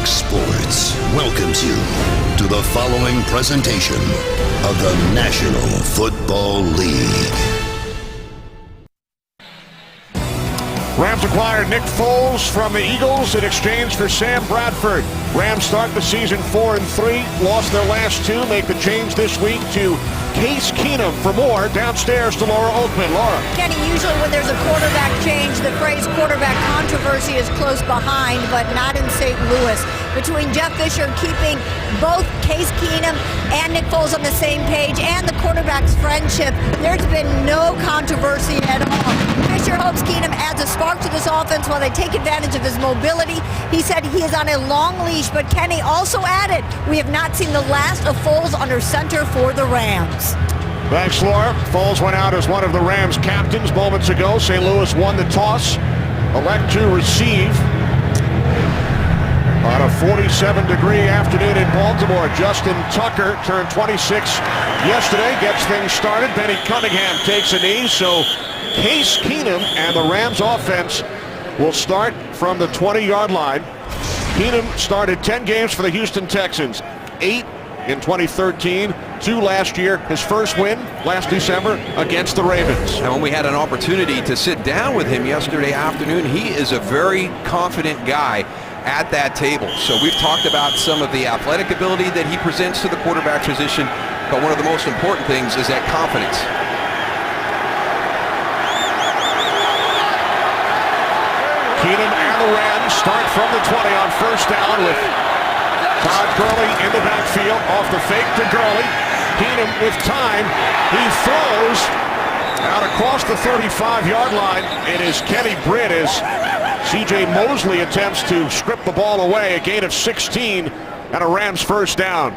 Fox Sports welcomes you to the following presentation of the National Football League. Rams acquired Nick Foles from the Eagles in exchange for Sam Bradford. Rams start the season 4-3, lost their last two, make the change this week to Case Keenum. For more, downstairs to Laura Oakman. Laura. Kenny, usually when there's a quarterback change, the phrase quarterback controversy is close behind, but not in St. Louis. Between Jeff Fisher keeping both Case Keenum and Nick Foles on the same page and the quarterback's friendship, there's been no controversy at all. Fisher hopes Keenum adds a spark to this offense while they take advantage of his mobility. He said he is on a long leash, but Kenny also added, we have not seen the last of Foles under center for the Rams. Thanks, Laura. Foles went out as one of the Rams' captains moments ago. St. Louis won the toss, elect to receive. On a 47-degree afternoon in Baltimore, Justin Tucker turned 26 yesterday, gets things started. Benny Cunningham takes a knee, so Case Keenum and the Rams offense will start from the 20-yard line. Keenum started 10 games for the Houston Texans, 8 in 2013, 2 last year. His first win last December against the Ravens. And when we had an opportunity to sit down with him yesterday afternoon, he is a very confident guy at that table. So we've talked about some of the athletic ability that he presents to the quarterback position, but one of the most important things is that confidence. Keenum and the Rams start from the 20 on first down with Todd Gurley in the backfield, off the fake to Gurley. Keenum with time, he throws out across the 35-yard line. It is Kenny Britt as C.J. Mosley attempts to strip the ball away. A gain of 16 and a Rams first down.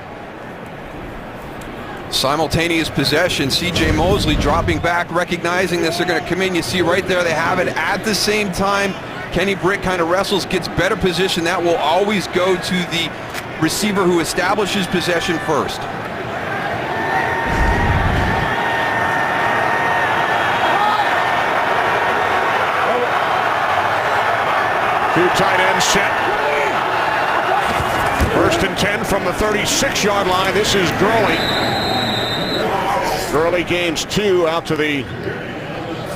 Simultaneous possession, C.J. Mosley dropping back, recognizing this. They're going to come in. You see right there they have it. At the same time, Kenny Britt kind of wrestles, gets better position. That will always go to the receiver who establishes possession first. Two tight ends set. First and 10 from the 36-yard line. This is Gurley. Gurley gains 2 out to the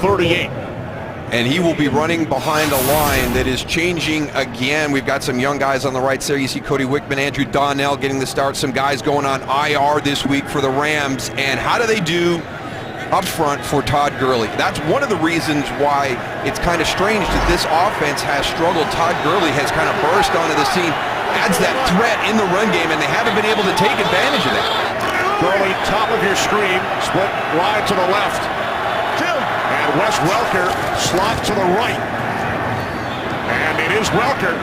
38. And he will be running behind a line that is changing again. We've got some young guys on the right there. You see Cody Wickman, Andrew Donnell getting the start. Some guys going on IR this week for the Rams. And how do they do up front for Todd Gurley? That's one of the reasons why it's kind of strange that this offense has struggled. Todd Gurley has kind of burst onto the scene, adds that threat in the run game, and they haven't been able to take advantage of that. Gurley, top of your screen, split wide to the left. And Wes Welker, slot to the right. And it is Welker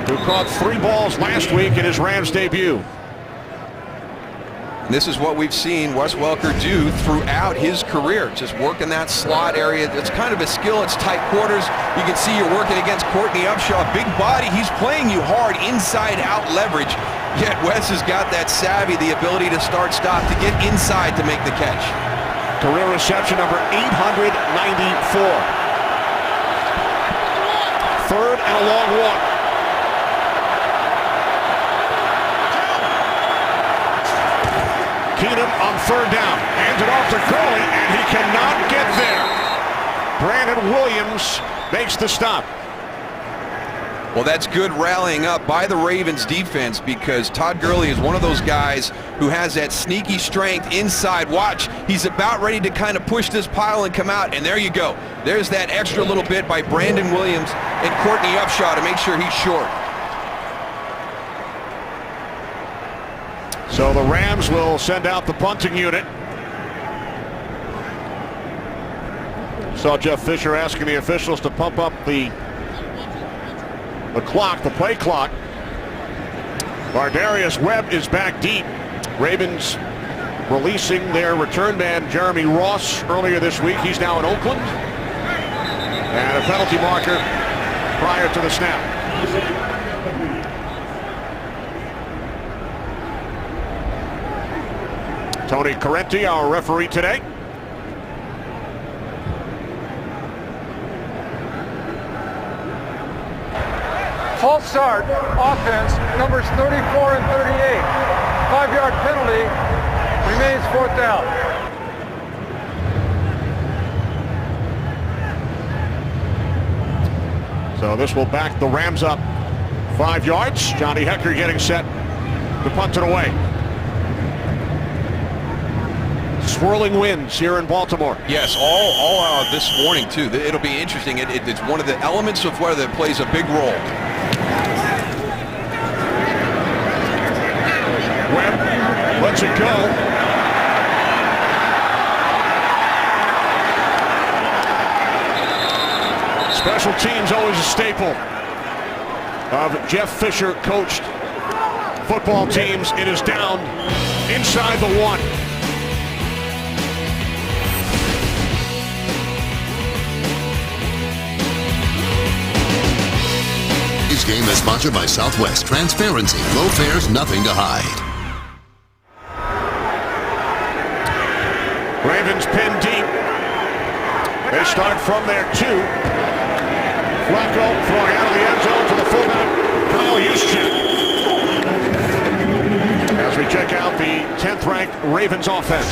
who caught 3 balls last week in his Rams debut. And this is what we've seen Wes Welker do throughout his career, just working that slot area. It's kind of a skill. It's tight quarters. You can see you're working against Courtney Upshaw. Big body. He's playing you hard, inside-out leverage. Yet Wes has got that savvy, the ability to start-stop, to get inside to make the catch. Career reception number 894. Third and a long walk. Keenum on third down. Hands it off to Gurley, and he cannot get there. Brandon Williams makes the stop. Well, that's good rallying up by the Ravens defense, because Todd Gurley is one of those guys who has that sneaky strength inside. Watch, he's about ready to kind of push this pile and come out, and there you go. There's that extra little bit by Brandon Williams and Courtney Upshaw to make sure he's short. So the Rams will send out the punting unit. Saw Jeff Fisher asking the officials to pump up the clock, the play clock. Lardarius Webb is back deep. Ravens releasing their return man Jeremy Ross earlier this week. He's now in Oakland. And a penalty marker prior to the snap. Tony Correnti, our referee today. False start, offense, numbers 34 and 38. 5-yard penalty, remains 4th down. So this will back the Rams up 5 yards. Johnny Hekker getting set to punt it away. Swirling winds here in Baltimore. Yes, all this morning too. It'll be interesting. It's one of the elements of weather that plays a big role. Webb lets it go. Special teams always a staple of Jeff Fisher coached football teams. It is down inside the 1. This game is sponsored by Southwest. Transparency, low fares, nothing to hide. Ravens pin deep. They start from their 2. Flacco throwing out of the end zone to the fullback, Kyle Juszczyk. As we check out the 10th ranked Ravens offense.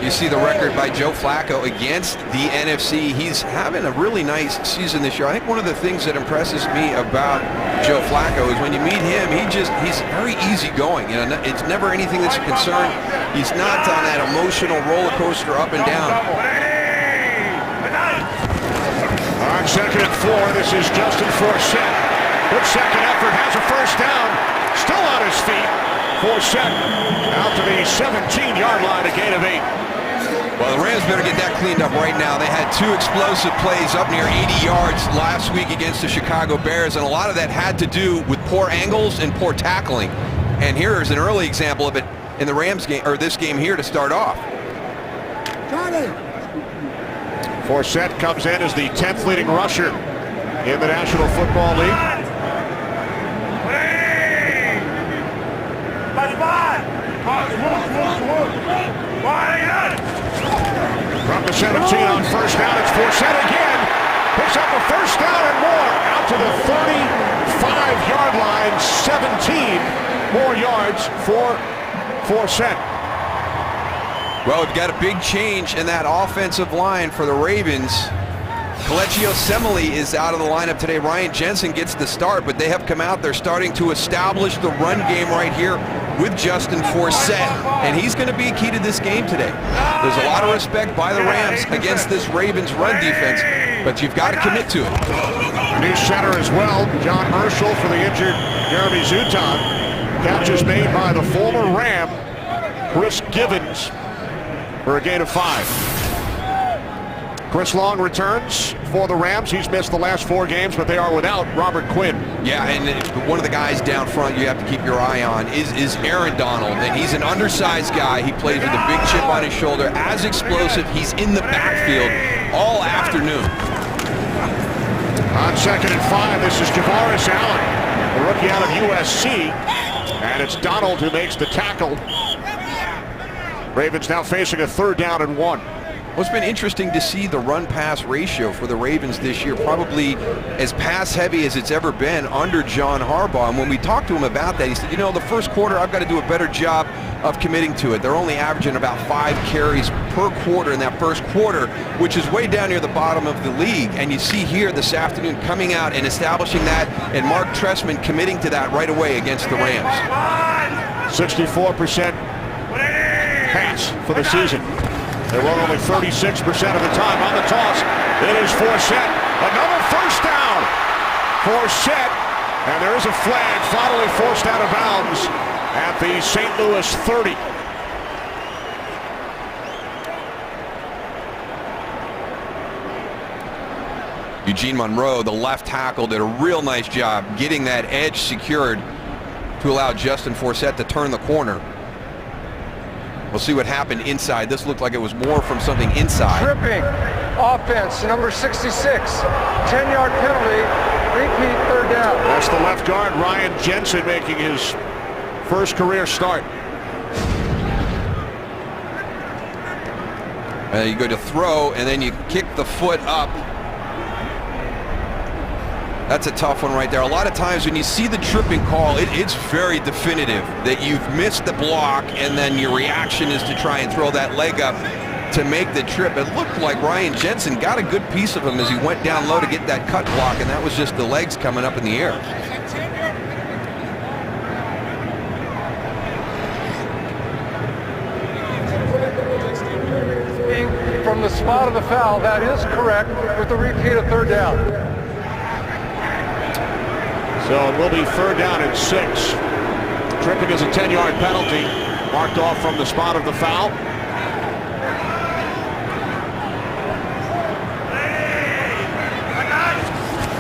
You see the record by Joe Flacco against the NFC. He's having a really nice season this year. I think one of the things that impresses me about Joe Flacco is when you meet him, he's very easygoing. You know, it's never anything that's a concern. He's not on that emotional roller coaster up and down. On 2nd and 4, this is Justin Forsett. Good second effort, has a first down. Still on his feet. Forsett out to the 17-yard line, a gain of 8. Well, the Rams better get that cleaned up right now. They had 2 explosive plays up near 80 yards last week against the Chicago Bears, and a lot of that had to do with poor angles and poor tackling. And here is an early example of it in the Rams game, or this game here to start off. Forsett comes in as the 10th leading rusher in the National Football League. From the 17 on first down, it's Forsett again. Picks up a first down and more. Out to the 35-yard line, 17 more yards for Forsett. Well, we've got a big change in that offensive line for the Ravens. Kelechi Osemele is out of the lineup today. Ryan Jensen gets the start, but they have come out. They're starting to establish the run game right here with Justin Forsett, and he's going to be key to this game today. There's a lot of respect by the Rams against this Ravens run defense, but you've got to commit to it. New center as well, John Urschel for the injured Jeremy Zutaut. Catches made by the former Ram, Chris Givens, for a gain of 5. Chris Long returns for the Rams. He's missed the last 4 games, but they are without Robert Quinn. Yeah, and one of the guys down front you have to keep your eye on is Aaron Donald, and he's an undersized guy. He plays with a big chip on his shoulder, as explosive. He's in the backfield all afternoon. On 2nd and 5, this is Javaris Allen, a rookie out of USC, and it's Donald who makes the tackle. Ravens now facing a 3rd down and 1. Well, it's been interesting to see the run-pass ratio for the Ravens this year, probably as pass-heavy as it's ever been under John Harbaugh. And when we talked to him about that, he said, you know, the first quarter, I've got to do a better job of committing to it. They're only averaging about 5 carries per quarter in that first quarter, which is way down near the bottom of the league. And you see here this afternoon coming out and establishing that, and Mark Trestman committing to that right away against the Rams. 64% pass for the season. They run only 36% of the time on the toss. It is Forsett. Another first down. Forsett. And there is a flag finally forced out of bounds at the St. Louis 30. Eugene Monroe, the left tackle, did a real nice job getting that edge secured to allow Justin Forsett to turn the corner. We'll see what happened inside. This looked like it was more from something inside. Tripping offense, number 66. 10-yard penalty, repeat 3rd down. That's the left guard, Ryan Jensen, making his first career start. You go to throw, and then you kick the foot up. That's a tough one right there. A lot of times when you see the tripping call, it's very definitive that you've missed the block and then your reaction is to try and throw that leg up to make the trip. It looked like Ryan Jensen got a good piece of him as he went down low to get that cut block, and that was just the legs coming up in the air. From the spot of the foul, that is correct, with the repeat of third down. So it will be third down and 6. Tripping is a 10-yard penalty, marked off from the spot of the foul.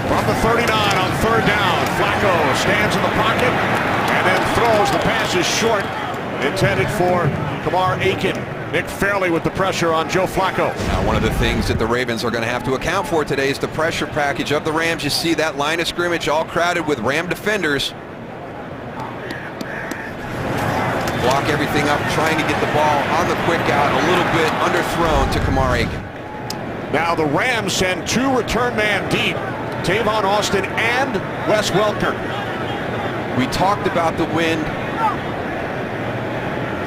From the 39 on third down, Flacco stands in the pocket and then throws. The pass is short, intended for Kamar Aiken. Nick Fairley with the pressure on Joe Flacco. Now, one of the things that the Ravens are going to have to account for today is the pressure package of the Rams. You see that line of scrimmage all crowded with Ram defenders. Block everything up, trying to get the ball on the quick out, a little bit underthrown to Kamar Aiken. Now the Rams send 2 return man deep, Tavon Austin and Wes Welker. We talked about the wind.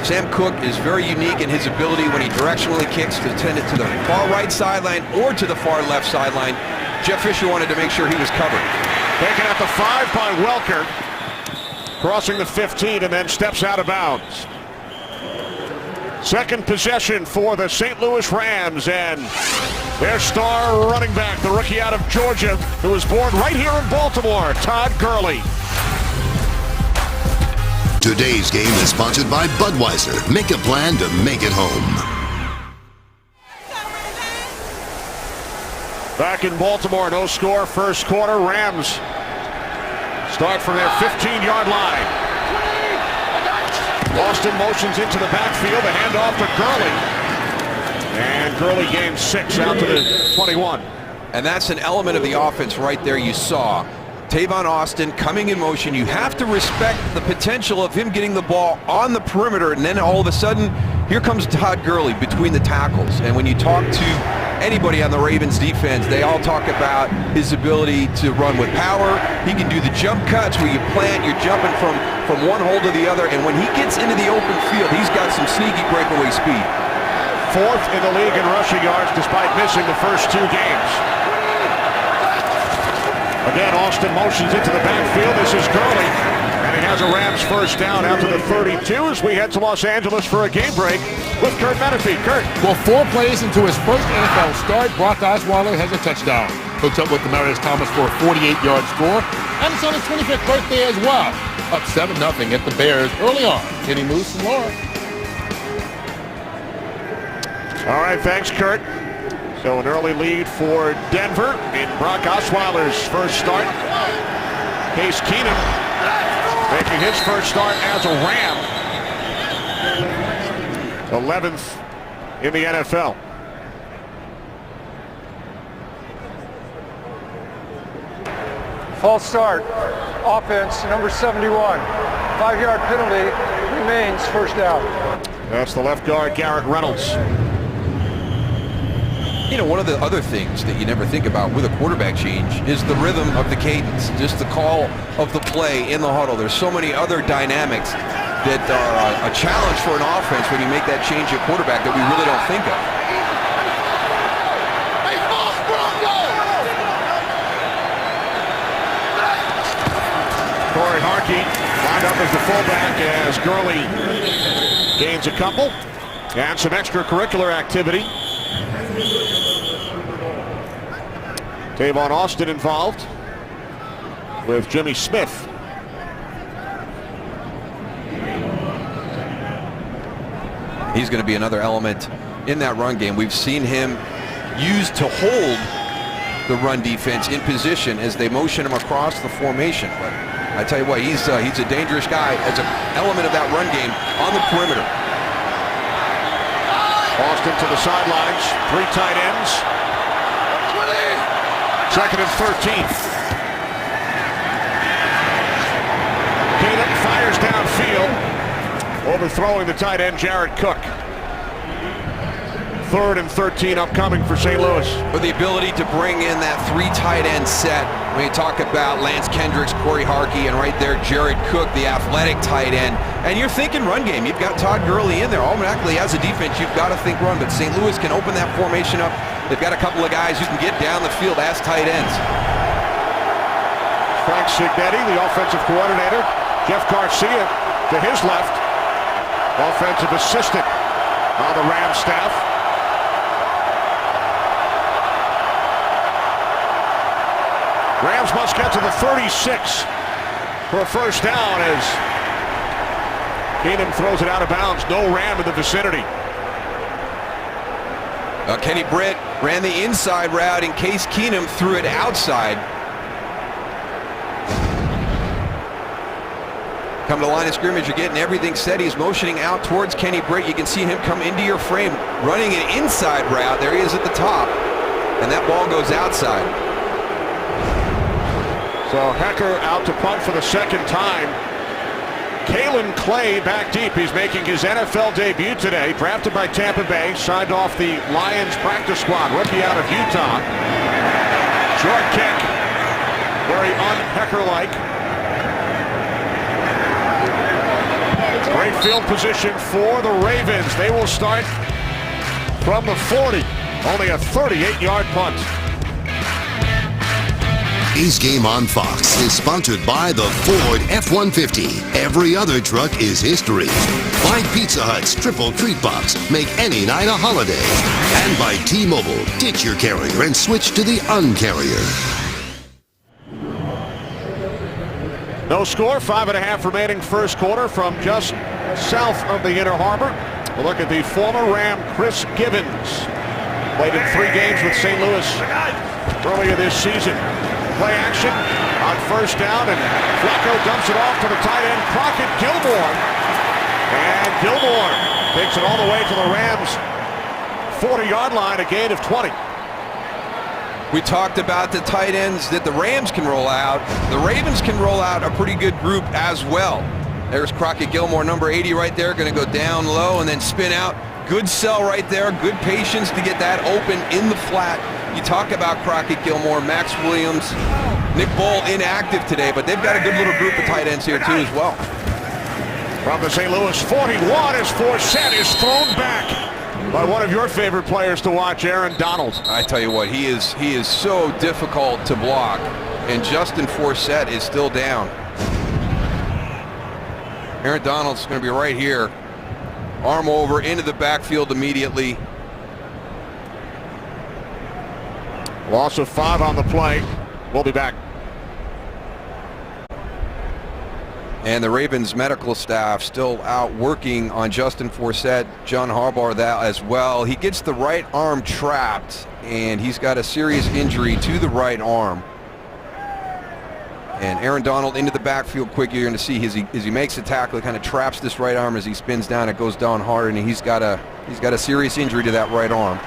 Sam Cook is very unique in his ability when he directionally kicks to send it to the far right sideline or to the far left sideline. Jeff Fisher wanted to make sure he was covered. Taken at the 5 by Welker, crossing the 15 and then steps out of bounds. Second possession for the St. Louis Rams, and their star running back, the rookie out of Georgia, who was born right here in Baltimore, Todd Gurley. Today's game is sponsored by Budweiser. Make a plan to make it home. Back in Baltimore, no score, first quarter. Rams start from their 15-yard line. Austin motions into the backfield, a handoff to Gurley. And Gurley gains 6 out to the 21. And that's an element of the offense right there you saw. Tavon Austin coming in motion. You have to respect the potential of him getting the ball on the perimeter, and then all of a sudden, here comes Todd Gurley between the tackles. And when you talk to anybody on the Ravens defense, they all talk about his ability to run with power. He can do the jump cuts where you plant, you're jumping from one hole to the other, and when he gets into the open field, he's got some sneaky breakaway speed. 4th in the league in rushing yards despite missing the first 2 games. Again, Austin motions into the backfield. This is Gurley, and he has a Rams first down out to the 32 as we head to Los Angeles for a game break with Kurt Menefee. Kurt. Well, 4 plays into his first NFL start, Brock Osweiler has a touchdown. Hooked up with Demaryius Thomas for a 48-yard score, and it's on his 25th birthday as well. Up 7-0 at the Bears early on. Kenny Moose and Laura. All right, thanks, Kurt. So an early lead for Denver in Brock Osweiler's first start. Case Keenum making his first start as a Ram. 11th in the NFL. False start. Offense, number 71. 5-yard penalty, remains first down. That's the left guard, Garrett Reynolds. You know, one of the other things that you never think about with a quarterback change is the rhythm of the cadence, just the call of the play in the huddle. There's so many other dynamics that are a challenge for an offense when you make that change at quarterback that we really don't think of. Corey Harkey lined up as the fullback as Gurley gains a couple and some extracurricular activity. Tavon Austin involved with Jimmy Smith. He's going to be another element in that run game. We've seen him used to hold the run defense in position as they motion him across the formation. But I tell you what, he's a dangerous guy as an element of that run game on the perimeter. Austin to the sidelines, 3 tight ends. Second and 13. Keenum fires downfield, overthrowing the tight end Jared Cook. 3rd and 13 upcoming for St. Louis. With the ability to bring in that 3 tight end set When you talk about Lance Kendricks, Corey Harkey, and right there, Jared Cook, the athletic tight end, and you're thinking run game. You've got Todd Gurley in there. Automatically, as a defense, you've got to think run, but St. Louis can open that formation up. They've got a couple of guys who can get down the field as tight ends. Frank Cignetti, the offensive coordinator. Jeff Garcia to his left, offensive assistant on the Rams staff. Rams must get to the 36 for a first down as Keenum throws it out of bounds. No Ram in the vicinity. Kenny Britt ran the inside route in case Keenum threw it outside. Come to the line of scrimmage, you're getting everything set. He's motioning out towards Kenny Britt. You can see him come into your frame, running an inside route. There he is at the top, and that ball goes outside. So Hecker out to punt for the second time. Kalen Clay back deep. He's making his NFL debut today. Drafted by Tampa Bay. Signed off the Lions practice squad. Rookie out of Utah. Short kick. Very un-Hecker-like. Great field position for the Ravens. They will start from the 40. Only a 38-yard punt. A's Game on Fox is sponsored by the Ford F-150. Every other truck is history. By Pizza Hut's Triple Treat Box. Make any night a holiday. And by T-Mobile. Ditch your carrier and switch to the Un-Carrier. No score, 5.5 remaining first quarter from just south of the Inner Harbor. We'll look at the former Ram, Chris Gibbons. Played in 3 games with St. Louis earlier this season. Play action on first down, and Flacco dumps it off to the tight end, Crockett Gilmore. And Gilmore takes it all the way to the Rams' 40-yard line, a gain of 20. We talked about the tight ends that the Rams can roll out. The Ravens can roll out a pretty good group as well. There's Crockett Gilmore, number 80 right there, going to go down low and then spin out. Good sell right there, good patience to get that open in the flat. You talk about Crockett Gilmore, Max Williams, Nick Bohl inactive today, but they've got a good little group of tight ends here too as well. From the St. Louis 41 as Forsett is thrown back by one of your favorite players to watch, Aaron Donald. I tell you what, he is so difficult to block, and Justin Forsett is still down. Aaron Donald's going to be right here. Arm over into the backfield immediately. Loss of 5 on the play. We'll be back. And the Ravens medical staff still out working on Justin Forsett. John Harbaugh that as well. He gets the right arm trapped, and he's got a serious injury to the right arm. And Aaron Donald into the backfield quick. You're going to see as he makes the tackle, it kind of traps this right arm as he spins down. It goes down hard, and he's got a serious injury to that right arm.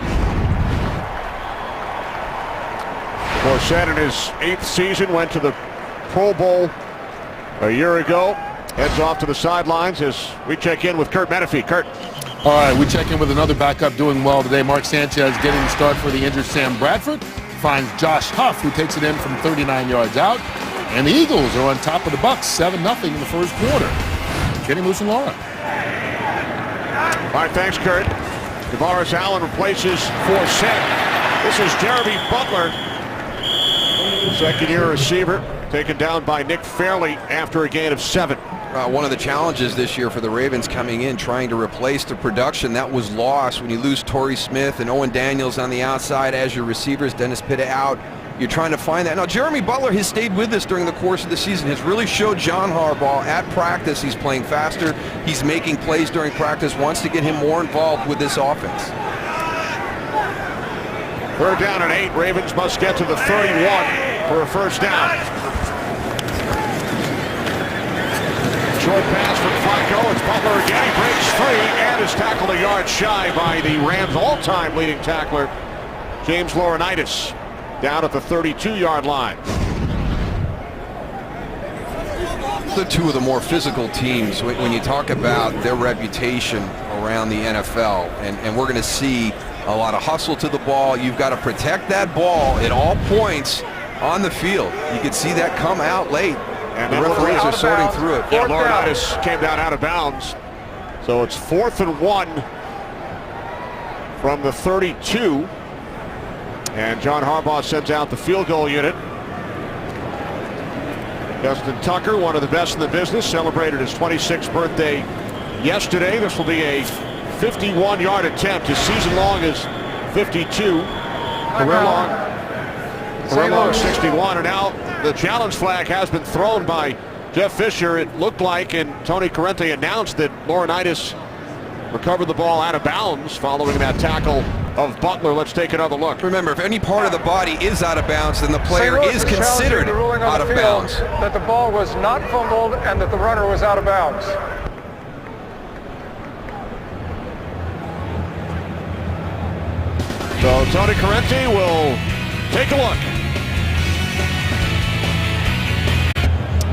Forsett in his 8th season went to the Pro Bowl a year ago. Heads off to the sidelines as we check in with Kurt Menefee. Kurt. All right, we check in with another backup doing well today. Mark Sanchez getting the start for the injured Sam Bradford. Finds Josh Huff, who takes it in from 39 yards out. And the Eagles are on top of the Bucs, 7-0 in the first quarter. Kenny Moose and Laura. All right, thanks, Kurt. Tavares Allen replaces Forsett. This is Jeremy Butler, second-year receiver, taken down by Nick Fairley after a gain of 7. One of the challenges this year for the Ravens coming in, trying to replace the production that was lost when you lose Torrey Smith and Owen Daniels on the outside as your receivers, Dennis Pitta out. You're trying to find that. Now, Jeremy Butler has stayed with us during the course of the season, has really showed John Harbaugh at practice he's playing faster, he's making plays during practice, wants to get him more involved with this offense. 3rd down and 8. Ravens must get to the 31 for a first down. Short pass from Flacco. It's Butler again. He breaks free and is tackled a yard shy by the Rams' all-time leading tackler, James Laurinaitis, down at the 32-yard line. The two of the more physical teams when you talk about their reputation around the NFL, and we're going to see a lot of hustle to the ball. You've got to protect that ball at all points. on the field. You could see that come out late. And the then referees are sorting bounds. through it. Yeah, Fourth down. Laurinaitis came down out of bounds. So it's 4th and 1 from the 32. And John Harbaugh sends out the field goal unit. Justin Tucker, one of the best in the business, celebrated his 26th birthday yesterday. This will be a 51-yard attempt. His season long is 52. Career long 61. And now the challenge flag has been thrown by Jeff Fisher. It looked like, and Tony Corrente announced that Laurinaitis recovered the ball out of bounds following that tackle of Butler. Let's take another look. Remember, if any part of the body is out of bounds, then the player St. Louis is challenging considered the ruling on out the of field bounds. that the ball was not fumbled and that the runner was out of bounds. So Tony Corrente will take a look.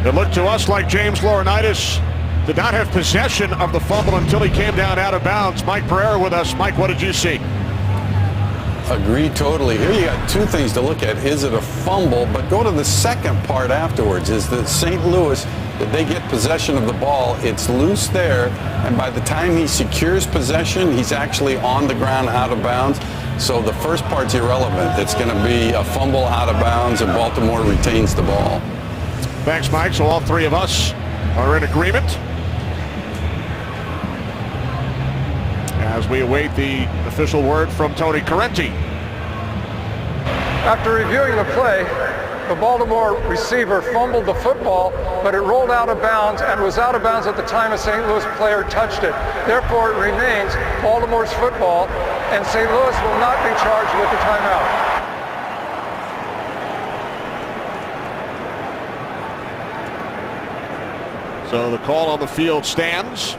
It looked to us like James Laurinaitis did not have possession of the fumble until he came down out of bounds. Mike Pereira with us. Mike, what did you see? Agreed totally. Here you got two things to look at. Is it a fumble? But go to the second part afterwards. Is that St. Louis, did they get possession of the ball? It's loose there, and by the time he secures possession, he's actually on the ground out of bounds. So the first part's irrelevant. It's going to be a fumble out of bounds, and Baltimore retains the ball. Thanks, Mike. So all three of us are in agreement as we await the official word from Tony Corrente. After reviewing the play, the Baltimore receiver fumbled the football, but it rolled out of bounds and was out of bounds at the time a St. Louis player touched it. Therefore, it remains Baltimore's football, and St. Louis will not be charged with the timeout. So the call on the field stands.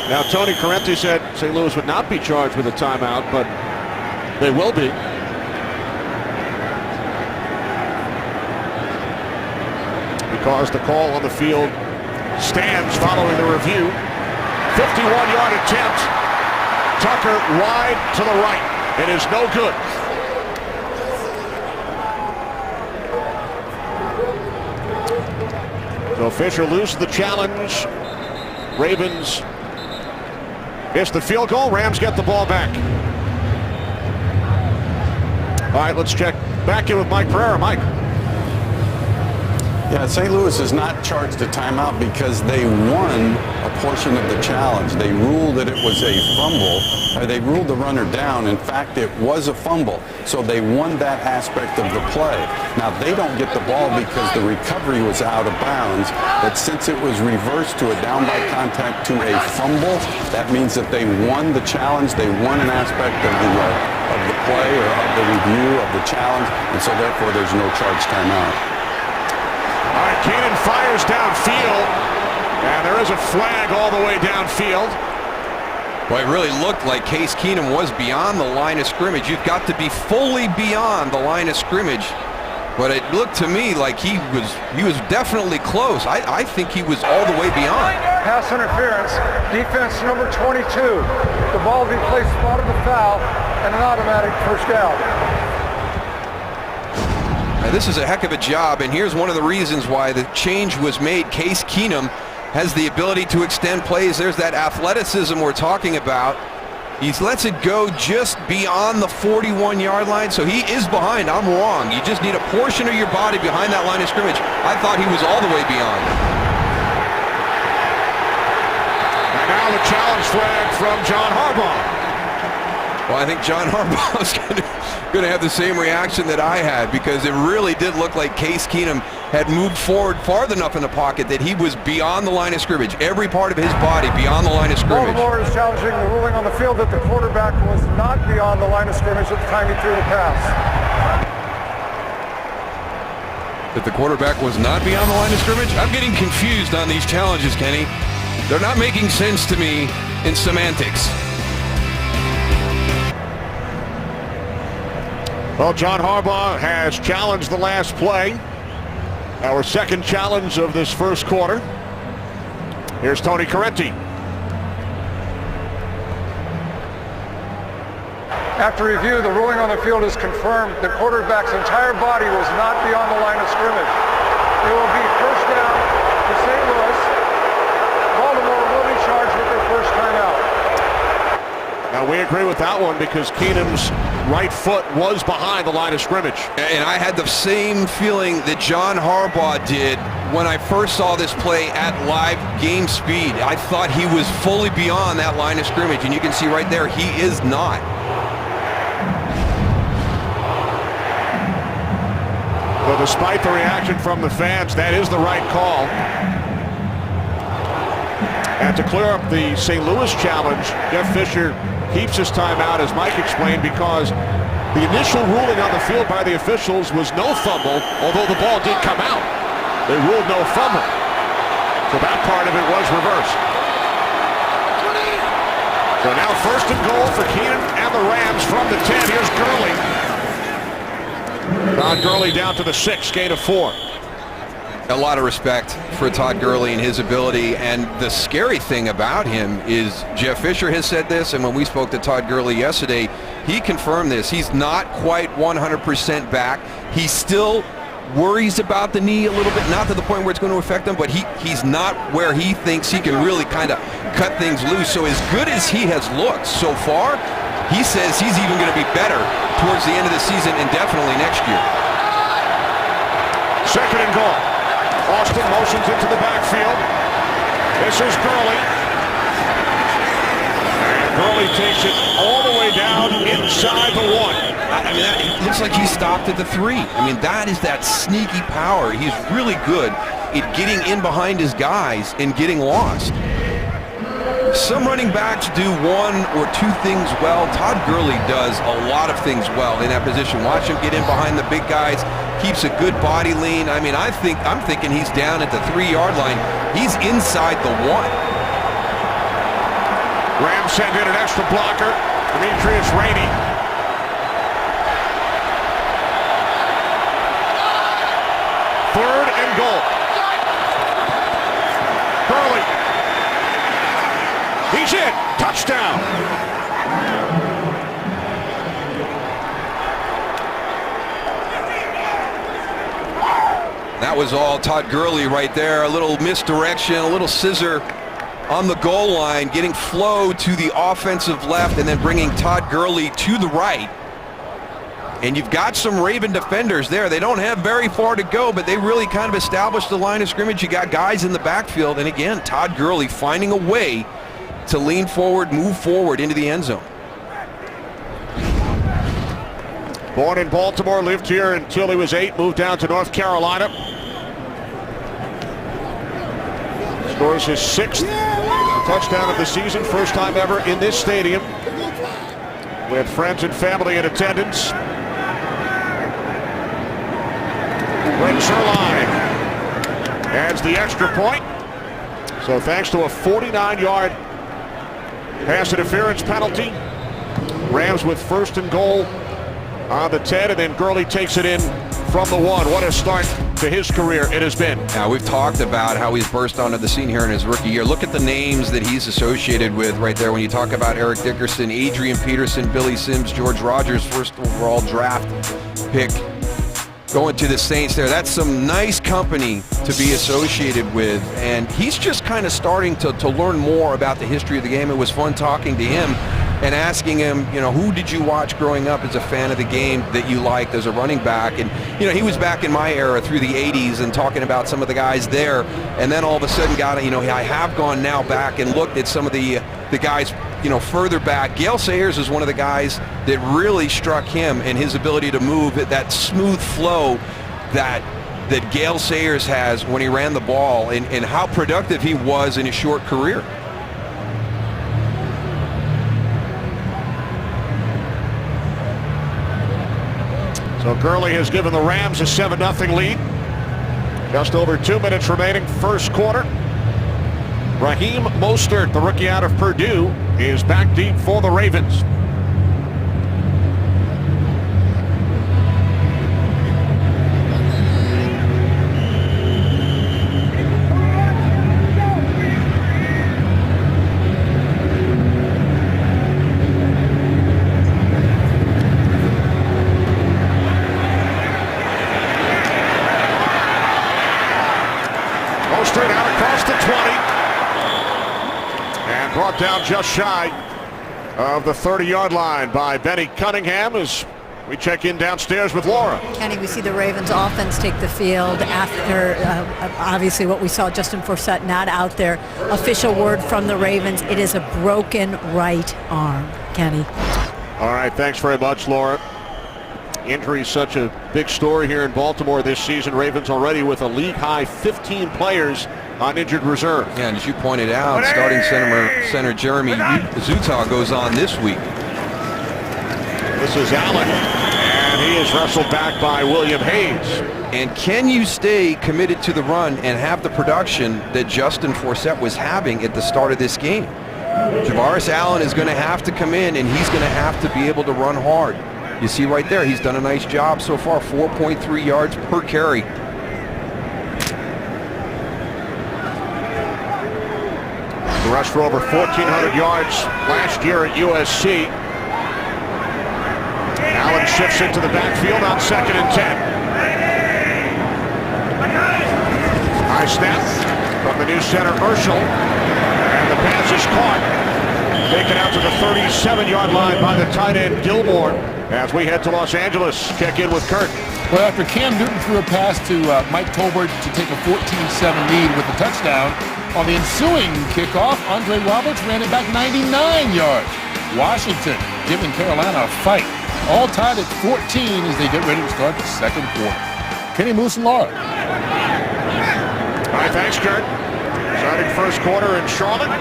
Now, Tony Corrente said St. Louis would not be charged with a timeout, but they will be. Because the call on the field stands following the review. 51-yard attempt. Tucker wide to the right. It is no good. So Fisher loses the challenge. Ravens miss the field goal. Rams get the ball back. All right, let's check back in with Mike Pereira. Mike. Yeah, St. Louis is not charged a timeout because they won a portion of the challenge. They ruled that it was a fumble, or they ruled the runner down. In fact, it was a fumble. So they won that aspect of the play. Now, they don't get the ball because the recovery was out of bounds, but since it was reversed to a down by contact to a fumble, that means that they won the challenge. They won an aspect of the play or of the review of the challenge, and so therefore there's no charge timeout. All right, Keenan fires downfield, and there is a flag all the way downfield. Well, it really looked like Case Keenum was beyond the line of scrimmage. You've got to be fully beyond the line of scrimmage. But it looked to me like he was definitely close. I think he was all the way beyond. Pass interference, defense number 22. The ball will be placed spot of the foul and an automatic first down. Now, this is a heck of a job, and here's one of the reasons why the change was made. Case Keenum has the ability to extend plays. There's that athleticism we're talking about. He lets it go just beyond the 41-yard line, so he is behind. I'm wrong. You just need a portion of your body behind that line of scrimmage. I thought he was all the way beyond. And now the challenge flag from John Harbaugh. Well, I think John Harbaugh is going to have the same reaction that I had, because it really did look like Case Keenum had moved forward far enough in the pocket that he was beyond the line of scrimmage. Every part of his body beyond the line of scrimmage. Baltimore is challenging the ruling on the field that the quarterback was not beyond the line of scrimmage at the time he threw the pass. That the quarterback was not beyond the line of scrimmage? I'm getting confused on these challenges, Kenny. They're not making sense to me in semantics. Well, John Harbaugh has challenged the last play. Our second challenge of this first quarter. Here's Tony Corrente. After review, the ruling on the field is confirmed. The quarterback's entire body was not beyond the line of scrimmage. It will be first down to St. Louis. Baltimore will be charged with their first timeout. Now we agree with that one because Keenum's right foot was behind the line of scrimmage. And I had the same feeling that John Harbaugh did when I first saw this play at live game speed. I thought he was fully beyond that line of scrimmage, and you can see right there, he is not. Well, despite the reaction from the fans, that is the right call. And to clear up the St. Louis challenge, Jeff Fisher keeps his timeout, as Mike explained, because the initial ruling on the field by the officials was no fumble, although the ball did come out. They ruled no fumble. So that part of it was reversed. So now first and goal for Keenum and the Rams from the 10. Here's Gurley. Todd Gurley down to the 6, gain of 4. A lot of respect for Todd Gurley and his ability, and the scary thing about him is Jeff Fisher has said this, and when we spoke to Todd Gurley yesterday, he confirmed this. He's not quite 100% back. He still worries about the knee a little bit, not to the point where it's going to affect him, but he's not where he thinks he can really kind of cut things loose. So as good as he has looked so far, he says he's even going to be better towards the end of the season and definitely next year. Second and goal. Austin motions into the backfield. This is Gurley. And Gurley takes it all the way down inside the 1. I mean, it looks like he stopped at the 3. I mean, that is that sneaky power. He's really good at getting in behind his guys and getting lost. Some running backs do 1 or 2 things well. Todd Gurley does a lot of things well in that position. Watch him get in behind the big guys. Keeps a good body lean. I mean, I'm thinking he's down at the 3-yard line. He's inside the 1. Rams send in an extra blocker. Demetrius Rainey. Third and goal. Gurley. He's in. Touchdown. That was all Todd Gurley right there. A little misdirection, a little scissor on the goal line, getting Flo to the offensive left and then bringing Todd Gurley to the right. And you've got some Raven defenders there. They don't have very far to go, but they really kind of established the line of scrimmage. You got guys in the backfield. And again, Todd Gurley finding a way to lean forward, move forward into the end zone. Born in Baltimore, lived here until he was 8, moved down to North Carolina. Scores his 6th touchdown of the season, first time ever in this stadium, with friends and family in attendance. Greg Zuerlein adds the extra point. So thanks to a 49-yard pass interference penalty, Rams with first and goal on the 10, and then Gurley takes it in from the 1. What a start to his career it has been. Now, we've talked about how he's burst onto the scene here in his rookie year. Look at the names that he's associated with right there when you talk about Eric Dickerson, Adrian Peterson, Billy Sims, George Rogers, first overall draft pick going to the Saints there. That's some nice company to be associated with, and he's just kind of starting to learn more about the history of the game. It was fun talking to him and asking him, you know, who did you watch growing up as a fan of the game that you liked as a running back? And, you know, he was back in my era through the 80s and talking about some of the guys there, and then all of a sudden got, you know, I have gone now back and looked at some of the guys, you know, further back. Gale Sayers is one of the guys that really struck him, and his ability to move at that smooth flow that Gale Sayers has when he ran the ball, and how productive he was in his short career. So Gurley has given the Rams a 7-0 lead. Just over 2 minutes remaining, first quarter. Raheem Mostert, the rookie out of Purdue, is back deep for the Ravens. brought down just shy of the 30-yard line by Benny Cunningham as we check in downstairs with Laura. Kenny, we see the Ravens offense take the field after obviously what we saw, Justin Forsett not out there. Official word from the Ravens, it is a broken right arm. Kenny. All right, thanks very much, Laura. Injury is such a big story here in Baltimore this season. Ravens already with a league-high 15 players on injured reserve. Yeah, and as you pointed out, starting center Jeremy Zutaw goes on this week. This is Allen, and he is wrestled back by William Hayes. And can you stay committed to the run and have the production that Justin Forsett was having at the start of this game? Javaris Allen is going to have to come in, and he's going to have to be able to run hard. You see right there, he's done a nice job so far, 4.3 yards per carry. He rushed for over 1,400 yards last year at USC. Allen shifts into the backfield on 2nd and 10. High snap from the new center, Urschel. And the pass is caught. Taken out to the 37-yard line by the tight end, Gilmore. As we head to Los Angeles, check in with Kurt. Well, after Cam Newton threw a pass to Mike Tolbert to take a 14-7 lead with a touchdown, on the ensuing kickoff, Andre Roberts ran it back 99 yards. Washington giving Carolina a fight. All tied at 14 as they get ready to start the second quarter. Kenny, Moose, and Laura. All right, thanks, Kurt. Starting first quarter in Charlotte.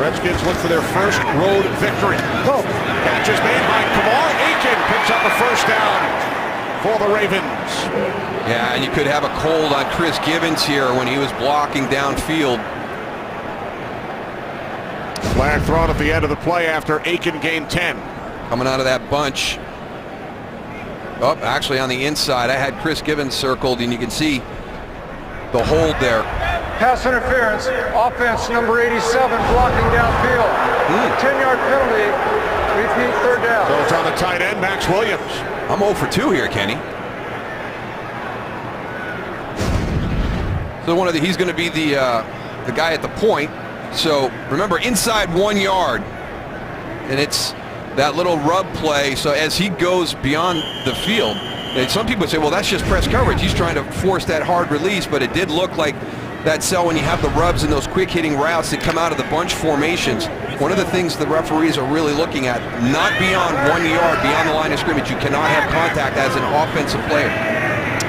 Redskins look for their first road victory. Catch is made by Kamar Aiken. Picks up a first down for the Ravens. Yeah, and you could have a cold on Chris Gibbons here when he was blocking downfield. Flag thrown at the end of the play after Aiken gained 10. Coming out of that bunch. Oh, actually on the inside. I had Chris Gibbons circled, and you can see the hold there. Pass interference, offense number 87 blocking downfield. 10-yard penalty, repeat third down. So it's on the tight end, Max Williams. I'm 0 for 2 here, Kenny. So he's going to be the guy at the point. So remember, inside 1 yard, and it's that little rub play. So as he goes beyond the field, and some people say, well, that's just press coverage. He's trying to force that hard release, but it did look like that cell when you have the rubs and those quick hitting routes that come out of the bunch formations. One of the things the referees are really looking at, not beyond 1 yard, beyond the line of scrimmage. You cannot have contact as an offensive player.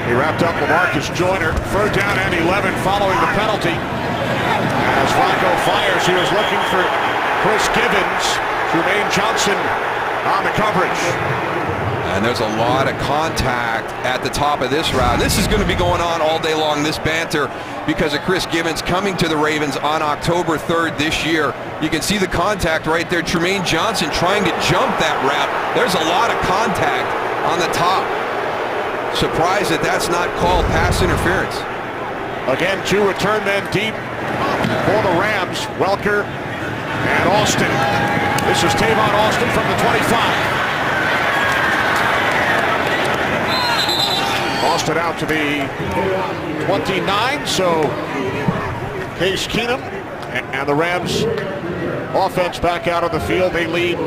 He wrapped up LaMarcus Joyner. Third down and 11 following the penalty. As Flacco fires, he was looking for Chris Gibbons. Trumaine Johnson on the coverage. And there's a lot of contact at the top of this route. This is going to be going on all day long, this banter, because of Chris Gibbons coming to the Ravens on October 3rd this year. You can see the contact right there. Trumaine Johnson trying to jump that route. There's a lot of contact on the top. Surprised that that's not called pass interference. Again, 2 return men deep for the Rams. Welker and Austin. This is Tavon Austin from the 25. Austin out to the 29, so Case Keenum and the Rams offense back out on the field. They lead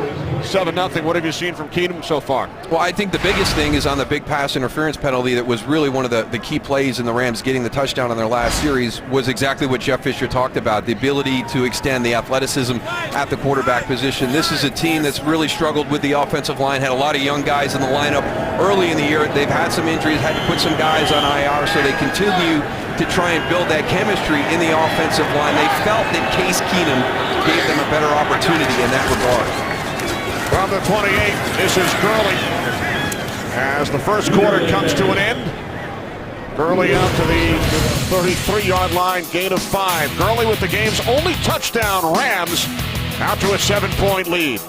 7-0. What have you seen from Keenum so far? Well, I think the biggest thing is on the big pass interference penalty that was really one of the key plays in the Rams getting the touchdown on their last series was exactly what Jeff Fisher talked about, the ability to extend the athleticism at the quarterback position. This is a team that's really struggled with the offensive line, had a lot of young guys in the lineup early in the year. They've had some injuries, had to put some guys on IR, so they continue to try and build that chemistry in the offensive line. They felt that Case Keenum gave them a better opportunity in that regard. From the 28, this is Gurley. As the first quarter comes to an end, Gurley out to the 33-yard line, gain of 5. Gurley with the game's only touchdown. Rams out to a 7-point lead.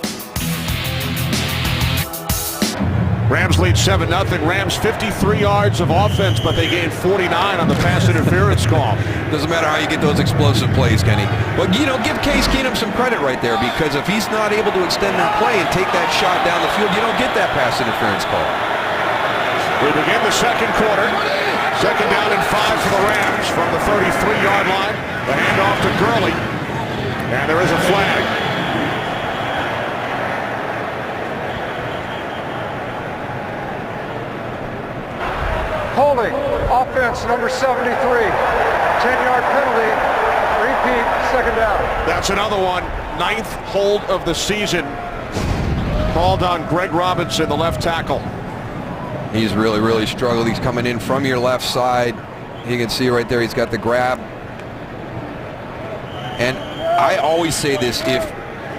Rams lead 7-0. Rams 53 yards of offense, but they gained 49 on the pass interference call. Doesn't matter how you get those explosive plays, Kenny. But, give Case Keenum some credit right there, because if he's not able to extend that play and take that shot down the field, you don't get that pass interference call. We begin the second quarter. Second down and 5 for the Rams from the 33-yard line. The handoff to Gurley. And there is a flag. Offense, number 73. 10-yard penalty. Repeat, second down. That's another one. 9th hold of the season. Called on Greg Robinson, the left tackle. He's really struggled. He's coming in from your left side. You can see right there, he's got the grab. And I always say this, if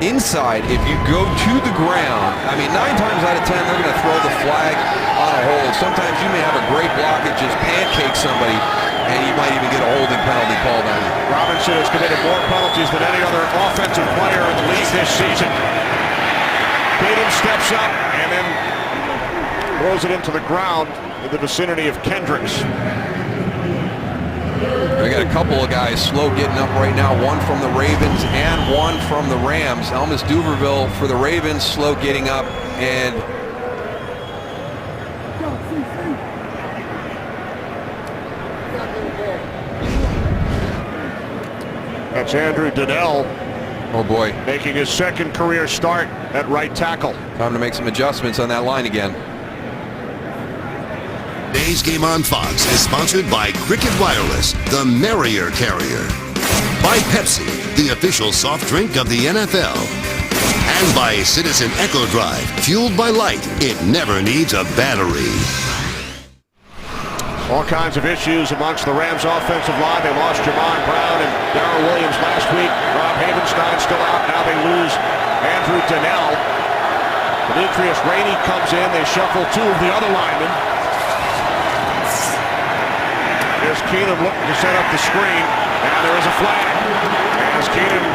inside, if you go to the ground, I mean, 9 times out of 10, they're going to throw the flag on a hold. Sometimes you may have a great block and just pancake somebody, and you might even get a holding penalty called on you. Robinson has committed more penalties than any other offensive player in the league this season. Keenum steps up and then throws it into the ground in the vicinity of Kendricks. We got a couple of guys slow getting up right now, one from the Ravens and one from the Rams. Elvis Dumervil for the Ravens, slow getting up, and that's Andrew Donnell. Oh boy. Making his second career start at right tackle. Time to make some adjustments on that line again. Today's Game on Fox is sponsored by Cricket Wireless, the Merrier Carrier. By Pepsi, the official soft drink of the NFL. And by Citizen Echo Drive, fueled by light. It never needs a battery. All kinds of issues amongst the Rams offensive line. They lost Jamon Brown and Darrell Williams last week. Rob Havenstein still out. Now they lose Andrew Donnell. Demetrius Rainey comes in. They shuffle 2 of the other linemen. Here's Keenum looking to set up the screen. And there is a flag. As Keenum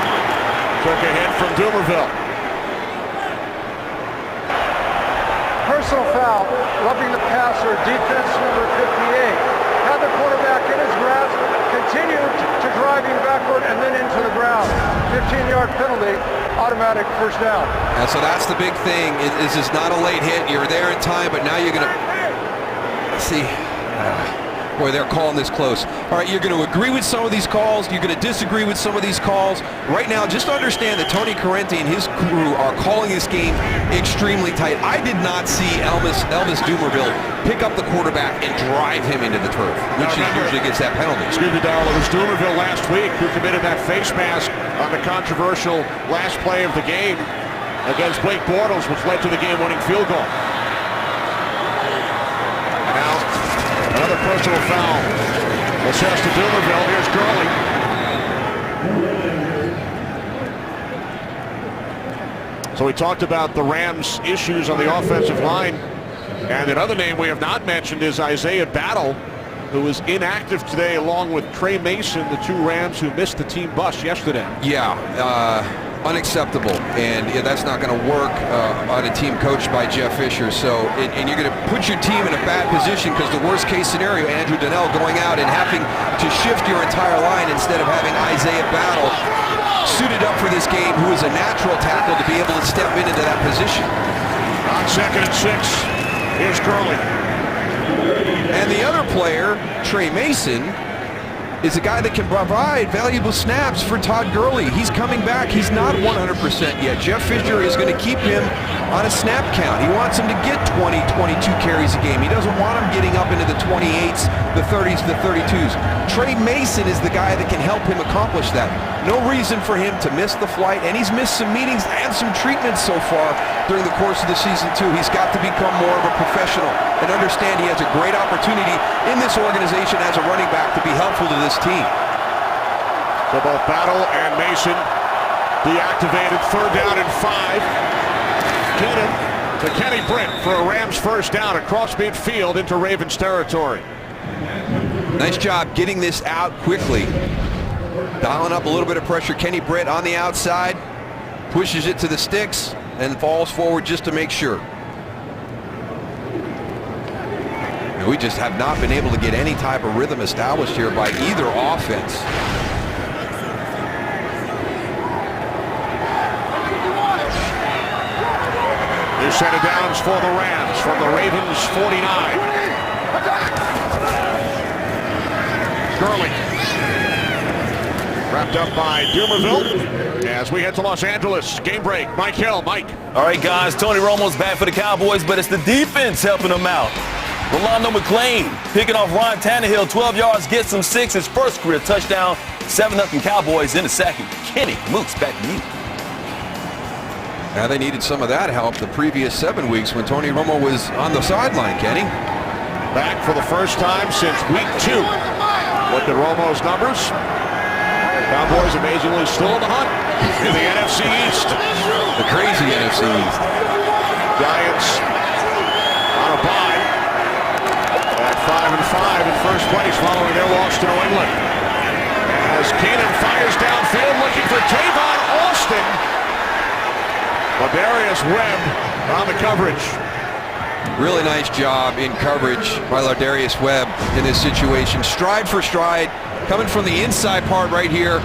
took a hit from Dumervil. Personal foul, rubbing the passer, defense number 58. Had the quarterback in his grasp, continued to driving backward and then into the ground. 15-yard penalty, automatic first down. And so that's the big thing. This is not a late hit. You're there in time, but now you're going to see. Boy, they're calling this close. All right, you're going to agree with some of these calls. You're going to disagree with some of these calls. Right now, just understand that Tony Corrente and his crew are calling this game extremely tight. I did not see Elvis Dumervil pick up the quarterback and drive him into the turf, which usually gets that penalty. Excuse me, Darrell. It was Dumervil last week who committed that face mask on the controversial last play of the game against Blake Bortles, which led to the game-winning field goal. Another personal foul. Assessed to Dumervil. Here's Gurley. So we talked about the Rams' issues on the offensive line. And another name we have not mentioned is Isaiah Battle, who was inactive today along with Trey Mason, the 2 Rams who missed the team bus yesterday. Yeah, unacceptable, and that's not going to work on a team coached by Jeff Fisher. So, and you're going to put your team in a bad position because the worst case scenario, Andrew Donnell going out and having to shift your entire line instead of having Isaiah Battle suited up for this game, who is a natural tackle to be able to step into that position. On 2nd and 6, here's Gurley. And the other player, Trey Mason, is a guy that can provide valuable snaps for Todd Gurley. He's coming back. He's not 100% yet. Jeff Fisher is going to keep him on a snap count. He wants him to get 20, 22 carries a game. He doesn't want him getting up into the 28s, the 30s, the 32s. Trey Mason is the guy that can help him accomplish that. No reason for him to miss the flight, and he's missed some meetings and some treatments so far during the course of the season too. He's got to become more of a professional and understand he has a great opportunity in this organization as a running back to be helpful to this team. So both Battle and Mason deactivated. 3rd down and 5. Keenum to Kenny Britt for a Rams first down across midfield into Ravens territory. Nice job getting this out quickly. Dialing up a little bit of pressure. Kenny Britt on the outside, pushes it to the sticks and falls forward just to make sure. And we just have not been able to get any type of rhythm established here by either offense. New set of downs for the Rams from the Ravens 49. Gurley. Wrapped up by Dumervil as we head to Los Angeles. Game break. Mike Hill. Mike. All right, guys. Tony Romo's back for the Cowboys, but it's the defense helping them out. Rolando McClain picking off Ryan Tannehill, 12 yards, gets him 6, his first career touchdown. 7-0 Cowboys in the second. Kenny Mooks, back to you. Now they needed some of that help the previous 7 weeks when Tony Romo was on the sideline, Kenny. Back for the first time since week 2. Look at Romo's numbers. Cowboys amazingly still in the hunt in the NFC East. The crazy NFC East. Giants on a bye at 5-5 in first place following their loss to New England. As Keenum fires downfield looking for Tavon Austin. Ladarius Webb on the coverage. Really nice job in coverage by Ladarius Webb in this situation. Stride for stride, coming from the inside part right here.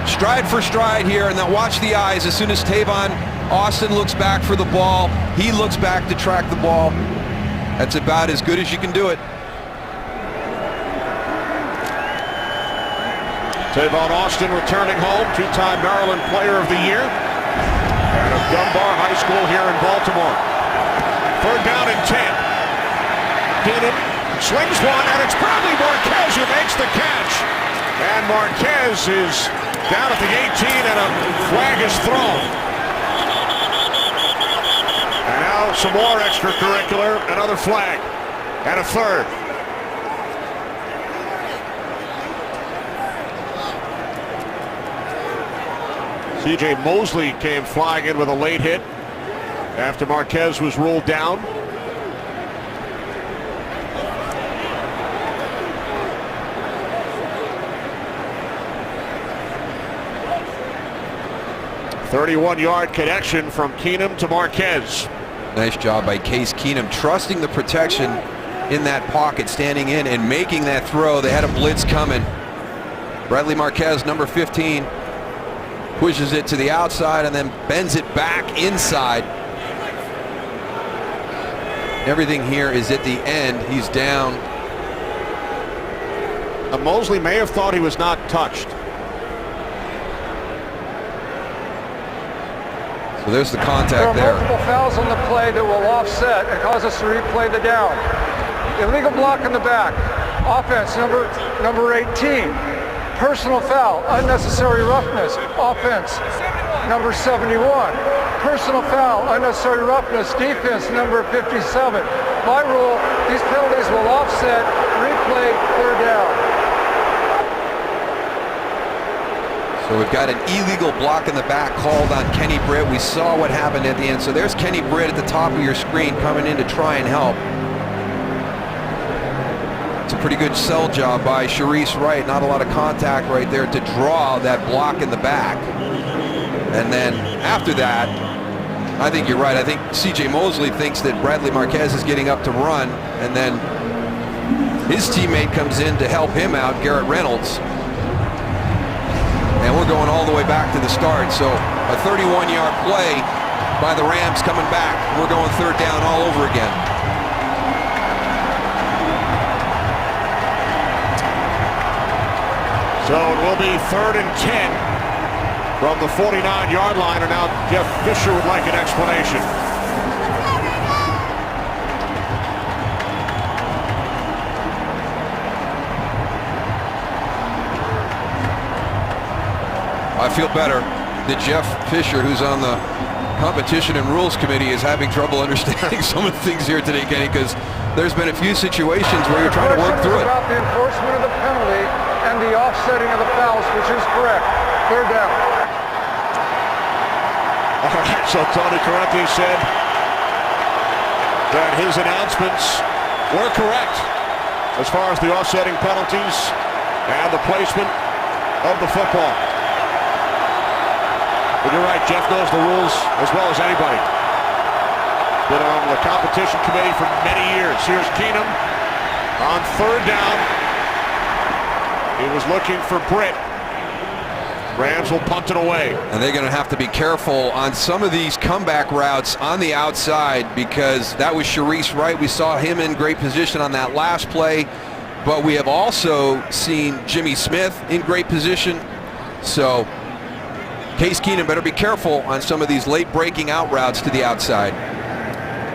Stride for stride here, and now watch the eyes. As soon as Tavon Austin looks back for the ball, he looks back to track the ball. That's about as good as you can do it. Tavon Austin returning home, 2-time Maryland Player of the Year, out of Dunbar High School here in Baltimore. 3rd down and 10. Keenum slings one, and it's probably Marquez who makes the catch. And Marquez is down at the 18, and a flag is thrown. And now some more extracurricular, another flag, and a third. C.J. Mosley came flying in with a late hit after Marquez was ruled down. "31-yard connection from Keenum to Marquez." Nice job by Case Keenum, trusting the protection in that pocket, standing in and making that throw. They had a blitz coming. Bradley Marquez, number 15, pushes it to the outside and then bends it back inside. Everything here is at the end. He's down. Mosley may have thought he was not touched. So there's the contact there. There are multiple fouls on the play that will offset and cause us to replay the down. Illegal block in the back. Offense, number 18. Personal foul, unnecessary roughness. Offense, number 71. Personal foul, unnecessary roughness. Defense, number 57. By rule, these penalties will offset, replay, 3rd down. So we've got an illegal block in the back called on Kenny Britt. We saw what happened at the end. So there's Kenny Britt at the top of your screen coming in to try and help. It's a pretty good sell job by Sharice Wright. Not a lot of contact right there to draw that block in the back. And then after that, I think you're right. I think C.J. Mosley thinks that Bradley Marquez is getting up to run, and then his teammate comes in to help him out, Garrett Reynolds. And we're going all the way back to the start. So a 31-yard play by the Rams coming back. We're going 3rd down all over again. So it will be 3rd and 10 from the 49-yard line, and now Jeff Fisher would like an explanation. I feel better that Jeff Fisher, who's on the Competition and Rules Committee, is having trouble understanding some of the things here today, Kenny, because there's been a few situations where you're trying to work through it. About the enforcement of the penalty and the offsetting of the fouls, which is correct. 3rd down. All right, so Tony Corrente said that his announcements were correct as far as the offsetting penalties and the placement of the football. But you're right, Jeff knows the rules as well as anybody. Been on the competition committee for many years. Here's Keenum on 3rd down. He was looking for Britt. Rams will punt it away. And they're going to have to be careful on some of these comeback routes on the outside, because that was Sharice Wright. We saw him in great position on that last play, but we have also seen Jimmy Smith in great position. So Case Keenum better be careful on some of these late breaking out routes to the outside.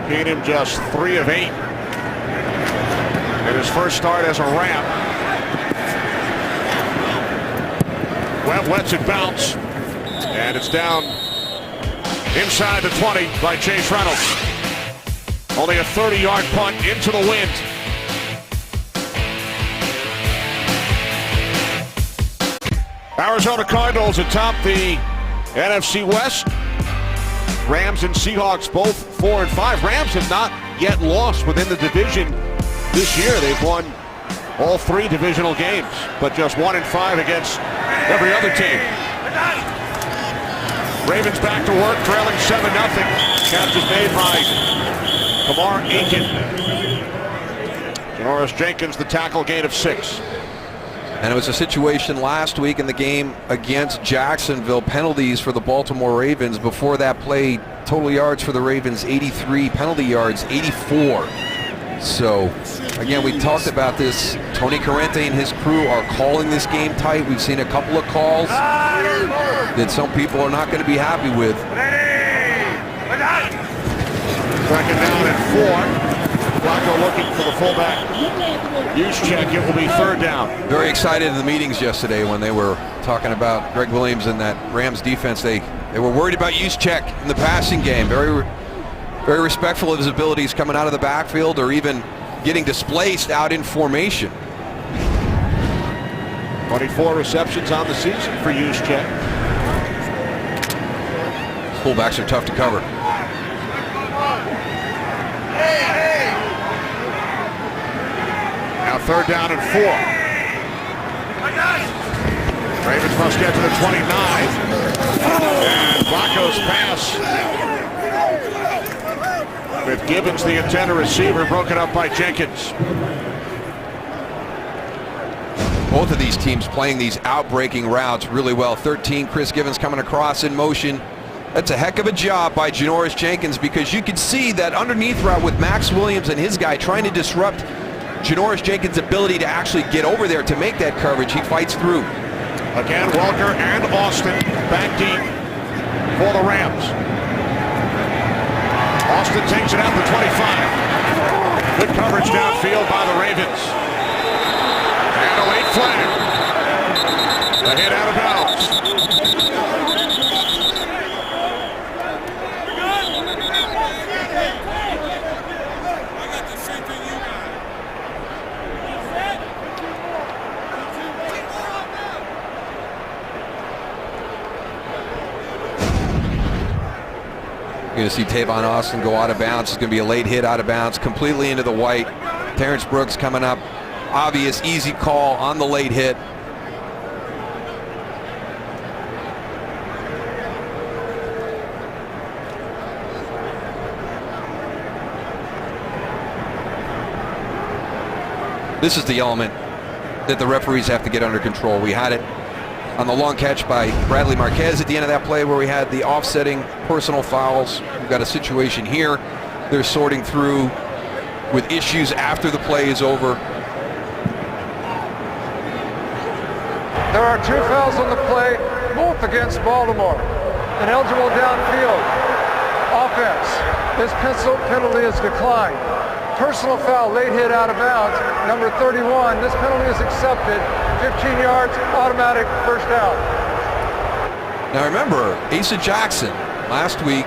Keenum just 3 of 8 in his first start as a Ram. Webb lets it bounce, and it's down inside the 20 by Chase Reynolds. Only a 30-yard punt into the wind. Arizona Cardinals atop the NFC West. Rams and Seahawks both 4 and 5. Rams have not yet lost within the division this year. They've won all 3 divisional games, but just 1 and 5 against every other team. Ravens back to work, trailing 7-0. Catch is made by Kamar Aiken. Janoris Jenkins, the tackle, gain of 6. And it was a situation last week in the game against Jacksonville. Penalties for the Baltimore Ravens. Before that play, total yards for the Ravens, 83. Penalty yards, 84. So, again, we talked about this. Tony Corrente and his crew are calling this game tight. We've seen a couple of calls that some people are not going to be happy with. Second down and 4. Flacco looking for the fullback. Juszczyk, it will be 3rd down. Very excited in the meetings yesterday when they were talking about Greg Williams and that Rams defense. They were worried about Juszczyk in the passing game. Very respectful of his abilities coming out of the backfield or even getting displaced out in formation. 24 receptions on the season for Juszczyk. Fullbacks are tough to cover. Now 3rd down and 4. Ravens must get to the 29. And Flacco's pass with Gibbons, the intended receiver, broken up by Jenkins. Both of these teams playing these out-breaking routes really well. 13, Chris Gibbons coming across in motion. That's a heck of a job by Janoris Jenkins because you could see that underneath route with Max Williams and his guy trying to disrupt Janoris Jenkins' ability to actually get over there to make that coverage. He fights through. Again, Welker and Austin back deep for the Rams. Austin takes it out to 25. Good coverage downfield by the Ravens. And a late flag. A hit out of bounds. You're going to see Tavon Austin go out of bounds. It's going to be a late hit out of bounds, completely into the white. Terrence Brooks coming up. Obvious, easy call on the late hit. This is the element that the referees have to get under control. We had it on the long catch by Bradley Marquez at the end of that play where we had the offsetting personal fouls. We've got a situation here. They're sorting through with issues after the play is over. There are 2 fouls on the play, both against Baltimore. An eligible downfield offense. This penalty is declined. Personal foul, late hit out of bounds, number 31. This penalty is accepted. 15 yards, automatic first down. Now remember, Asa Jackson last week,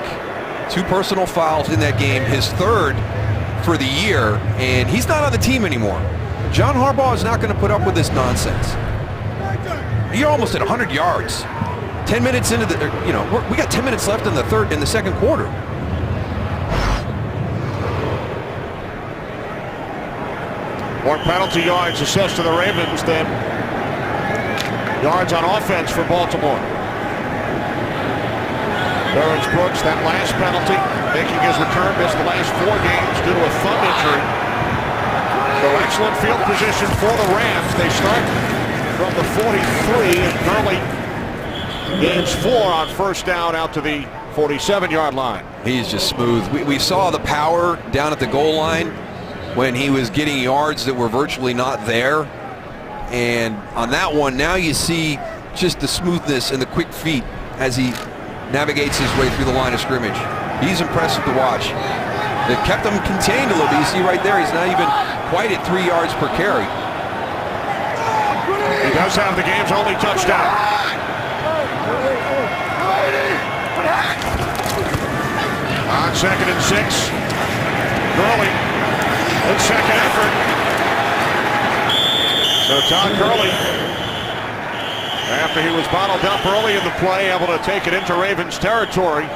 2 personal fouls in that game, his 3rd for the year, and he's not on the team anymore. John Harbaugh is not going to put up with this nonsense. You're almost at 100 yards. 10 minutes into the, we got 10 minutes left in the second quarter. More penalty yards assessed to the Ravens than yards on offense for Baltimore. Terrence Brooks, that last penalty, making his return, missed the last 4 games due to a thumb injury. So excellent field position for the Rams. They start from the 43 and Gurley gains 4 on first down out to the 47-yard line. He's just smooth. We saw the power down at the goal line when he was getting yards that were virtually not there. And on that one, now you see just the smoothness and the quick feet as he navigates his way through the line of scrimmage. He's impressive to watch. They've kept him contained a little bit. You see right there, he's not even quite at 3 yards per carry. He does have the game's only touchdown. On 2nd and 6. Gurley, good second effort. So Todd Gurley, after he was bottled up early in the play, able to take it into Ravens territory.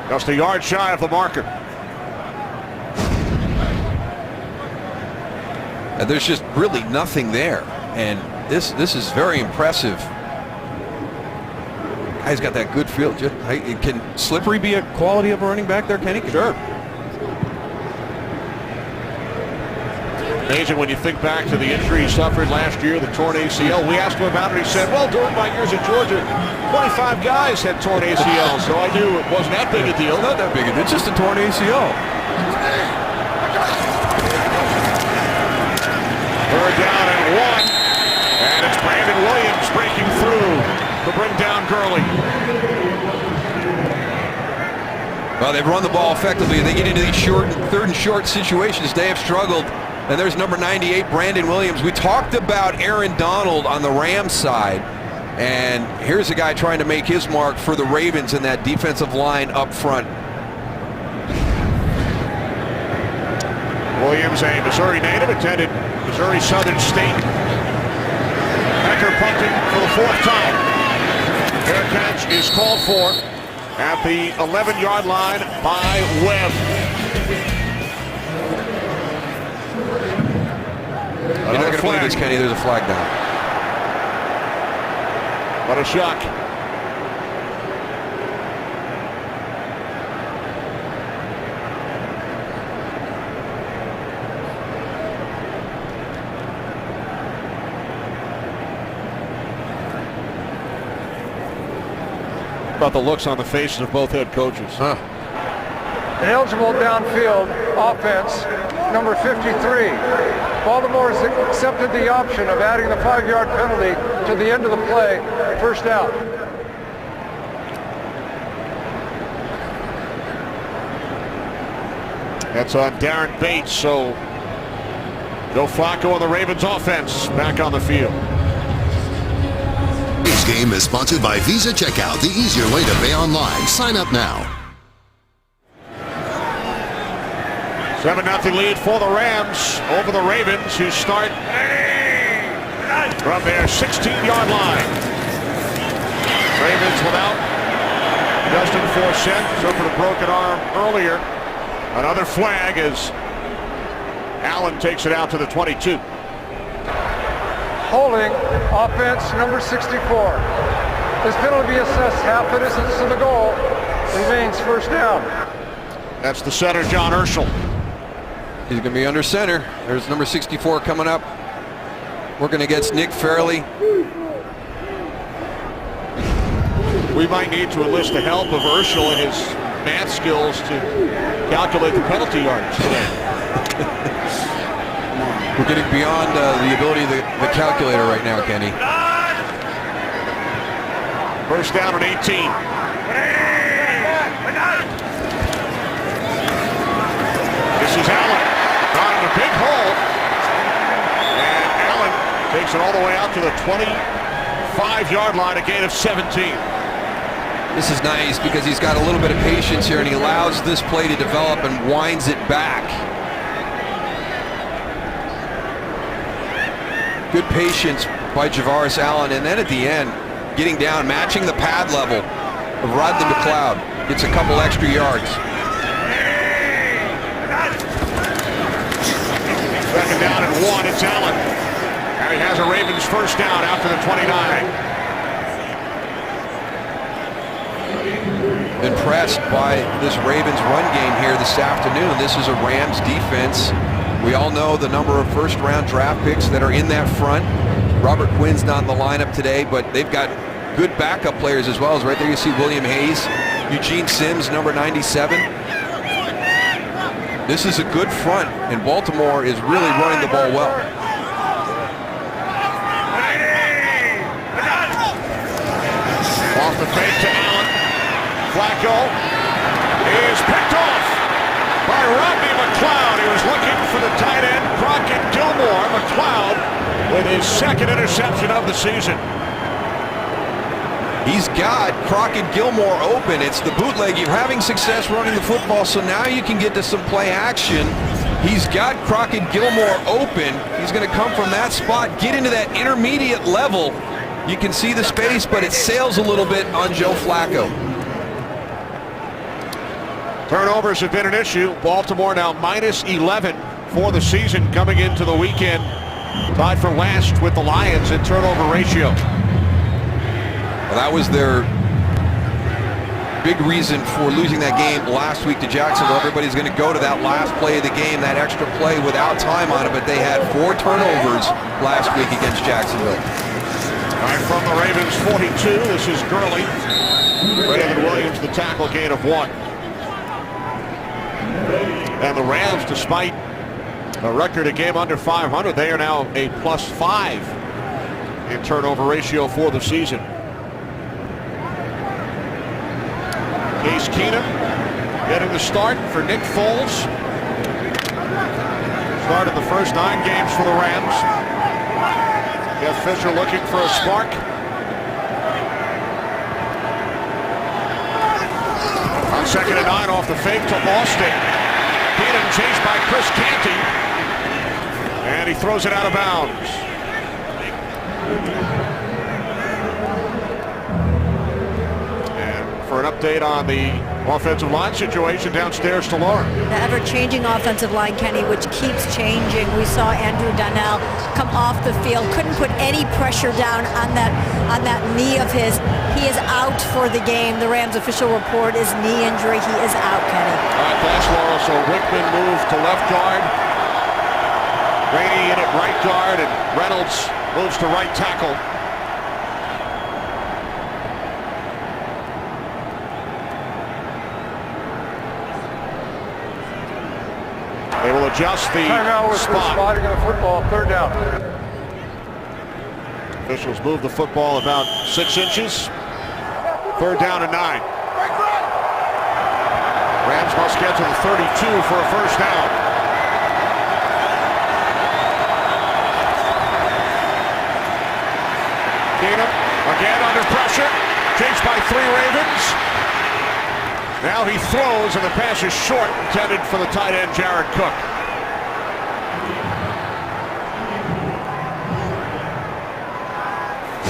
Just a yard shy of the marker. And there's just really nothing there. And this is very impressive. Guy's got that good feel. Can Slippery be a quality of a running back there, Kenny? Sure. Amazing when you think back to the injury he suffered last year, the torn ACL. We asked him about it. He said, well, during my years at Georgia, 25 guys had torn ACLs, so I knew it wasn't that big a deal. Not that big a deal. It's just a torn ACL. Third down and 1. And it's Brandon Williams breaking through to bring down Gurley. Well, they've run the ball effectively. They get into these third and short situations. They have struggled. And there's number 98, Brandon Williams. We talked about Aaron Donald on the Rams side. And here's a guy trying to make his mark for the Ravens in that defensive line up front. Williams, a Missouri native, attended Missouri Southern State. Becker punting for the 4th time. Fair catch is called for at the 11-yard line by Webb. You're not going to believe this, Kenny. There's a flag down. What a shock. About the looks on the faces of both head coaches. An eligible downfield offense, number 53. Baltimore has accepted the option of adding the 5-yard penalty to the end of the play, first down. That's on Darren Bates, so Joe Flacco and the Ravens offense back on the field. This game is sponsored by Visa Checkout, the easier way to pay online. Sign up now. 7-0 lead for the Rams over the Ravens, who start from their 16-yard line. Ravens without Justin Forsett, suffered a broken arm earlier. Another flag as Allen takes it out to the 22. Holding offense number 64. This penalty be assessed half the distance to the goal. Remains first down. That's the center, John Urschel. He's going to be under center. There's number 64 coming up. Working against Nick Fairley. We might need to enlist the help of Urschel and his math skills to calculate the penalty yards today. We're getting beyond the ability of the calculator right now, Kenny. First down at 18. This is Allen. Got in a big hole. And Allen takes it all the way out to the 25-yard line, a gain of 17. This is nice because he's got a little bit of patience here and he allows this play to develop and winds it back. Good patience by Javaris Allen, and then at the end, getting down, matching the pad level of Rodney McLeod. Gets a couple extra yards. Second down and 1, it's Allen. And he has a Ravens first down out to the 29. Impressed by this Ravens run game here this afternoon. This is a Rams defense. We all know the number of first-round draft picks that are in that front. Robert Quinn's not in the lineup today, but they've got good backup players as well. As right there you see William Hayes, Eugene Sims, number 97. This is a good front, and Baltimore is really running the ball well. Off the fake to Allen. Flacco is picked off. McLeod with his second interception of the season. He's got Crockett Gilmore open. It's the bootleg. You're having success running the football, so now you can get to some play action. He's got Crockett Gilmore open. He's going to come from that spot, get into that intermediate level. You can see the space, but it sails a little bit on Joe Flacco. Turnovers have been an issue. Baltimore now minus 11 for the season coming into the weekend. Tied for last with the Lions in turnover ratio. Well, that was their big reason for losing that game last week to Jacksonville. Everybody's going to go to that last play of the game, that extra play without time on it, but they had 4 turnovers last week against Jacksonville. All right, from the Ravens 42, this is Gurley. Brandon Williams, the tackle, gain of 1. And the Rams, despite a record, a game under 500, they are now a +5 in turnover ratio for the season. Case Keenum getting the start for Nick Foles. Started the first 9 games for the Rams. Jeff Fisher looking for a spark. On 2nd and 9 off the fake to Austin. Keenum chased by Chris Canty. And he throws it out of bounds. For an update on the offensive line situation downstairs to Laura. The ever-changing offensive line, Kenny, which keeps changing. We saw Andrew Donnell come off the field, couldn't put any pressure down on that knee of his. He is out for the game. The Rams official report is knee injury. He is out, Kenny. All right, thanks, Laura. So Wickman moved to left guard. Rainey in at right guard, and Reynolds moves to right tackle. They will adjust the Timeout with spotting of the football, 3rd down. Officials move the football about 6 inches. 3rd down and 9. Rams must get to the 32 for a first down. Keenum again under pressure. Chased by 3 Ravens. Now he throws, and the pass is short, intended for the tight end, Jared Cook.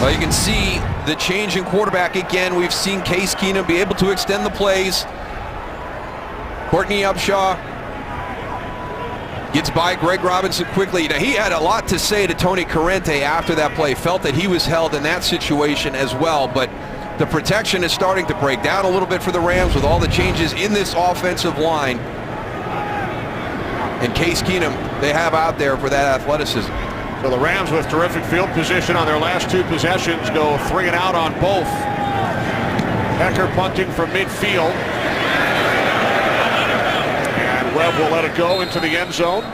Well, you can see the change in quarterback again. We've seen Case Keenum be able to extend the plays. Courtney Upshaw gets by Greg Robinson quickly. Now, he had a lot to say to Tony Corrente after that play. Felt that he was held in that situation as well, but the protection is starting to break down a little bit for the Rams with all the changes in this offensive line. And Case Keenum, they have out there for that athleticism. So the Rams, with terrific field position on their last 2 possessions, go 3 and out on both. Hecker punting from midfield. And Webb will let it go into the end zone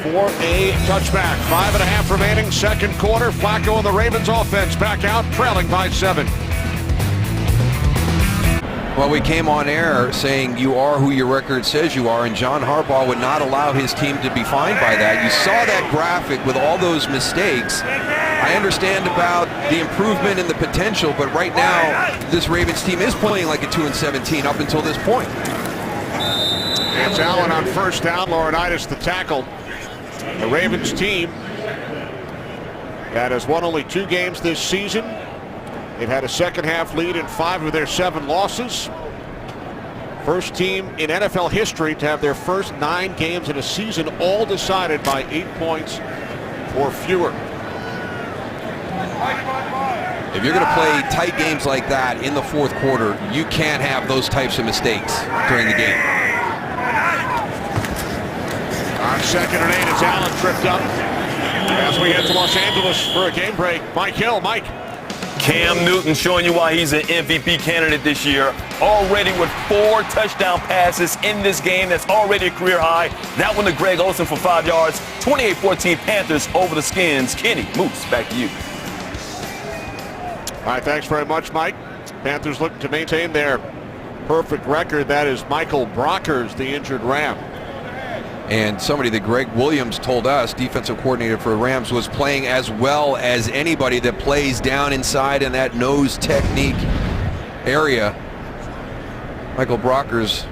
for a touchback. 5.5 remaining, 2nd quarter. Flacco and the Ravens offense back out, trailing by 7. Well, we came on air saying you are who your record says you are, and John Harbaugh would not allow his team to be fined by that. You saw that graphic with all those mistakes. I understand about the improvement and the potential, but right now this Ravens team is playing like a 2-17 up until this point. It's Allen on 1st down. Laurinaitis the tackle. The Ravens team that has won only 2 games this season. They've had a 2nd half lead in 5 of their 7 losses. First team in NFL history to have their first 9 games in a season all decided by 8 points or fewer. If you're going to play tight games like that in the 4th quarter, you can't have those types of mistakes during the game. On 2nd and 8, it's Allen tripped up as we head to Los Angeles for a game break. Mike Hill. Mike. Cam Newton showing you why he's an MVP candidate this year. Already with 4 touchdown passes in this game. That's already a career high. That one to Greg Olsen for 5 yards. 28-14 Panthers over the Skins. Kenny Moose, back to you. All right, thanks very much, Mike. Panthers looking to maintain their perfect record. That is Michael Brockers, the injured Ram. And somebody that Greg Williams told us, defensive coordinator for the Rams, was playing as well as anybody that plays down inside in that nose technique area. Michael Brockers'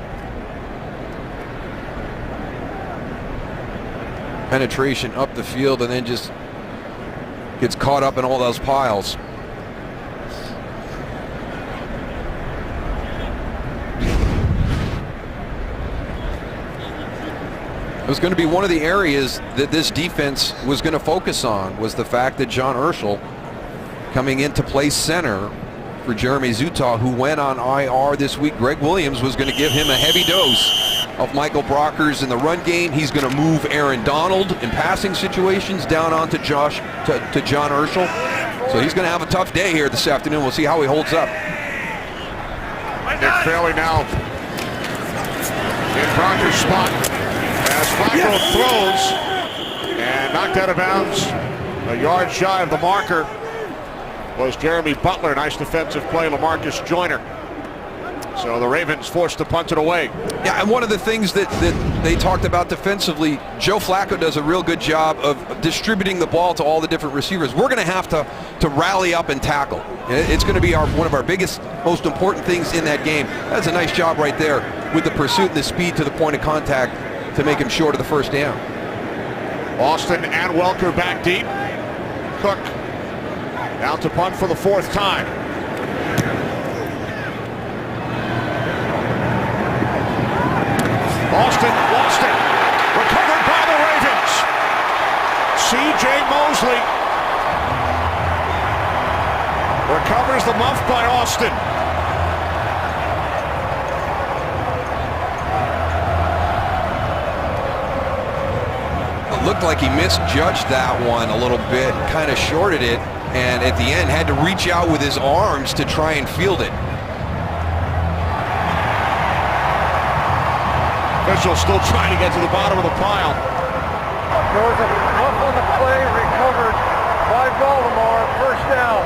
penetration up the field and then just gets caught up in all those piles. It was going to be one of the areas that this defense was going to focus on, was the fact that John Urschel, coming in to play center for Jeremy Zutaw, who went on IR this week, Greg Williams was going to give him a heavy dose of Michael Brockers in the run game. He's going to move Aaron Donald in passing situations down onto John Urschel. So he's going to have a tough day here this afternoon. We'll see how he holds up. Nick Fairley now in Brockers' spot. As Flacco throws and knocked out of bounds, a yard shy of the marker was Jeremy Butler. Nice defensive play, LaMarcus Joyner. So the Ravens forced to punt it away. Yeah, and one of the things that they talked about defensively, Joe Flacco does a real good job of distributing the ball to all the different receivers. We're going to have to rally up and tackle. It's going to be one of our biggest, most important things in that game. That's a nice job right there with the pursuit and the speed to the point of contact to make him short of the first down. Austin and Welker back deep. Cook out to punt for the fourth time. Austin lost it. Recovered by the Ravens. C.J. Mosley recovers the muff by Austin. Looked like he misjudged that one a little bit, kind of shorted it, and at the end had to reach out with his arms to try and field it. Officials still trying to get to the bottom of the pile. There was a muff on the play, recovered by Baltimore, first down.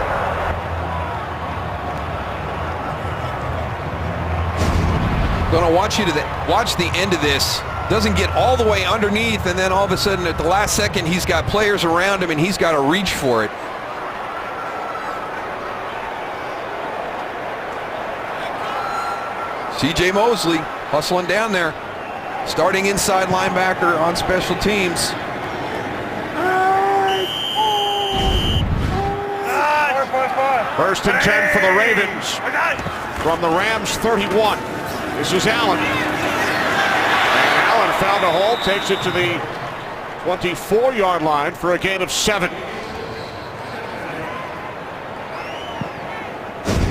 Gonna want you to watch the end of this. Doesn't get all the way underneath, and then all of a sudden at the last second he's got players around him and he's got to reach for it. C.J. Mosley hustling down there, starting inside linebacker on special teams. First and 10 for the Ravens from the Rams 31. This is Allen. Found a hole, takes it to the 24-yard line for a gain of 7.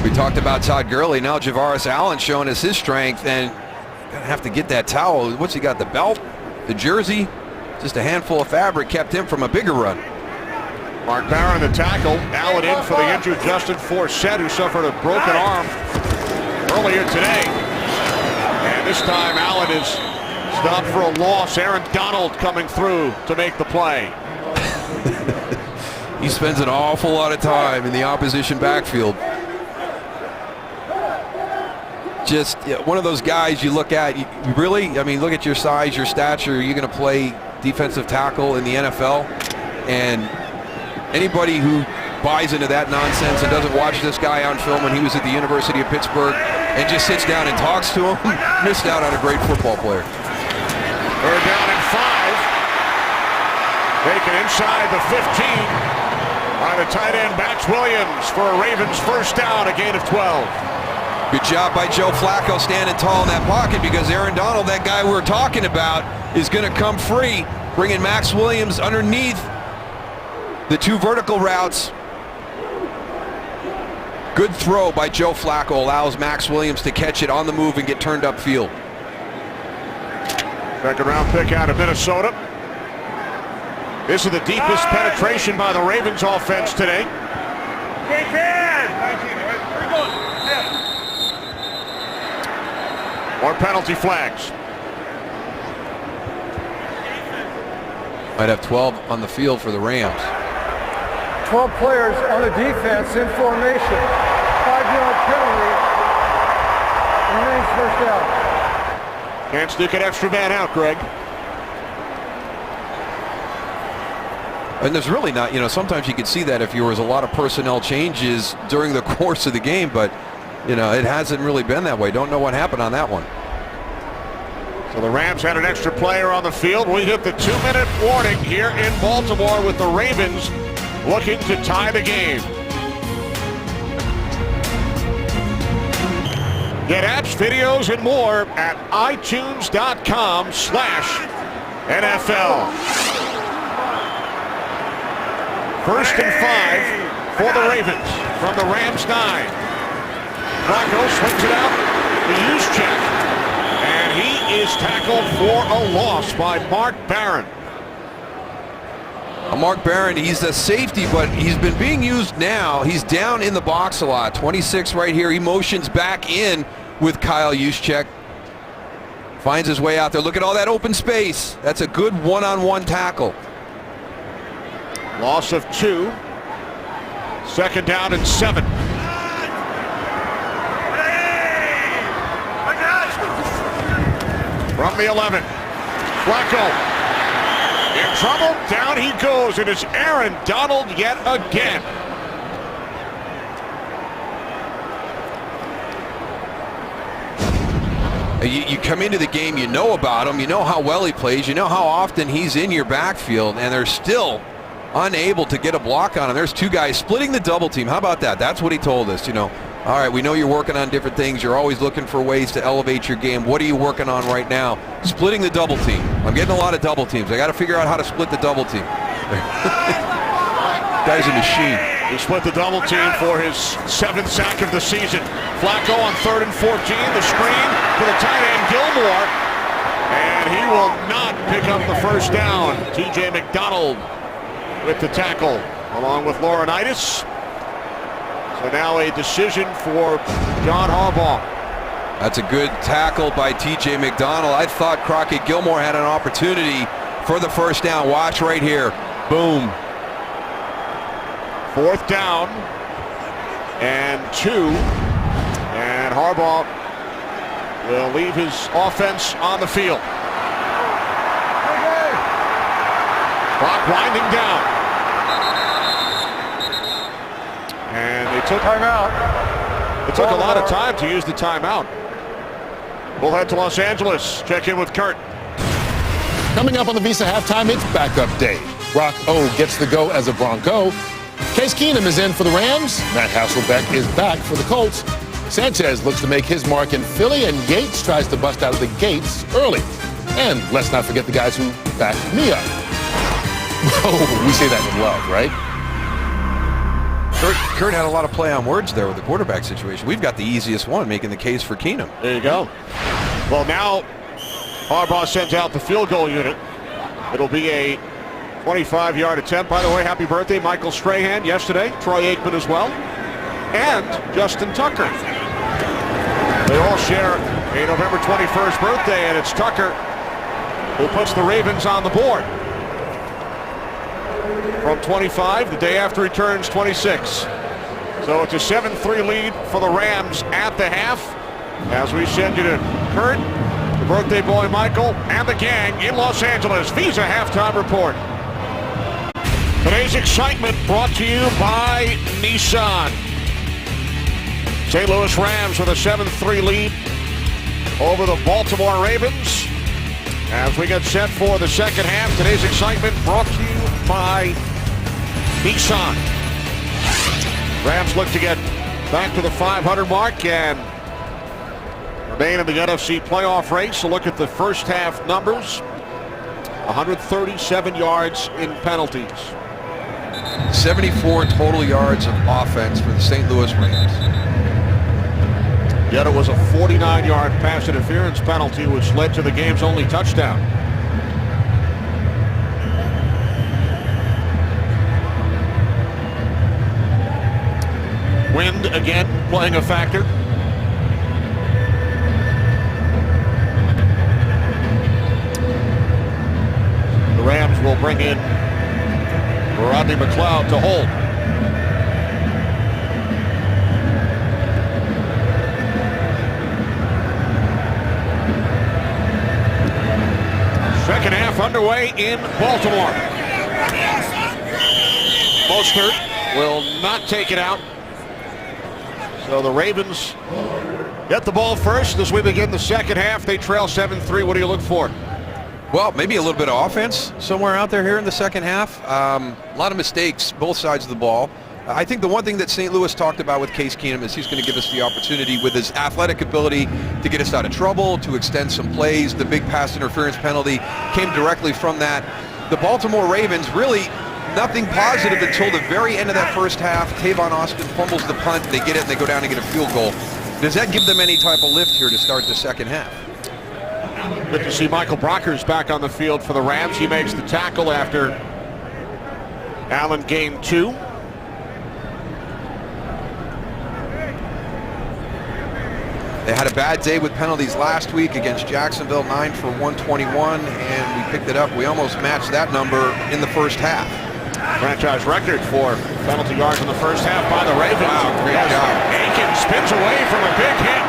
We talked about Todd Gurley. Now Javaris Allen showing us his strength, and gonna have to get that towel. What's he got? The belt, the jersey, just a handful of fabric kept him from a bigger run. Mark Barron the tackle. Allen in for the injured Justin Forsett, who suffered a broken arm earlier today. And this time Allen is stopped for a loss. Aaron Donald coming through to make the play. He spends an awful lot of time in the opposition backfield. Just one of those guys you look at, look at your size, your stature. You're going to play defensive tackle in the NFL, and anybody who buys into that nonsense and doesn't watch this guy on film when he was at the University of Pittsburgh and just sits down and talks to him, missed out on a great football player. Third down and 5. Taken inside the 15 by the tight end Max Williams for a Ravens first down, a gain of 12. Good job by Joe Flacco standing tall in that pocket, because Aaron Donald, that guy we're talking about, is going to come free, bringing Max Williams underneath the two vertical routes. Good throw by Joe Flacco allows Max Williams to catch it on the move and get turned upfield. Second round pick out of Minnesota. This is the deepest penetration by the Ravens offense today. More penalty flags. Might have 12 on the field for the Rams. 12 players on the defense in formation. 5-yard penalty. Remains first down. Can't sneak an extra man out, Greg. And there's really not, sometimes you could see that if there was a lot of personnel changes during the course of the game, but, it hasn't really been that way. Don't know what happened on that one. So the Rams had an extra player on the field. We hit the 2-minute warning here in Baltimore with the Ravens looking to tie the game. Get apps, videos, and more at itunes.com/NFL. 1st and 5 for the Ravens from the Rams 9. Flacco swings it out to Juszczyk. And he is tackled for a loss by Mark Barron. Mark Barron, he's a safety, but he's been being used now. He's down in the box a lot. 26 right here. He motions back in with Kyle Juszczyk. Finds his way out there. Look at all that open space. That's a good one-on-one tackle. Loss of 2. 2nd down and 7. From the 11. Flacco in trouble. Down he goes. It is Aaron Donald yet again. You come into the game, you know about him, you know how well he plays, you know how often he's in your backfield, and they're still unable to get a block on him. There's 2 guys splitting the double team. How about that? That's what he told us. All right, we know you're working on different things. You're always looking for ways to elevate your game. What are you working on right now? Splitting the double team. I'm getting a lot of double teams. I got to figure out how to split the double team. Guy's a machine. He split the double team for his 7th sack of the season. Flacco on 3rd and 14. The screen to the tight end Gilmore. And he will not pick up the 1st down. TJ McDonald with the tackle along with Laurinaitis. So now a decision for John Harbaugh. That's a good tackle by TJ McDonald. I thought Crockett Gilmore had an opportunity for the 1st down. Watch right here. Boom. 4th down and 2. And Harbaugh will leave his offense on the field. Clock winding down. And they took timeout. It took a lot of time to use the timeout. We'll head to Los Angeles. Check in with Kurt. Coming up on the Visa halftime, it's backup day. Brock O gets the go as a Bronco. Case Keenum is in for the Rams. Matt Hasselbeck is back for the Colts. Sanchez looks to make his mark in Philly, and Gates tries to bust out of the gates early. And let's not forget the guys who backed me up. Oh, we say that in love, right? Kurt had a lot of play on words there with the quarterback situation. We've got the easiest one, making the case for Keenum. There you go. Well, now Harbaugh sends out the field goal unit. It'll be a 25-yard attempt. By the way, happy birthday, Michael Strahan yesterday. Troy Aikman as well. And Justin Tucker. They all share a November 21st birthday, and it's Tucker who puts the Ravens on the board. From 25, the day after he turns 26. So it's a 7-3 lead for the Rams at the half. As we send you to Kurt, the birthday boy Michael, and the gang in Los Angeles. Visa halftime report. Today's excitement brought to you by Nissan. St. Louis Rams with a 7-3 lead over the Baltimore Ravens. As we get set for the second half, today's excitement brought to you by Nissan. Rams look to get back to the 500 mark and remain in the NFC playoff race. So look at the first half numbers. 137 yards in penalties. 74 total yards of offense for the St. Louis Rams. Yet it was a 49-yard pass interference penalty, which led to the game's only touchdown. Wind again playing a factor. The Rams will bring in Rodney McLeod to hold. Second half underway in Baltimore. Mostert will not take it out. So the Ravens get the ball first as we begin the second half. They trail 7-3. What do you look for? Well, maybe a little bit of offense somewhere out there here in the second half. A lot of mistakes, both sides of the ball. I think the one thing that St. Louis talked about with Case Keenum is he's going to give us the opportunity with his athletic ability to get us out of trouble, to extend some plays. The big pass interference penalty came directly from that. The Baltimore Ravens really nothing positive until the very end of that first half. Tavon Austin fumbles the punt. They get it and they go down and get a field goal. Does that give them any type of lift here to start the second half? Good to see Michael Brockers back on the field for the Rams. He makes the tackle after Allen gained 2. They had a bad day with penalties last week against Jacksonville, 9 for 121, and we picked it up. We almost matched that number in the first half. Franchise record for penalty yards in the first half by the Ravens. Wow, great job. Aiken spins away from a big hit.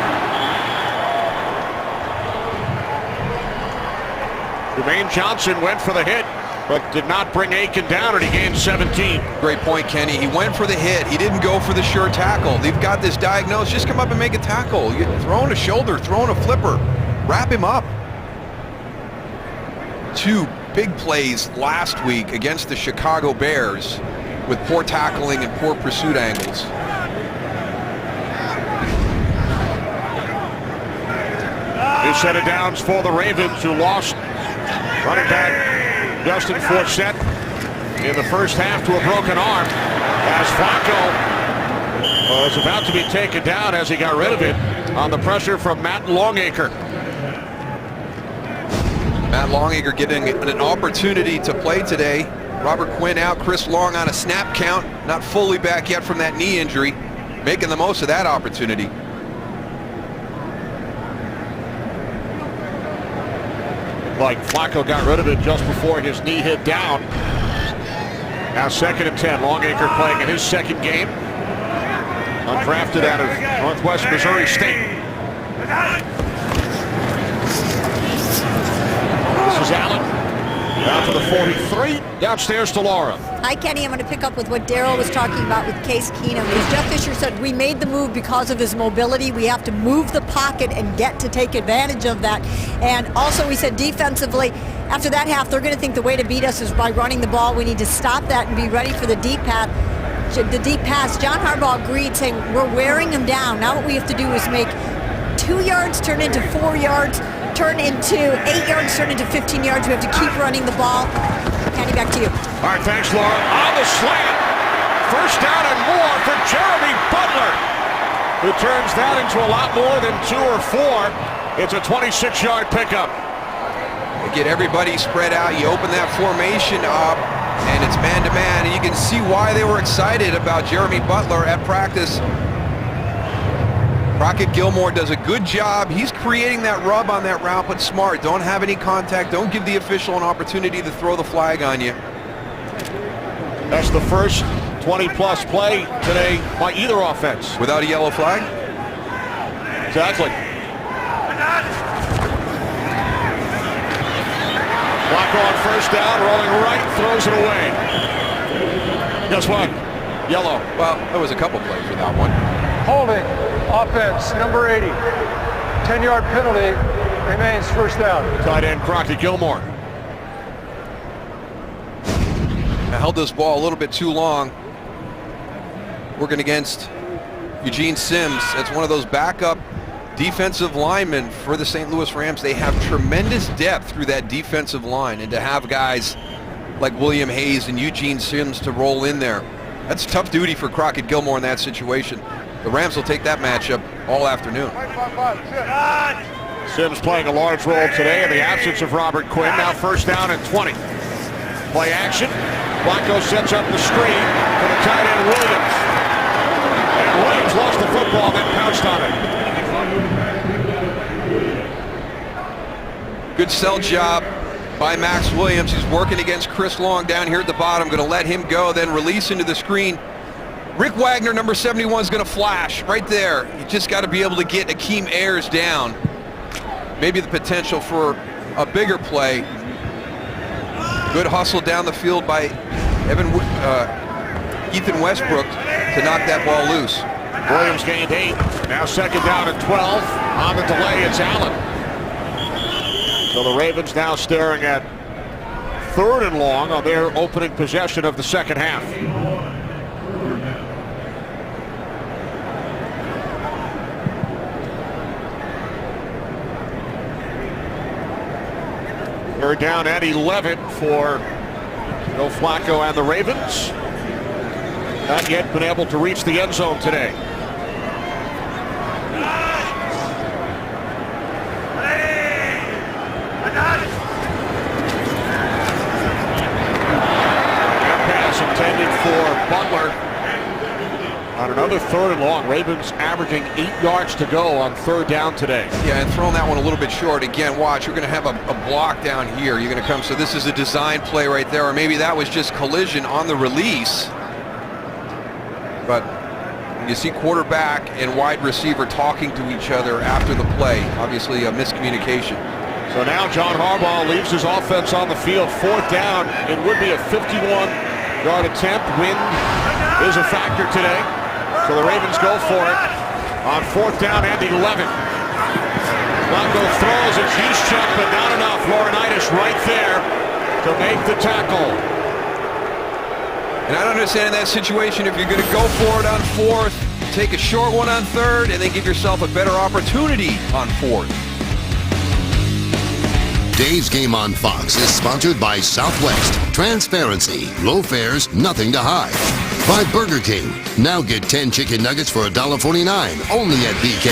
Jermaine Johnson went for the hit, but did not bring Aiken down, and he gained 17. Great point, Kenny. He went for the hit. He didn't go for the sure tackle. They've got this diagnosed. Just come up and make a tackle. You're throwing a shoulder, throwing a flipper. Wrap him up. 2 big plays last week against the Chicago Bears with poor tackling and poor pursuit angles. New set of downs for the Ravens, who lost running back Justin Forsett in the first half to a broken arm, as Flacco was about to be taken down as he got rid of it on the pressure from Matt Longacre. Matt Longacre getting an opportunity to play today. Robert Quinn out, Chris Long on a snap count, not fully back yet from that knee injury, making the most of that opportunity. Like Flacco got rid of it just before his knee hit down. Now 2nd and 10. Longacre playing in his second game. Undrafted out of Northwest Missouri State. This is Allen. Down to the 43. Downstairs to Laura. Hi, Kenny. I'm going to pick up with what Daryl was talking about with Case Keenum. As Jeff Fisher said, we made the move because of his mobility. We have to move the pocket and get to take advantage of that. And also, we said defensively, after that half, they're going to think the way to beat us is by running the ball. We need to stop that and be ready for the deep pass. John Harbaugh agreed, saying we're wearing him down. Now what we have to do is make 2 yards turn into 4 yards, turn into 8 yards, turn into 15 yards. We have to keep running the ball. Kenny, back to you. All right, thanks, Laura. On the slant. First down and more for Jeremy Butler, who turns that into a lot more than 2 or 4. It's a 26-yard pickup. You get everybody spread out. You open that formation up, and it's man-to-man, and you can see why they were excited about Jeremy Butler at practice. Crockett Gilmore does a good job. He's creating that rub on that route, but smart. Don't have any contact. Don't give the official an opportunity to throw the flag on you. That's the first 20-plus play today by either offense. Without a yellow flag? Exactly. Flacco on first down, rolling right, throws it away. Guess what? Yellow. Well, there was a couple plays for that one. Holding, offense, number 80. 10-yard penalty, remains first down. Tight end Crockett Gilmore. I held this ball a little bit too long. Working against Eugene Sims. That's one of those backup defensive linemen for the St. Louis Rams. They have tremendous depth through that defensive line, and to have guys like William Hayes and Eugene Sims to roll in there, that's tough duty for Crockett Gilmore in that situation. The Rams will take that matchup all afternoon. Sims playing a large role today in the absence of Robert Quinn. Now first down and 20. Play action. Flacco sets up the screen for the tight end Williams. And Williams lost the football, then pounced on it. Good sell job by Max Williams. He's working against Chris Long down here at the bottom. Going to let him go, then release into the screen. Rick Wagner, number 71, is going to flash right there. You just got to be able to get Akeem Ayers down. Maybe the potential for a bigger play. Good hustle down the field by Ethan Westbrook to knock that ball loose. Williams gained 8. Now second down and 12. On the delay, it's Allen. So the Ravens now staring at 3rd and long on their opening possession of the second half. Third down at 11 for Joe Flacco and the Ravens. Not yet been able to reach the end zone today. Pass intended for Butler. On another 3rd and long, Ravens averaging 8 yards to go on 3rd down today. Yeah, and throwing that one a little bit short. Again, watch, you're going to have a block down here. You're going to come, so this is a design play right there, or maybe that was just collision on the release. But you see quarterback and wide receiver talking to each other after the play. Obviously a miscommunication. So now John Harbaugh leaves his offense on the field. 4th down. It would be a 51-yard attempt. Wind is a factor today. So the Ravens go for it on 4th down and 11. Flacco throws a juice check, but not enough. Laurinaitis right there to make the tackle. And I don't understand in that situation, if you're going to go for it on 4th, take a short one on 3rd, and then give yourself a better opportunity on 4th. Dave's Game on Fox is sponsored by Southwest. Transparency, low fares, nothing to hide. By Burger King. Now get 10 chicken nuggets for $1.49 only at BK.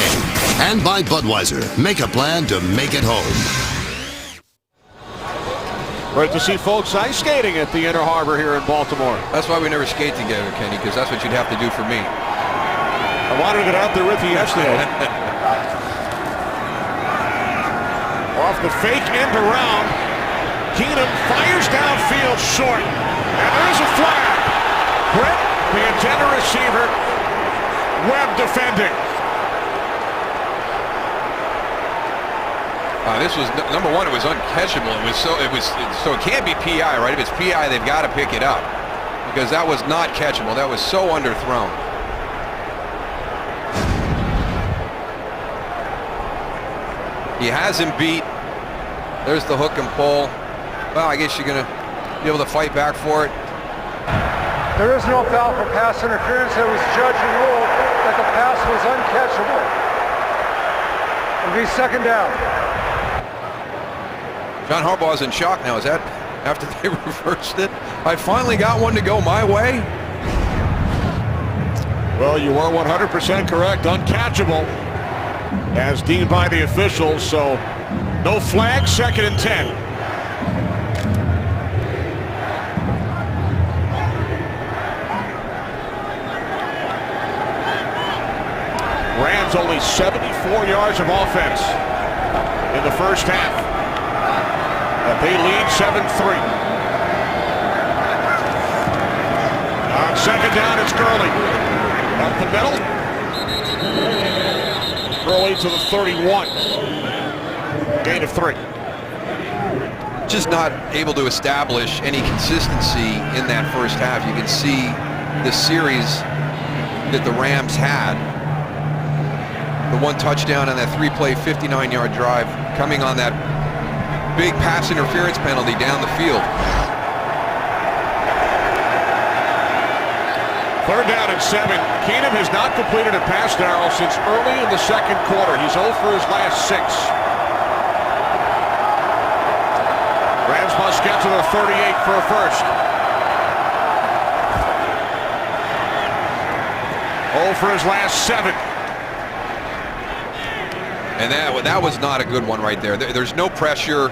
And by Budweiser. Make a plan to make it home. Great to see folks ice skating at the Inner Harbor here in Baltimore. That's why we never skate together, Kenny, because that's what you'd have to do for me. I wanted to get out there with you yesterday. Off the fake end around. Keenum fires downfield short. And there's a flag. Brett, the intended receiver. Webb defending. This was number one. It was uncatchable. So it can't be PI, right? If it's PI, they've got to pick it up because that was not catchable. That was so underthrown. He has him beat. There's the hook and pull. Well, I guess you're going to be able to fight back for it. There is no foul for pass interference. It was judged and ruled that the pass was uncatchable. It'll be second down. John Harbaugh's in shock now. Is that after they reversed it? I finally got one to go my way. Well, you were 100% correct. Uncatchable as deemed by the officials. So no flag, 2nd and 10. Rams only 74 yards of offense in the first half. They lead 7-3. On 2nd down, it's Gurley. Up the middle. Gurley to the 31. Gain of 3. Just not able to establish any consistency in that first half. You can see the series that the Rams had. The one touchdown on that 3-play, 59-yard drive coming on that big pass interference penalty down the field. 3rd down and 7. Keenum has not completed a pass, Darrell, since early in the second quarter. He's 0 for his last 6. Rams must get to the 38 for a first. 0 for his last 7. And that was not a good one right there. There's no pressure.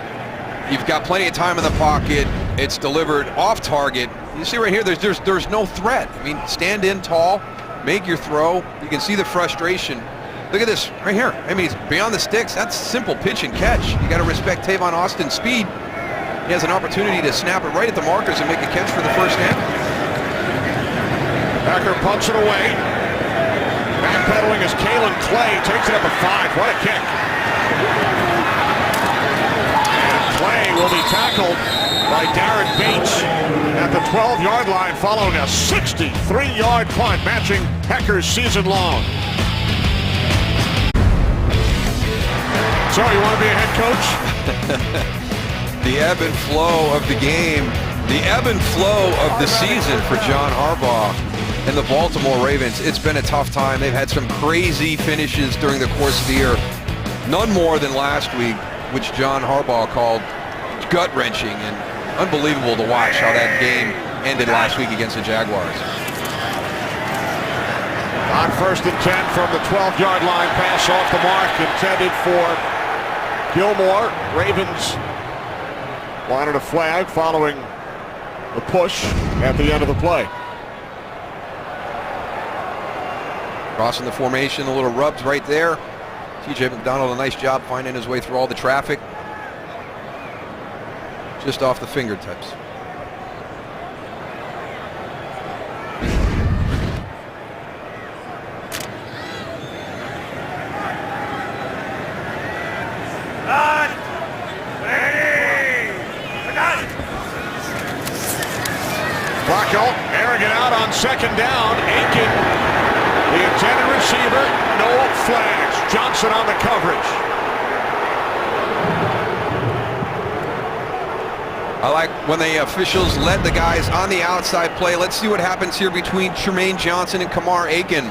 You've got plenty of time in the pocket. It's delivered off target. You see right here, there's no threat. I mean, stand in tall, make your throw. You can see the frustration. Look at this right here. I mean, he's beyond the sticks. That's simple pitch and catch. You got to respect Tavon Austin's speed. He has an opportunity to snap it right at the markers and make a catch for the first down. Packer punts it away. Backpedaling as Kalen Clay takes it up at 5. What a kick. And Clay will be tackled by Darren Bates at the 12-yard line following a 63-yard punt, matching Hecker's season long. So you want to be a head coach? The ebb and flow of the game, the ebb and flow of the season for John Harbaugh and the Baltimore Ravens. It's been a tough time. They've had some crazy finishes during the course of the year. None more than last week, which John Harbaugh called gut-wrenching and unbelievable to watch how that game ended last week against the Jaguars. On 1st and 10 from the 12-yard line, pass off the mark, intended for Gilmore. Ravens wanted a flag following the push at the end of the play. Crossing the formation, a little rubs right there. TJ McDonald, a nice job finding his way through all the traffic. Just off the fingertips. Flacco airing it out on 2nd down. Aiken, the intended receiver, no flags. Johnson on the coverage. I like when the officials let the guys on the outside play. Let's see what happens here between Tremaine Johnson and Kamar Aiken.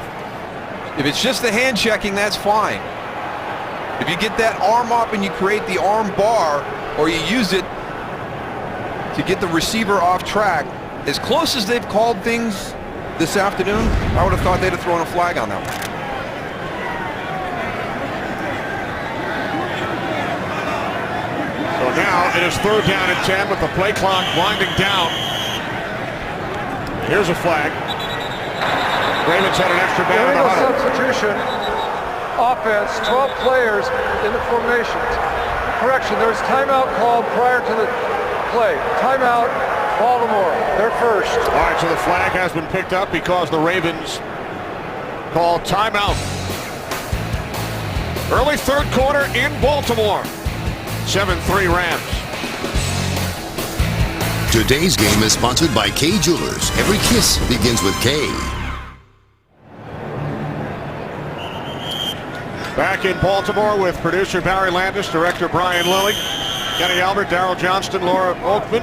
If it's just the hand checking, that's fine. If you get that arm up and you create the arm bar, or you use it to get the receiver off track, as close as they've called things this afternoon, I would have thought they'd have thrown a flag on that one. So now it is 3rd down and 10 with the play clock winding down. Here's a flag. Ravens had an extra man in the huddle. Substitution. Offense, 12 players in the formations. Correction, there was timeout called prior to the play. Timeout, Baltimore, they're first. All right, so the flag has been picked up because the Ravens call timeout. Early 3rd quarter in Baltimore. 7-3 Rams. Today's game is sponsored by Kay Jewelers. Every kiss begins with Kay. Back in Baltimore with producer Barry Landis, director Brian Lilly, Kenny Albert, Darryl Johnston, Laura Oakman.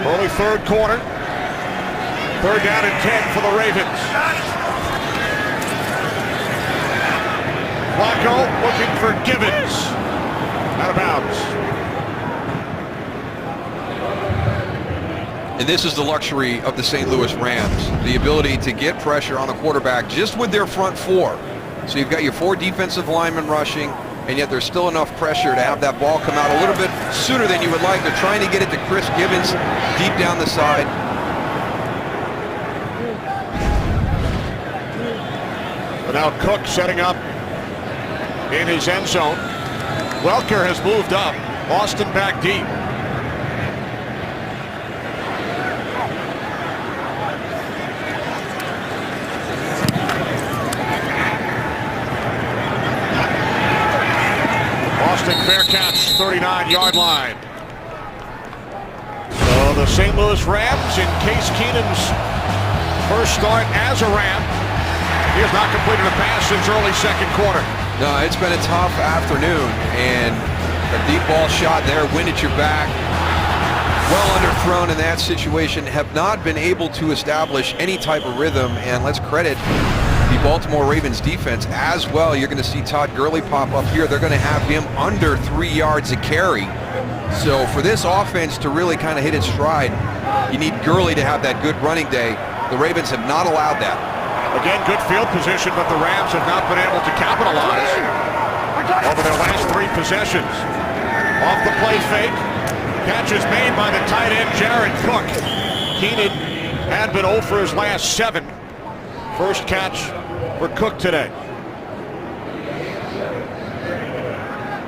Early 3rd quarter. 3rd down and 10 for the Ravens. Flacco looking for Givens. Out of bounds. And this is the luxury of the St. Louis Rams, the ability to get pressure on the quarterback just with their front 4. So you've got your 4 defensive linemen rushing, and yet there's still enough pressure to have that ball come out a little bit sooner than you would like. They're trying to get it to Chris Givens deep down the side. But now Cook setting up in his end zone. Welker has moved up. Austin back deep. Austin, fair catch, 39-yard line. So the St. Louis Rams in Case Keenum's first start as a Ram. He has not completed a pass since early 2nd quarter. No, it's been a tough afternoon, and a deep ball shot there, wind at your back. Well underthrown in that situation, have not been able to establish any type of rhythm, and let's credit the Baltimore Ravens defense as well. You're going to see Todd Gurley pop up here. They're going to have him under 3 yards a carry. So for this offense to really kind of hit its stride, you need Gurley to have that good running day. The Ravens have not allowed that. Again, good field position, but the Rams have not been able to capitalize over their last 3 possessions. Off the play fake. Catch is made by the tight end, Jared Cook. Keenan had been 0 for his last 7. First catch for Cook today.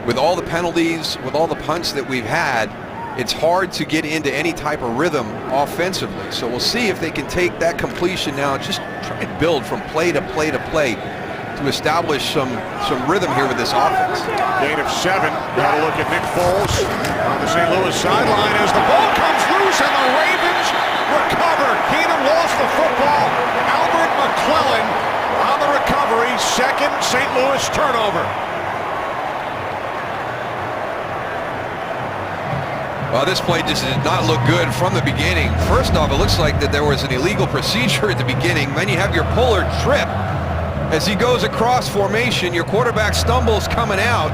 With all the penalties, with all the punts that we've had, it's hard to get into any type of rhythm offensively. So we'll see if they can take that completion now, just try and build from play to play to play. to establish some rhythm here with this offense. Gain of 7. Got a look at Nick Foles on the St. Louis sideline as the ball comes loose and the Ravens recover. Keenum lost the football. Albert McClellan on the recovery. Second St. Louis turnover. Well, this play just did not look good from the beginning. First off, it looks like that there was an illegal procedure at the beginning. Then you have your puller trip. As he goes across formation, your quarterback stumbles coming out,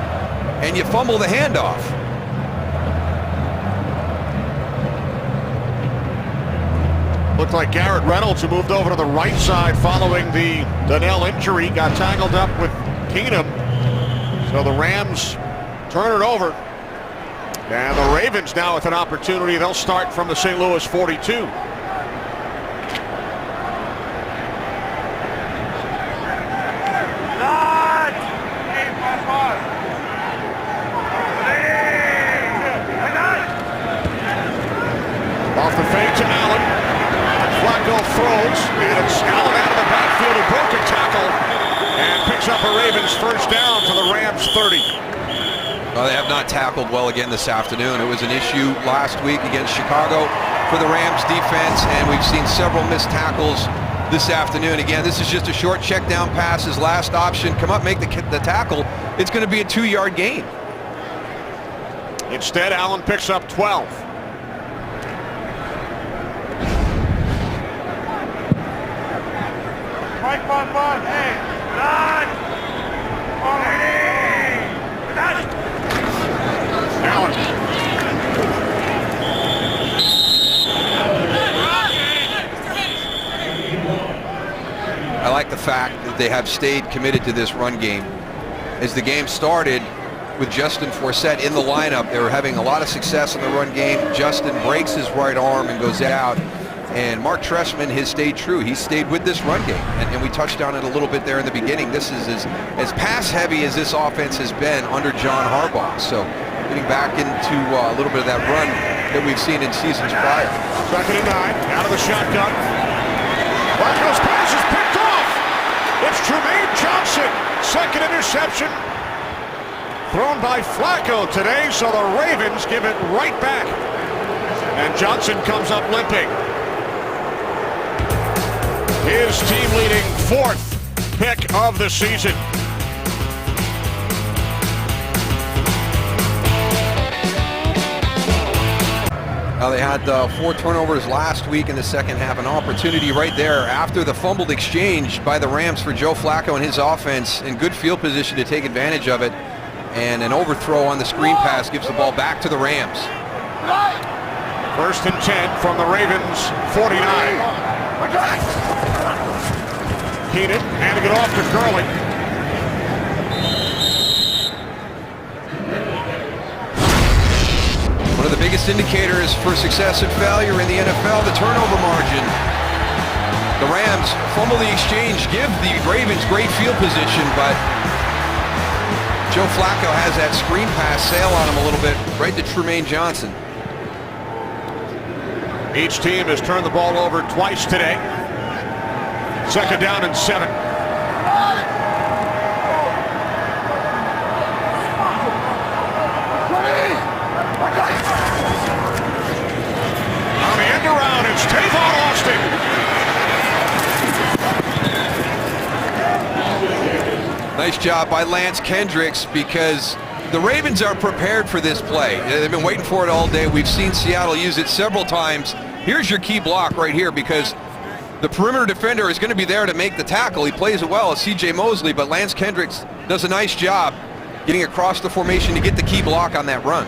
and you fumble the handoff. Looked like Garrett Reynolds, who moved over to the right side following the Donnell injury, got tangled up with Keenum. So the Rams turn it over. And the Ravens now with an opportunity. They'll start from the St. Louis 42. Off the fade to Allen. Flacco throws. It's Allen out of the backfield who broke a tackle and picks up a Ravens first down to the Rams 30. Well, they have not tackled well again this afternoon. It was an issue last week against Chicago for the Rams defense, and we've seen several missed tackles this afternoon. Again, this is just a short check down pass. His last option, come up, make the tackle. It's going to be a 2-yard gain. Instead, Allen picks up 12. Allen. I like the fact that they have stayed committed to this run game. As the game started with Justin Forsett in the lineup, they were having a lot of success in the run game. Justin breaks his right arm and goes out. And Mark Trestman has stayed true. He stayed with this run game. And we touched on it a little bit there in the beginning. This is as pass-heavy as this offense has been under John Harbaugh. So getting back into a little bit of that run that we've seen in seasons prior. 2nd and 9, out of the shotgun. Flacco's pass is picked off. It's Trumaine Johnson. Second interception thrown by Flacco today. So the Ravens give it right back. And Johnson comes up limping. His team-leading 4th pick of the season. They had 4 turnovers last week in the second half. An opportunity right there after the fumbled exchange by the Rams for Joe Flacco and his offense in good field position to take advantage of it. And an overthrow on the screen pass gives the ball back to the Rams. 1st and 10 from the Ravens 49. Keenan handing it off to Gurley. One of the biggest indicators for success and failure in the NFL, the turnover margin. The Rams fumble the exchange, give the Ravens great field position, but Joe Flacco has that screen pass sail on him a little bit, right to Trumaine Johnson. Each team has turned the ball over twice today. 2nd down and 7. On the end around, it's Tavon Austin. Nice job by Lance Kendricks, because the Ravens are prepared for this play. They've been waiting for it all day. We've seen Seattle use it several times. Here's your key block right here, because the perimeter defender is going to be there to make the tackle. He plays it well as C.J. Mosley, but Lance Kendricks does a nice job getting across the formation to get the key block on that run.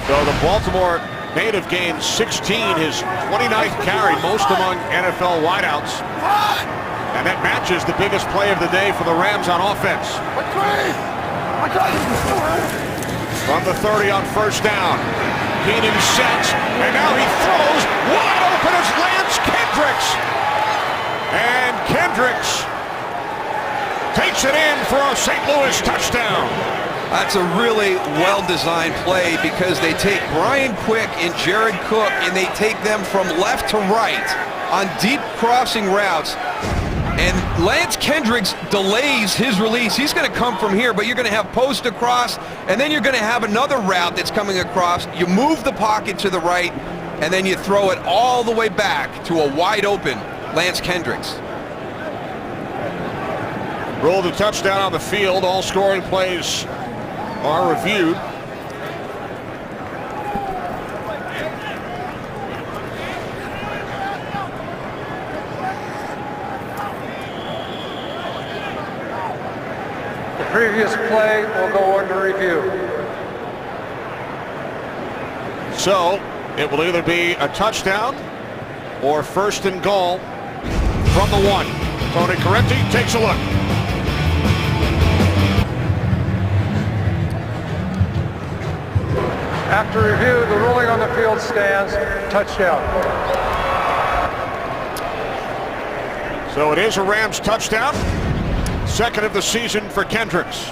So the Baltimore native gained 16, his 29th carry, most among NFL wideouts. And that matches the biggest play of the day for the Rams on offense. From the 30 on 1st down. Keenan sets, and now he throws. Wide open is Lance Kendricks. And Kendricks takes it in for a St. Louis touchdown. That's a really well-designed play, because they take Brian Quick and Jared Cook and they take them from left to right on deep crossing routes. And Lance Kendricks delays his release. He's going to come from here, but you're going to have post across, and then you're going to have another route that's coming across. You move the pocket to the right, and then you throw it all the way back to a wide open Lance Kendricks. Rolled a touchdown on the field. All scoring plays are reviewed. The previous play will go under review. So it will either be a touchdown or first and goal from the 1. Tony Correnti takes a look. After review, the ruling on the field stands. Touchdown. So it is a Rams touchdown. Second of the season for Kendricks.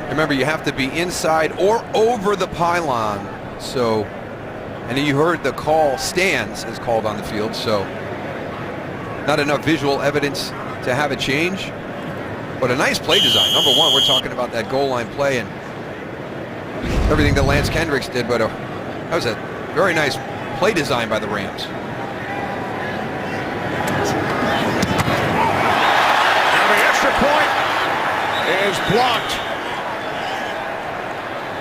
Remember, you have to be inside or over the pylon. So, and you heard the call stands is called on the field. So not enough visual evidence to have a change, but a nice play design. Number one, we're talking about that goal line play and everything that Lance Kendricks did, but that was a very nice play design by the Rams. And the extra point is blocked.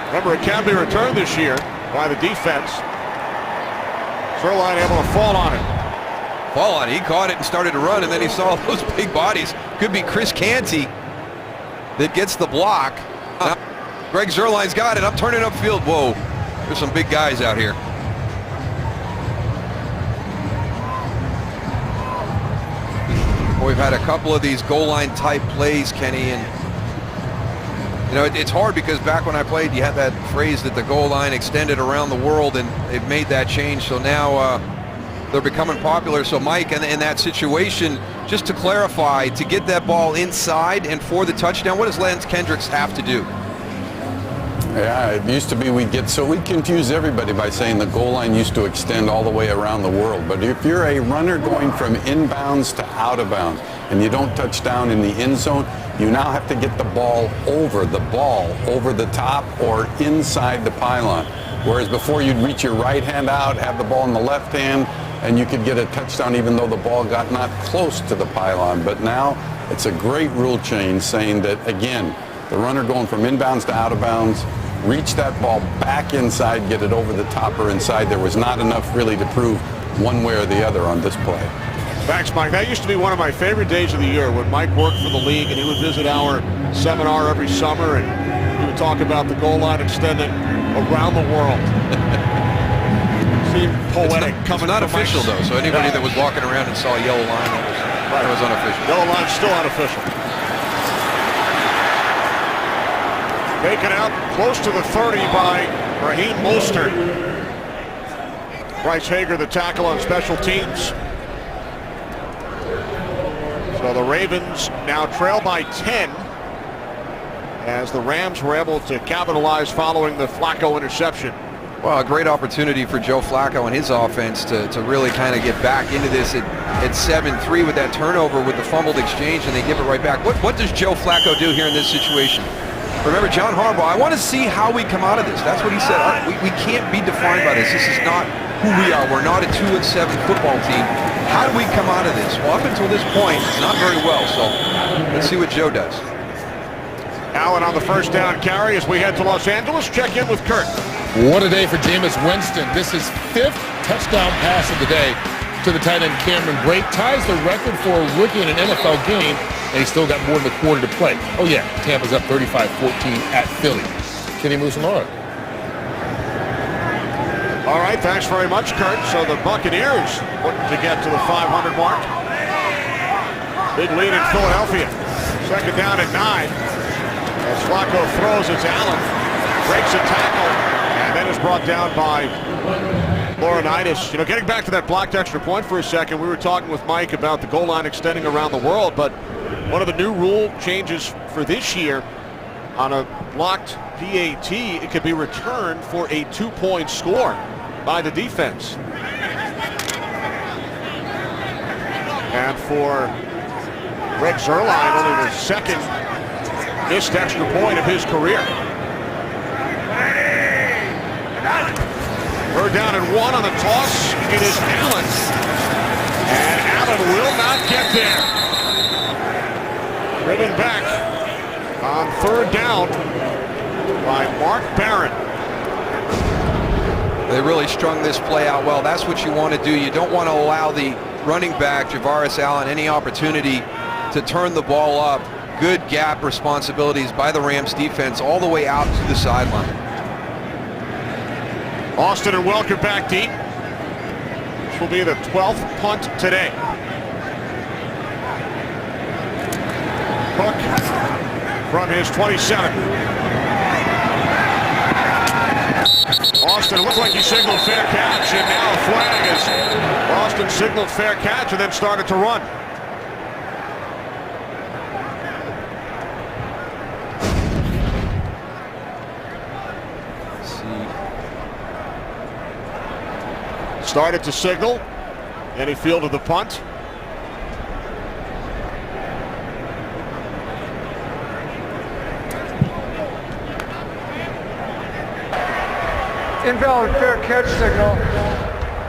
Remember, it can be returned this year by the defense. Zuerlein able to fall on it. Fall on it. He caught it and started to run, and then he saw those big bodies. Could be Chris Canty that gets the block. Greg Zuerlein's got it. I'm turning upfield. Whoa, there's some big guys out here. We've had a couple of these goal line type plays, Kenny, and you know it's hard because back when I played, you had that phrase that the goal line extended around the world, and they've made that change. So now they're becoming popular. So Mike, in that situation, just to clarify, to get that ball inside and for the touchdown, what does Lance Kendricks have to do? Yeah, it used to be we'd confuse everybody by saying the goal line used to extend all the way around the world. But if you're a runner going from inbounds to out of bounds and you don't touch down in the end zone, you now have to get the ball over the top or inside the pylon. Whereas before you'd reach your right hand out, have the ball in the left hand, and you could get a touchdown even though the ball got not close to the pylon. But now it's a great rule change saying that, again, the runner going from inbounds to out of bounds, reach that ball back inside, get it over the top or inside. There was not enough really to prove one way or the other on this play. Thanks, Mike. That used to be one of my favorite days of the year when Mike worked for the league and he would visit our seminar every summer and he would talk about the goal line extending around the world. Seemed poetic. It's not official though, so anybody that was walking around and saw a yellow line, that was unofficial. Yellow line's still unofficial. Taken out close to the 30 by Raheem Mostert. Bryce Hager, the tackle on special teams. So the Ravens now trail by 10 as the Rams were able to capitalize following the Flacco interception. Well, a great opportunity for Joe Flacco and his offense to really kind of get back into this at 7-3 with that turnover with the fumbled exchange, and they give it right back. What does Joe Flacco do here in this situation? Remember, John Harbaugh, I want to see how we come out of this. That's what he said. We can't be defined by this. This is not who we are. We're not a 2-7 football team. How do we come out of this? Well, up until this point, not very well. So let's see what Joe does. Allen on the first down carry as we head to Los Angeles. Check in with Kurt. What a day for Jameis Winston. This is 5th touchdown pass of the day to the tight end Cameron Brate. Ties the record for a rookie in an NFL game, and he's still got more than a quarter to play. Oh yeah, Tampa's up 35-14 at Philly. Kenny Musamara. All right, thanks very much, Kurt. So the Buccaneers looking to get to the 500 mark. Big lead in Philadelphia. Second down at 9. As Flacco throws, it's Allen. Breaks a tackle, and then is brought down by Laurinaitis. You know, getting back to that blocked extra point for a second, we were talking with Mike about the goal line extending around the world, but one of the new rule changes for this year, on a blocked PAT, it could be returned for a 2-point score by the defense. And for Greg Zuerlein, only the second missed extra point of his career. Third down and 1 on the toss. It is Allen. And Allen will not get there. Driven back on third down by Mark Barron. They really strung this play out well. That's what you want to do. You don't want to allow the running back, Javaris Allen, any opportunity to turn the ball up. Good gap responsibilities by the Rams defense all the way out to the sideline. Austin and Welker back deep. This will be the 12th punt today. Cook from his 27. Austin looked like he signaled fair catch, and now a flag as Austin signaled fair catch and then started to run. Started to signal, and he fielded the punt. Invalid fair catch signal.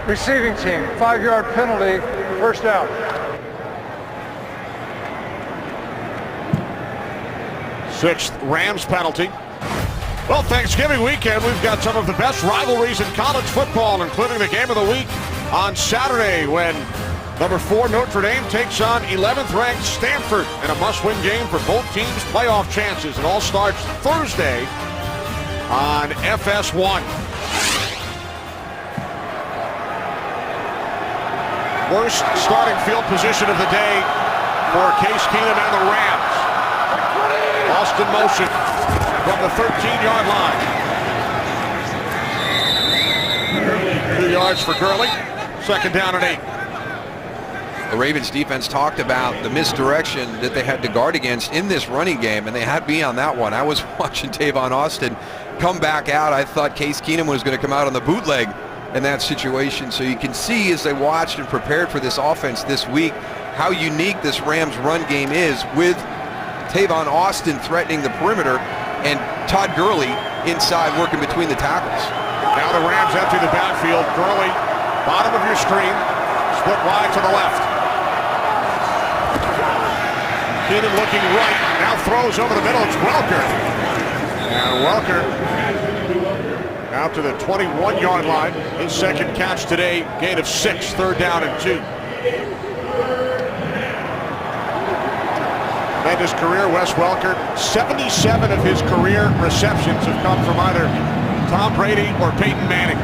Receiving team, 5-yard penalty, first down. Sixth Rams penalty. Well, Thanksgiving weekend, we've got some of the best rivalries in college football, including the game of the week on Saturday when number 4 Notre Dame takes on 11th ranked Stanford in a must-win game for both teams' playoff chances. It all starts Thursday on FS1. Worst starting field position of the day for Case Keenum and the Rams. Austin motion from the 13-yard line. 2 yards for Gurley. Second down and 8. The Ravens defense talked about the misdirection that they had to guard against in this running game, and they had me on that one. I was watching Tavon Austin come back out. I thought Case Keenum was going to come out on the bootleg in that situation. So you can see as they watched and prepared for this offense this week how unique this Rams run game is, with Tavon Austin threatening the perimeter and Todd Gurley inside working between the tackles. Now the Rams empty the backfield. Gurley, bottom of your screen, split wide to the left. Keenum looking right, now throws over the middle. It's Welker. And Welker out to the 21-yard line. His second catch today, gain of 6, third down and 2. And his career, Wes Welker, 77 of his career receptions have come from either Tom Brady or Peyton Manning.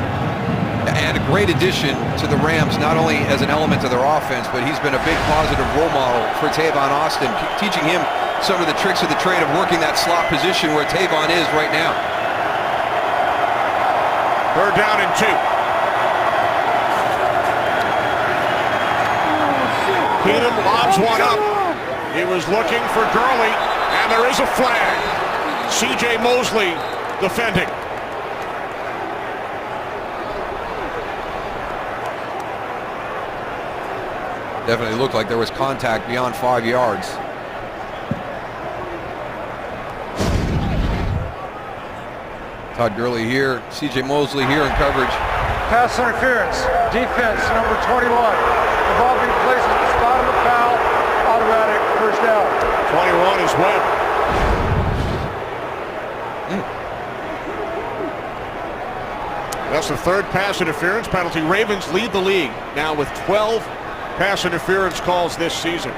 And a great addition to the Rams, not only as an element of their offense, but he's been a big positive role model for Tavon Austin, teaching him some of the tricks of the trade of working that slot position where Tavon is right now. Third down and 2. Keenum lobs one up. He was looking for Gurley, and there is a flag. C.J. Mosley defending. Definitely looked like there was contact beyond 5 yards. Todd Gurley here, C.J. Mosley here in coverage. Pass interference, defense number 21. The ball being placed at the spot of the foul, automatic first down. 21 is Webb. That's the third pass interference penalty. Ravens lead the league now with 12 pass interference calls this season.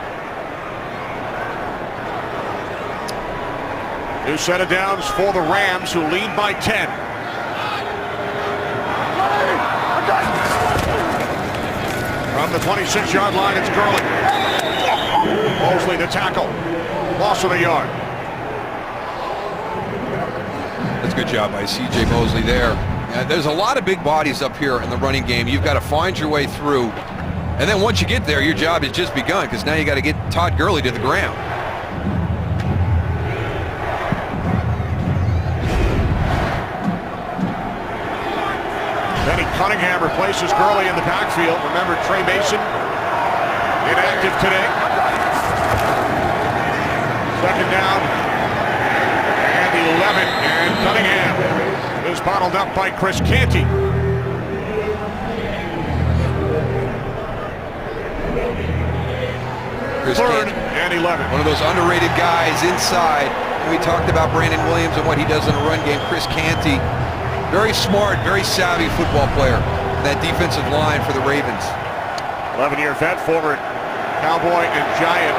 New set of downs for the Rams, who lead by 10. From the 26-yard line, it's Gurley. Mosley the tackle. Loss of a yard. That's a good job by C.J. Mosley there. There's a lot of big bodies up here in the running game. You've got to find your way through. And then once you get there, your job has just begun, because now you got to get Todd Gurley to the ground. Benny Cunningham replaces Gurley in the backfield. Remember, Trey Mason inactive today. Second down and 11, and Cunningham is bottled up by Chris Canty. Third and 11. One of those underrated guys inside. We talked about Brandon Williams and what he does in a run game. Chris Canty, very smart, very savvy football player. That defensive line for the Ravens. 11-year vet, former Cowboy and Giant.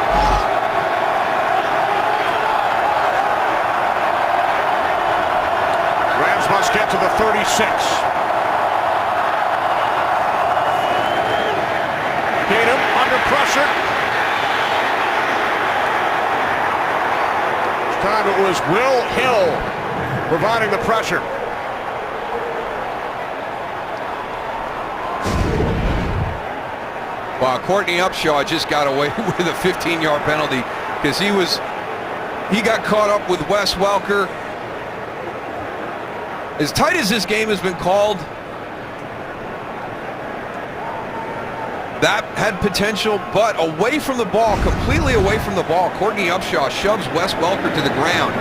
Rams must get to the 36. Keenum under pressure. This time it was Will Hill providing the pressure. Wow, Courtney Upshaw just got away with a 15-yard penalty because he got caught up with Wes Welker. As tight as this game has been called, that had potential, but away from the ball, completely away from the ball. Courtney Upshaw shoves Wes Welker to the ground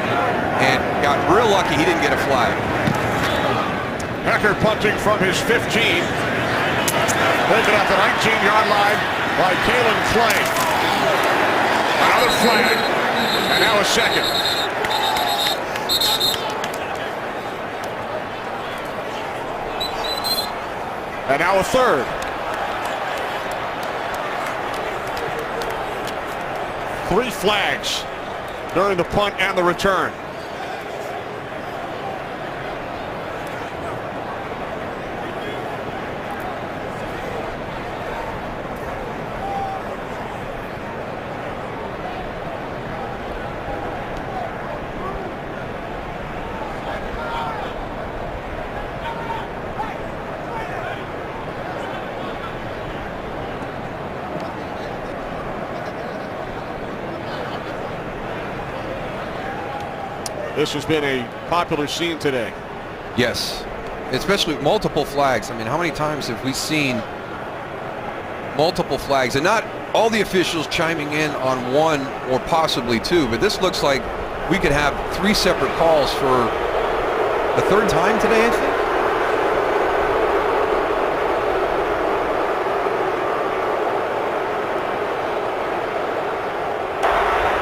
and got real lucky he didn't get a flag. Hecker punting from his 15. Taken at the 19-yard line by Kalen Clay. Another flag, and now a second. And now a third. Three flags during the punt and the return. This has been a popular scene today. Yes, especially with multiple flags. I mean, how many times have we seen multiple flags? And not all the officials chiming in on one or possibly two, but this looks like we could have three separate calls for the third time today, I think.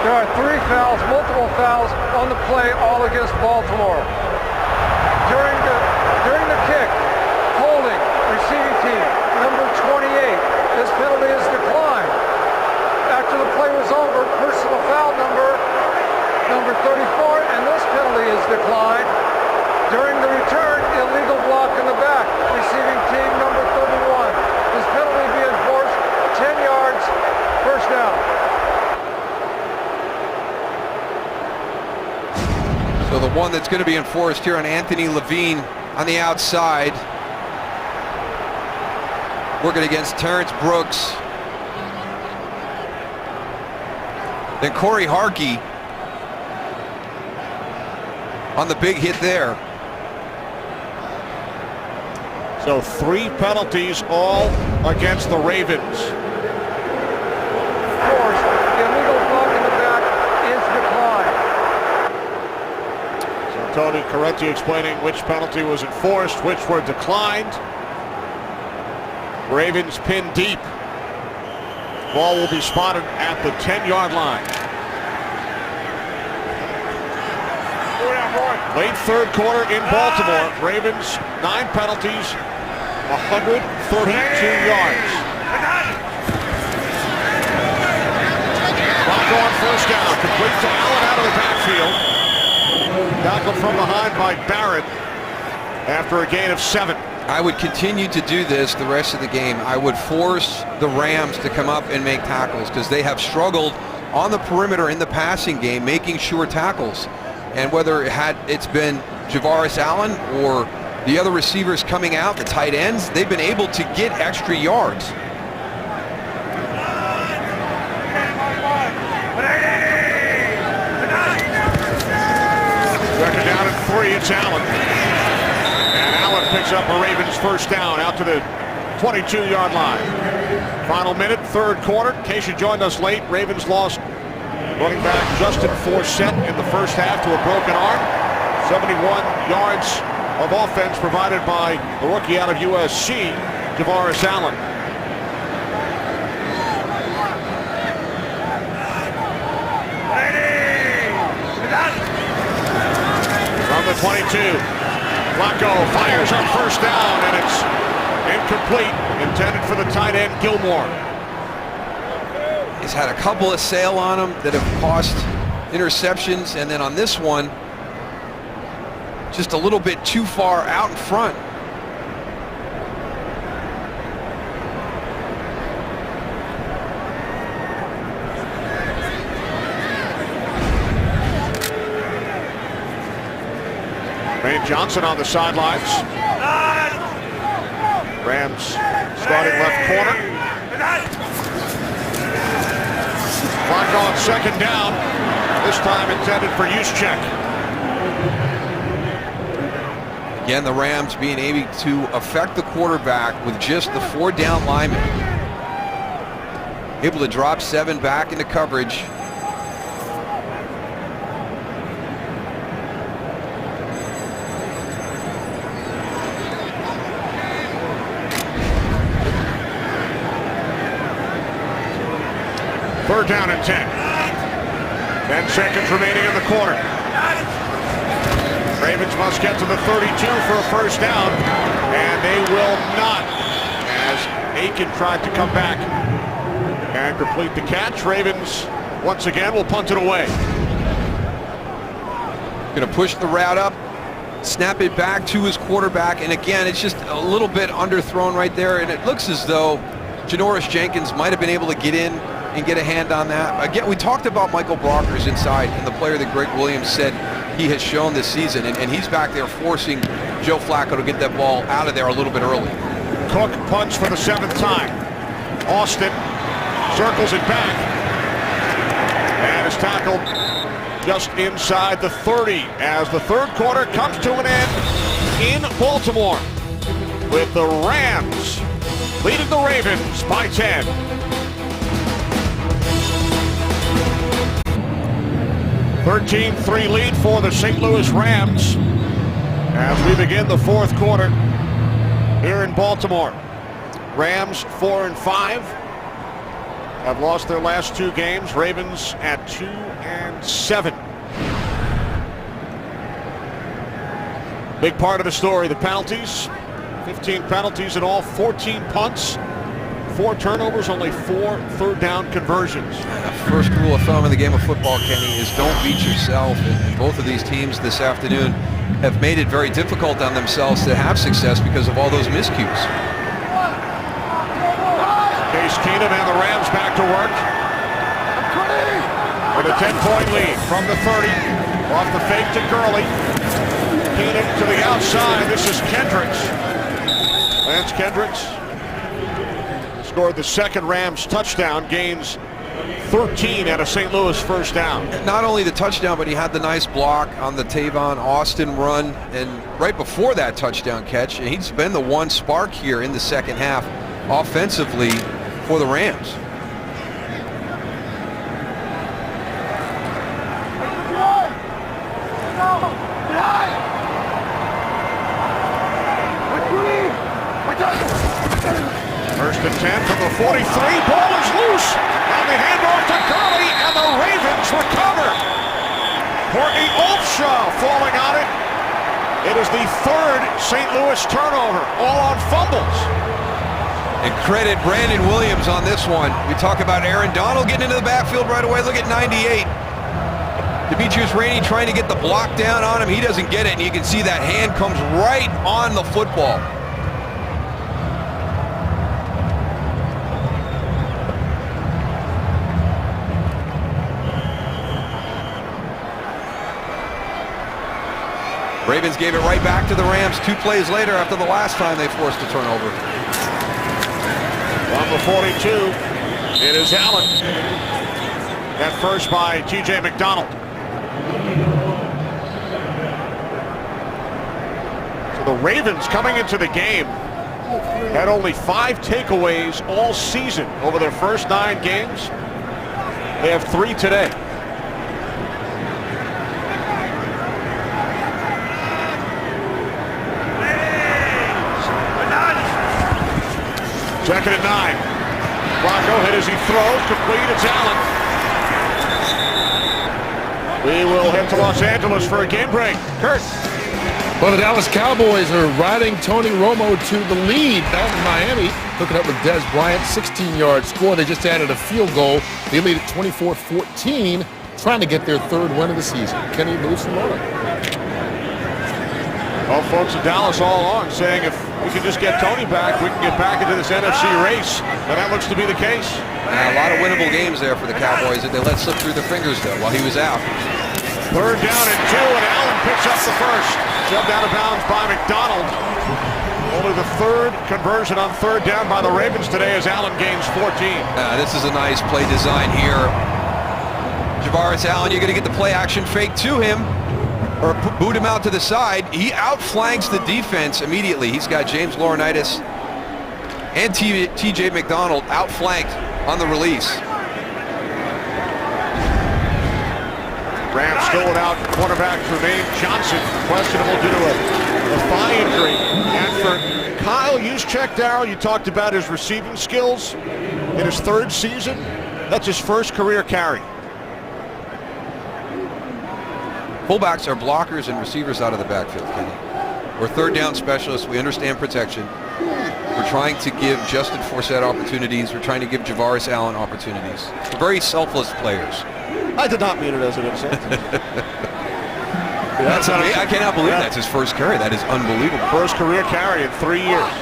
There are three fouls, multiple fouls on the play, all against Baltimore. During the kick, holding, receiving team, number 28. This penalty is declined. After the play was over, personal foul number 34, and this penalty is declined. During the return, illegal block in the back, receiving team number 31. This penalty be enforced, 10 yards, first down. So the one that's going to be enforced here on Anthony Levine on the outside, working against Terrence Brooks. Then Corey Harkey on the big hit there. So three penalties, all against the Ravens. Forced, illegal block in the back is declined. So Tony Corretti explaining which penalty was enforced, which were declined. Ravens pinned deep. Ball will be spotted at the 10-yard line. Late third quarter in Baltimore. Ravens 9 penalties, 132 yards. Clock on first down. Complete to Allen out of the backfield. Tackled from behind by Barrett after a gain of 7. I would continue to do this the rest of the game. I would force the Rams to come up and make tackles because they have struggled on the perimeter in the passing game, making sure tackles. And whether it's been Javaris Allen or the other receivers coming out, the tight ends, they've been able to get extra yards. Second down and 3, it's Allen. And Allen picks up a Ravens first down out to the 22-yard line. Final minute, third quarter. In case you joined us late, Ravens lost Running back Justin Forsett in the first half to a broken arm. 71 yards of offense provided by the rookie out of USC, Javaris Allen. From the 22, Flacco fires on first down, and it's incomplete, intended for the tight end Gilmore. He's had a couple of sail on him that have cost interceptions, and then on this one, just a little bit too far out in front. Lane Johnson on the sidelines. Rams starting left corner. Flacco on second down. This time intended for Juszczyk. Again, the Rams being able to affect the quarterback with just the 4 down linemen. Able to drop 7 back into coverage. Third down and 10. 10 seconds remaining in the quarter. Ravens must get to the 32 for a first down, and they will not, as Aiken tried to come back and complete the catch. Ravens once again will punt it away. Going to push the route up, snap it back to his quarterback, and again, it's just a little bit underthrown right there, and it looks as though Janoris Jenkins might have been able to get in and get a hand on that. Again, we talked about Michael Brockers inside and the player that Greg Williams said he has shown this season, and he's back there forcing Joe Flacco to get that ball out of there a little bit early. Cook punts for the 7th time. Austin circles it back and is tackled just inside the 30 as the third quarter comes to an end in Baltimore with the Rams leading the Ravens by 10. 13-3 lead for the St. Louis Rams as we begin the fourth quarter here in Baltimore. Rams 4-5 have lost their last 2 games. Ravens at 2-7. Big part of the story, the penalties. 15 penalties in all, 14 punts, 4 turnovers, only 4 third down conversions. First rule of thumb in the game of football, Kenny, is don't beat yourself. And both of these teams this afternoon have made it very difficult on themselves to have success because of all those miscues. Case Keenum and the Rams back to work with a 10-point lead from the 30. Off the fake to Gurley. Keenum to the outside. This is Kendricks. Lance Kendricks scored the second Rams touchdown, gains 13 at a St. Louis first down. Not only the touchdown, but he had the nice block on the Tavon Austin run, and right before that touchdown catch, and he's been the one spark here in the second half offensively for the Rams. First and 10 from the 43. Ball is loose. And the handoff to Gurley, and the Ravens recover. Courtney Upshaw falling on it. It is the 3rd St. Louis turnover, all on fumbles. And credit Brandon Williams on this one. We talk about Aaron Donald getting into the backfield right away. Look at 98. Demetrius Rainey trying to get the block down on him. He doesn't get it, and you can see that hand comes right on the football. Ravens gave it right back to the Rams 2 plays later after the last time they forced a turnover. On the 42, it is Allen. That first by T.J. McDonald. So the Ravens coming into the game had only 5 takeaways all season over their first 9 games. They have 3 today. Second and 9. Rocco hit as he throws. Complete. It's Allen. We will head to Los Angeles for a game break. Kurt. Well, the Dallas Cowboys are riding Tony Romo to the lead down in Miami. Hooking up with Dez Bryant, 16-yard score. They just added a field goal. They lead at 24-14, trying to get their third win of the season. Kenny moves them on. Well, folks in Dallas all along saying if we can just get Tony back, we can get back into this NFC race. And that looks to be the case. A lot of winnable games there for the Cowboys that they let slip through their fingers, though, while he was out. Third down and 2, and Allen picks up the first. Shoved out of bounds by McDonald. Only the third conversion on third down by the Ravens today as Allen gains 14. This is a nice play design here. Javaris Allen, you're going to get the play action fake to him, or boot him out to the side. He outflanks the defense immediately. He's got James Laurinaitis and TJ McDonald outflanked on the release. Rams still without cornerback Tremaine Johnson, questionable due to a thigh injury. And for Kyle Juszczyk, Darryl, you talked about his receiving skills in his third season. That's his first career carry. Fullbacks are blockers and receivers out of the backfield, Kenny. We're third down specialists. We understand protection. We're trying to give Justin Forsett opportunities. We're trying to give Javaris Allen opportunities. We're very selfless players. I did not mean it as an insult. That's amazing. I cannot believe that's his first carry. That is unbelievable. First career carry in 3 years.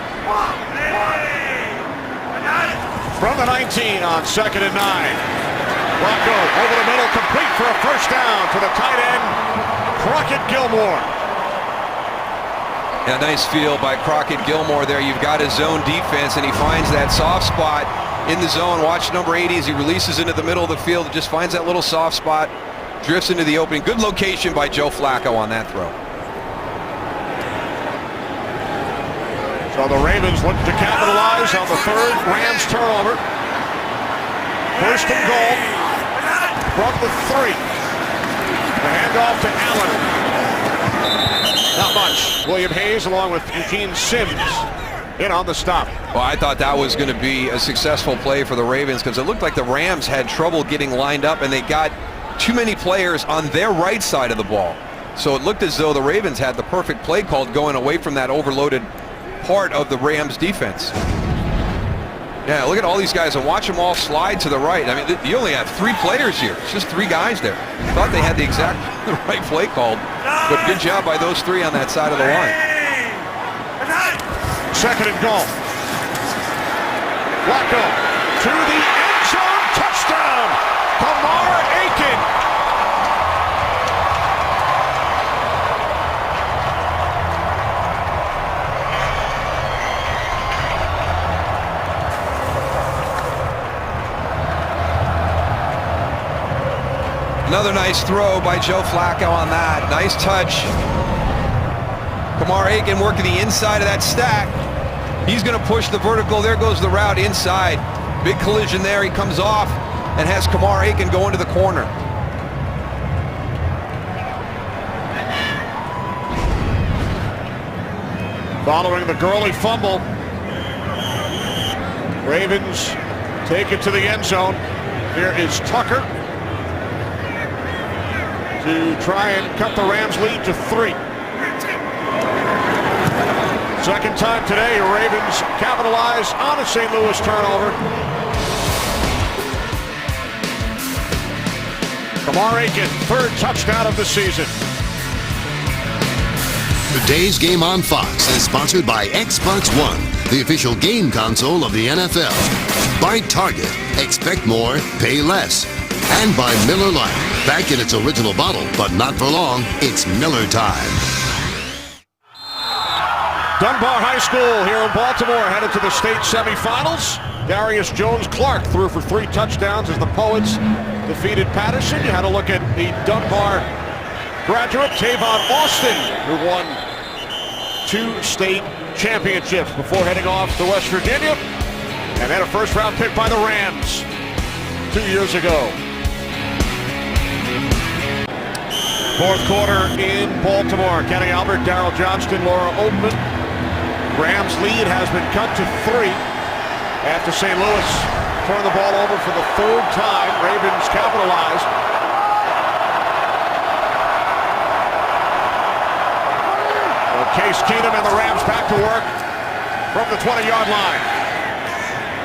From the 19 on second and 9. Rocco over the middle, complete for a first down to the tight end, Crockett Gilmore. A nice feel by Crockett Gilmore there. You've got his zone defense, and he finds that soft spot in the zone. Watch number 80 as he releases into the middle of the field. Just finds that little soft spot, drifts into the opening. Good location by Joe Flacco on that throw. So the Ravens looking to capitalize on the third Rams turnover. First and goal from the 3. The handoff to Allen. Not much. William Hayes along with Eugene Sims in on the stop. Well, I thought that was going to be a successful play for the Ravens because it looked like the Rams had trouble getting lined up and they got too many players on their right side of the ball. So it looked as though the Ravens had the perfect play called going away from that overloaded part of the Rams defense. Yeah, look at all these guys and watch them all slide to the right. I mean, you only have 3 players here. It's just 3 guys there. Thought they had the right play called, but good job by those 3 on that side of the line. Second and goal. Flacco to the end zone, touchdown, Kamar Aiken. Another nice throw by Joe Flacco on that. Nice touch. Kamar Aiken working the inside of that stack. He's going to push the vertical. There goes the route inside. Big collision there. He comes off and has Kamar Aiken go into the corner. Following the Gurley fumble, Ravens take it to the end zone. Here is Tucker to try and cut the Rams lead to 3. Second time today, Ravens capitalize on a St. Louis turnover. Kamar Aiken, 3rd touchdown of the season. Today's game on Fox is sponsored by Xbox One, the official game console of the NFL. By Target, expect more, pay less. And by Miller Lite, back in its original bottle, but not for long. It's Miller time. Dunbar High School here in Baltimore headed to the state semifinals. Darius Jones-Clark threw for 3 touchdowns as the Poets defeated Patterson. You had a look at the Dunbar graduate, Tavon Austin, who won 2 state championships before heading off to West Virginia. And then a first-round pick by the Rams 2 years ago. Fourth quarter in Baltimore. Kenny Albert, Darryl Johnston, Laura Oatman. Rams lead has been cut to 3. after St. Louis turned the ball over for the third time. Ravens capitalized. Well, Case Keenum and the Rams back to work from the 20-yard line.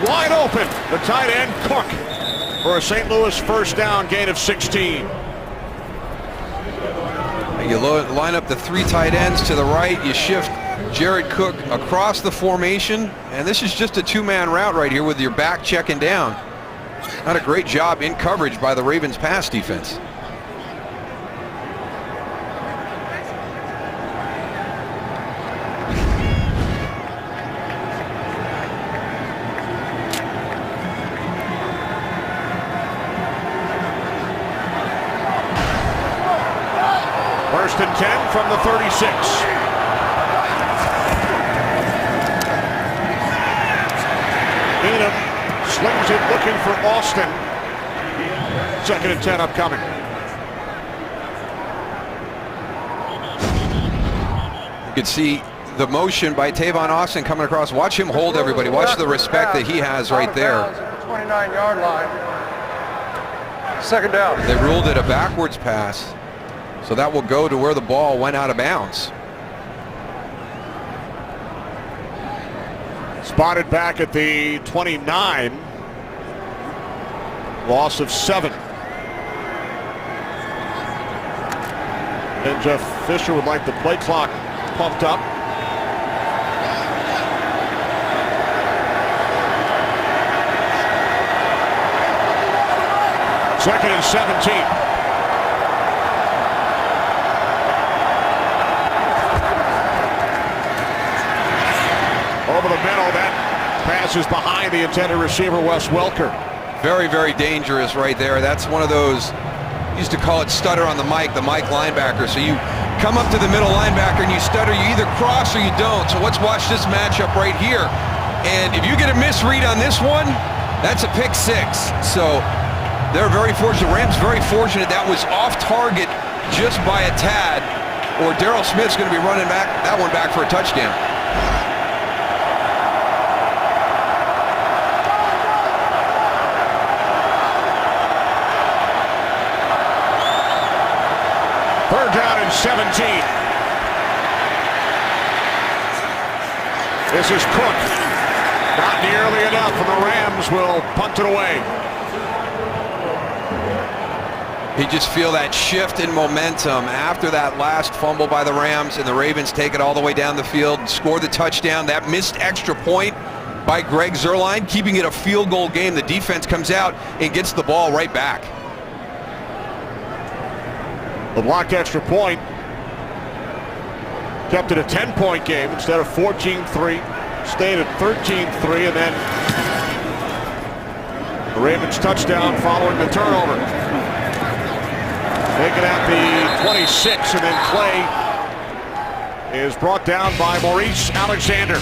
Wide open, the tight end, Cook, for a St. Louis first down, gain of 16. You line up the three tight ends to the right. You shift Jared Cook across the formation. And this is just a two-man route right here with your back checking down. Not a great job in coverage by the Ravens pass defense. First and 10 from the 36. Keenum slings it looking for Austin. Second and 10 upcoming. You can see the motion by Tavon Austin coming across. Watch him hold everybody. Watch the respect that he has right there. 29-yard line. Second down. They ruled it a backwards pass. So that will go to where the ball went out of bounds. Spotted back at the 29. Loss of 7. And Jeff Fisher would like the play clock pumped up. Second and 17. Over the middle, that pass is behind the intended receiver, Wes Welker. Very, very dangerous right there. That's one of those, used to call it stutter on the mic linebacker. So you come up to the middle linebacker and you stutter, you either cross or you don't. So let's watch this matchup right here. And if you get a misread on this one, that's a pick six. So they're very fortunate. Rams very fortunate that was off target just by a tad, or Darryl Smith's going to be running that one back for a touchdown. Third down and 17. This is Cook. Not nearly enough, and the Rams will punt it away. You just feel that shift in momentum after that last fumble by the Rams, and the Ravens take it all the way down the field and score the touchdown. That missed extra point by Greg Zuerlein, keeping it a field goal game. The defense comes out and gets the ball right back. The blocked extra point kept it a 10-point game instead of 14-3. Stayed at 13-3, and then the Ravens touchdown following the turnover. Taken at the 26, and then Clay is brought down by Maurice Alexander.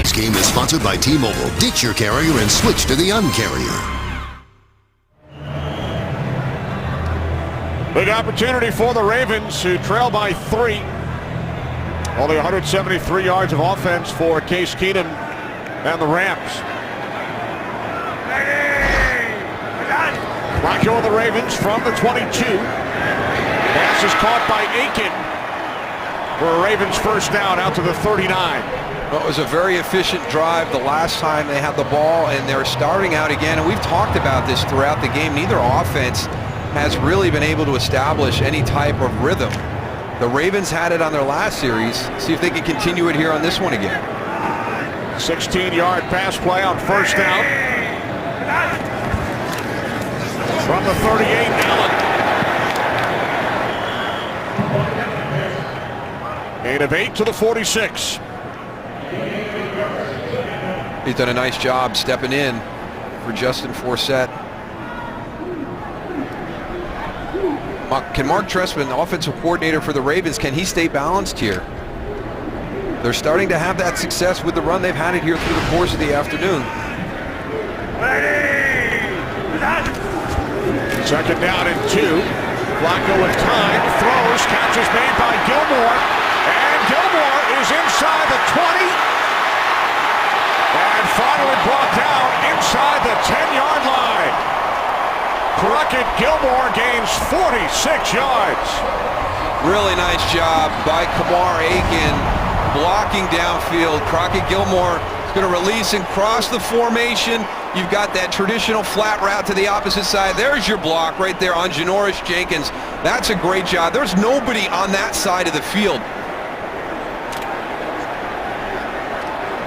This game is sponsored by T-Mobile. Ditch your carrier and switch to the Un-carrier. Big opportunity for the Ravens, who trail by 3. Only 173 yards of offense for Case Keenum and the Rams. Flacco and the Ravens from the 22. Pass is caught by Aiken for a Ravens first down out to the 39. Well, it was a very efficient drive the last time they had the ball, and they're starting out again. And we've talked about this throughout the game. Neither offense has really been able to establish any type of rhythm. The Ravens had it on their last series. See if they can continue it here on this one again. 16-yard pass play on first down. From the 38, Allen. Gain of 8 to the 46. He's done a nice job stepping in for Justin Forsett. Can Mark Trestman, the offensive coordinator for the Ravens, can he stay balanced here? They're starting to have that success with the run. They've had it here through the course of the afternoon. Second down and 2. Flacco with time, throws, catch is made by Gilmore, and Gilmore is inside the it. Gilmore gains 46 yards. Really nice job by Kamar Aiken blocking downfield. Crockett Gilmore is going to release and cross the formation. You've got that traditional flat route to the opposite side. There's your block right there on Janoris Jenkins. That's a great job. There's nobody on that side of the field.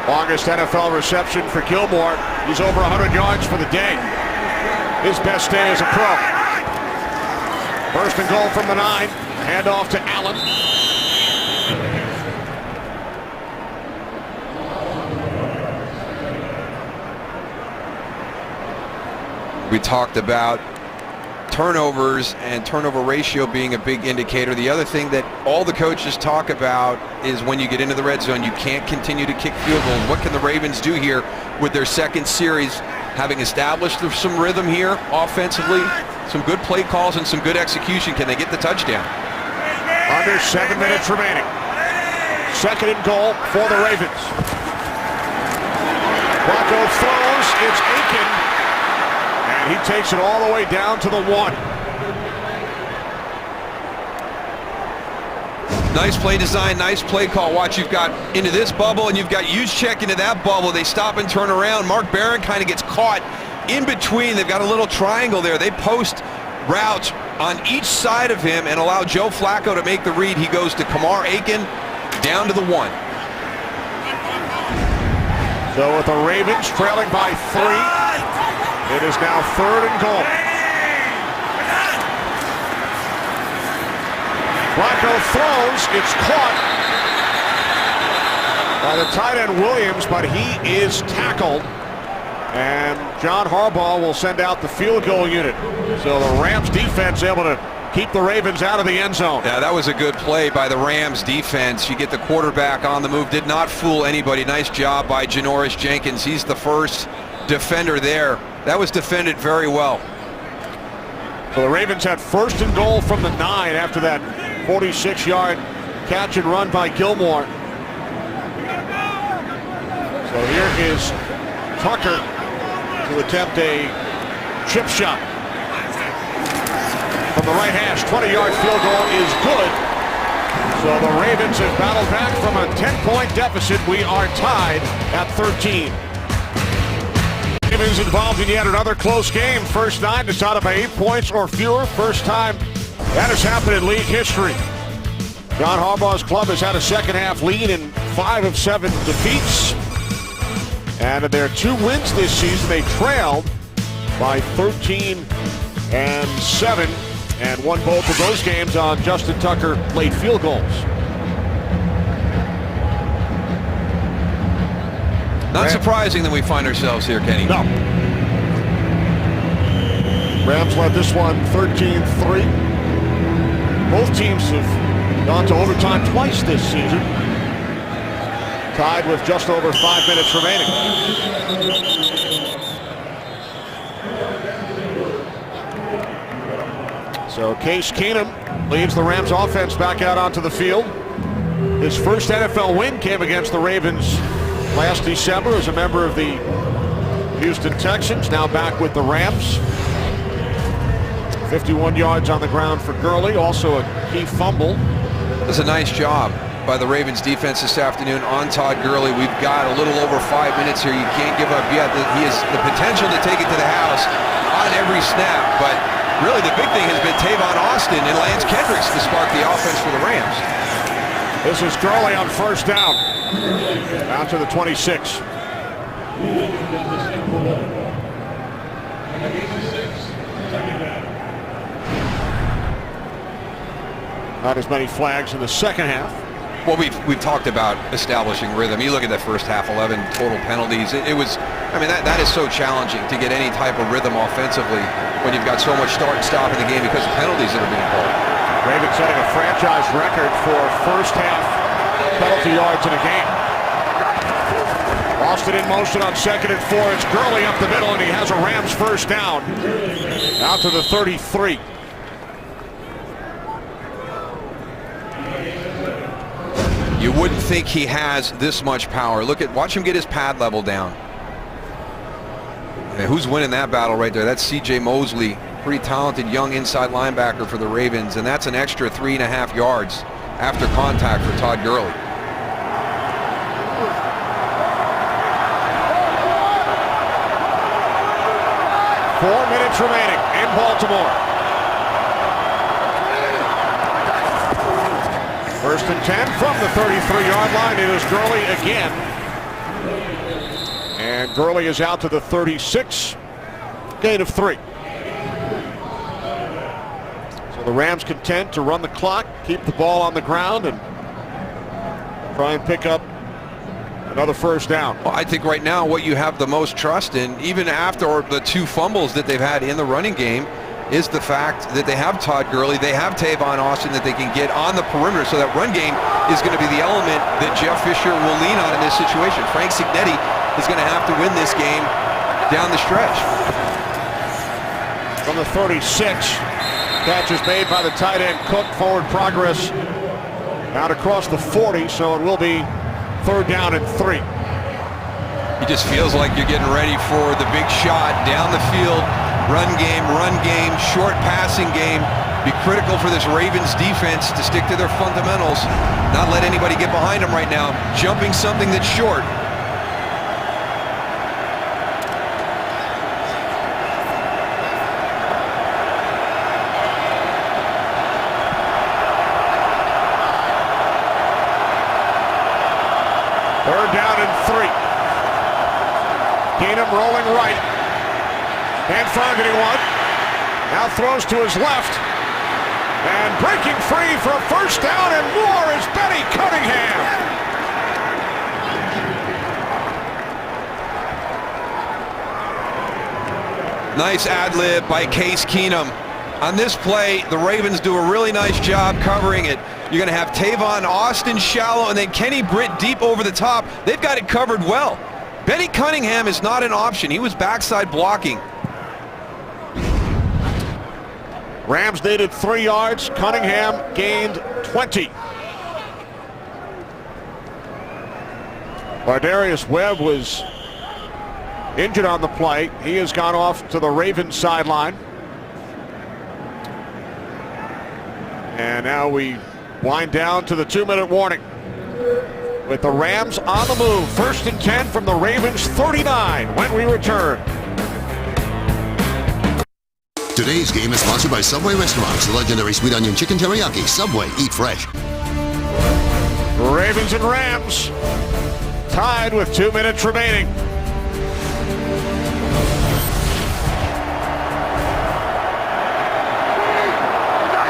Longest NFL reception for Gilmore. He's over 100 yards for the day. His best day as a pro. First and goal from the 9. Handoff to Allen. We talked about turnovers and turnover ratio being a big indicator. The other thing that all the coaches talk about is when you get into the red zone, you can't continue to kick field goals. What can the Ravens do here with their second series, having established some rhythm here offensively, some good play calls and some good execution? Can they get the touchdown? Under 7 minutes remaining. Second and goal for the Ravens. Flacco throws. It's Aiken. And he takes it all the way down to the 1. Nice play design, nice play call. Watch, you've got into this bubble and you've got Juszczyk into that bubble. They stop and turn around. Mark Barron kind of gets caught in between. They've got a little triangle there. They post routes on each side of him and allow Joe Flacco to make the read. He goes to Kamar Aiken down to the 1. So with the Ravens trailing by 3, it is now third and goal. Flacco throws. It's caught by the tight end Williams, but he is tackled. And John Harbaugh will send out the field goal unit. So the Rams defense able to keep the Ravens out of the end zone. Yeah, that was a good play by the Rams defense. You get the quarterback on the move. Did not fool anybody. Nice job by Janoris Jenkins. He's the first defender there. That was defended very well. So the Ravens had first and goal from the 9 after that 46-yard catch and run by Gilmore. So here is Tucker to attempt a chip shot. From the right hash, 20-yard field goal is good. So the Ravens have battled back from a 10-point deficit. We are tied at 13. Ravens involved in yet another close game. First 9 decided by 8 points or fewer. First time that has happened in league history. John Harbaugh's club has had a second-half lead in 5 of 7 defeats. And in their 2 wins this season, they trailed by 13 and 7 and won both of those games on Justin Tucker late field goals. Not surprising that we find ourselves here, Kenny. No. Rams led this one 13-3. Both teams have gone to overtime twice this season. Tied with just over 5 minutes remaining. So Case Keenum leads the Rams offense back out onto the field. His first NFL win came against the Ravens last December as a member of the Houston Texans, now back with the Rams. 51 yards on the ground for Gurley, also a key fumble. It was a nice job by the Ravens defense this afternoon on Todd Gurley. We've got a little over 5 minutes here. You can't give up yet. He has the potential to take it to the house on every snap, but really the big thing has been Tavon Austin and Lance Kendricks to spark the offense for the Rams. This is Gurley on first down. Out to the 26. Not as many flags in the second half. Well, we've talked about establishing rhythm. You look at that first half, 11 total penalties. It was, I mean, that is so challenging to get any type of rhythm offensively when you've got so much start and stop in the game because of penalties that are being called. Ravens setting a franchise record for first half penalty yards in a game. Austin in motion on second and 4. It's Gurley up the middle, and he has a Rams first down. Out to the 33. You wouldn't think he has this much power. Watch him get his pad level down. And who's winning that battle right there? That's C.J. Mosley pretty talented young inside linebacker for the Ravens, and that's an extra 3.5 yards after contact for Todd Gurley. Four minutes remaining in Baltimore. First and 10 from the 33-yard line. It is Gurley again. And Gurley is out to the 36. Gain of 3. So the Rams content to run the clock, keep the ball on the ground, and try and pick up another first down. Well, I think right now what you have the most trust in, even after the 2 fumbles that they've had in the running game, is the fact that they have Todd Gurley, they have Tavon Austin that they can get on the perimeter, so that run game is going to be the element that Jeff Fisher will lean on in this situation. Frank Cignetti is going to have to win this game down the stretch. From the 36, catch is made by the tight end Cook. Forward progress out across the 40, so it will be third down and 3. It just feels like you're getting ready for the big shot down the field. Run game, short passing game. Be critical for this Ravens defense to stick to their fundamentals, not let anybody get behind them right now. Jumping something that's short. Third down and 3. Keenum rolling right. Can't find anyone. Now throws to his left. And breaking free for a first down and more is Benny Cunningham. Nice ad-lib by Case Keenum. On this play, the Ravens do a really nice job covering it. You're going to have Tavon Austin shallow and then Kenny Britt deep over the top. They've got it covered well. Benny Cunningham is not an option. He was backside blocking. Rams needed 3 yards. Cunningham gained 20. Lardarius Webb was injured on the play. He has gone off to the Ravens sideline. And now we wind down to the 2-minute warning with the Rams on the move. First and 10 from the Ravens 39 when we return. Today's game is sponsored by Subway Restaurants, the legendary sweet onion chicken teriyaki. Subway, eat fresh. Ravens and Rams tied with 2 minutes remaining.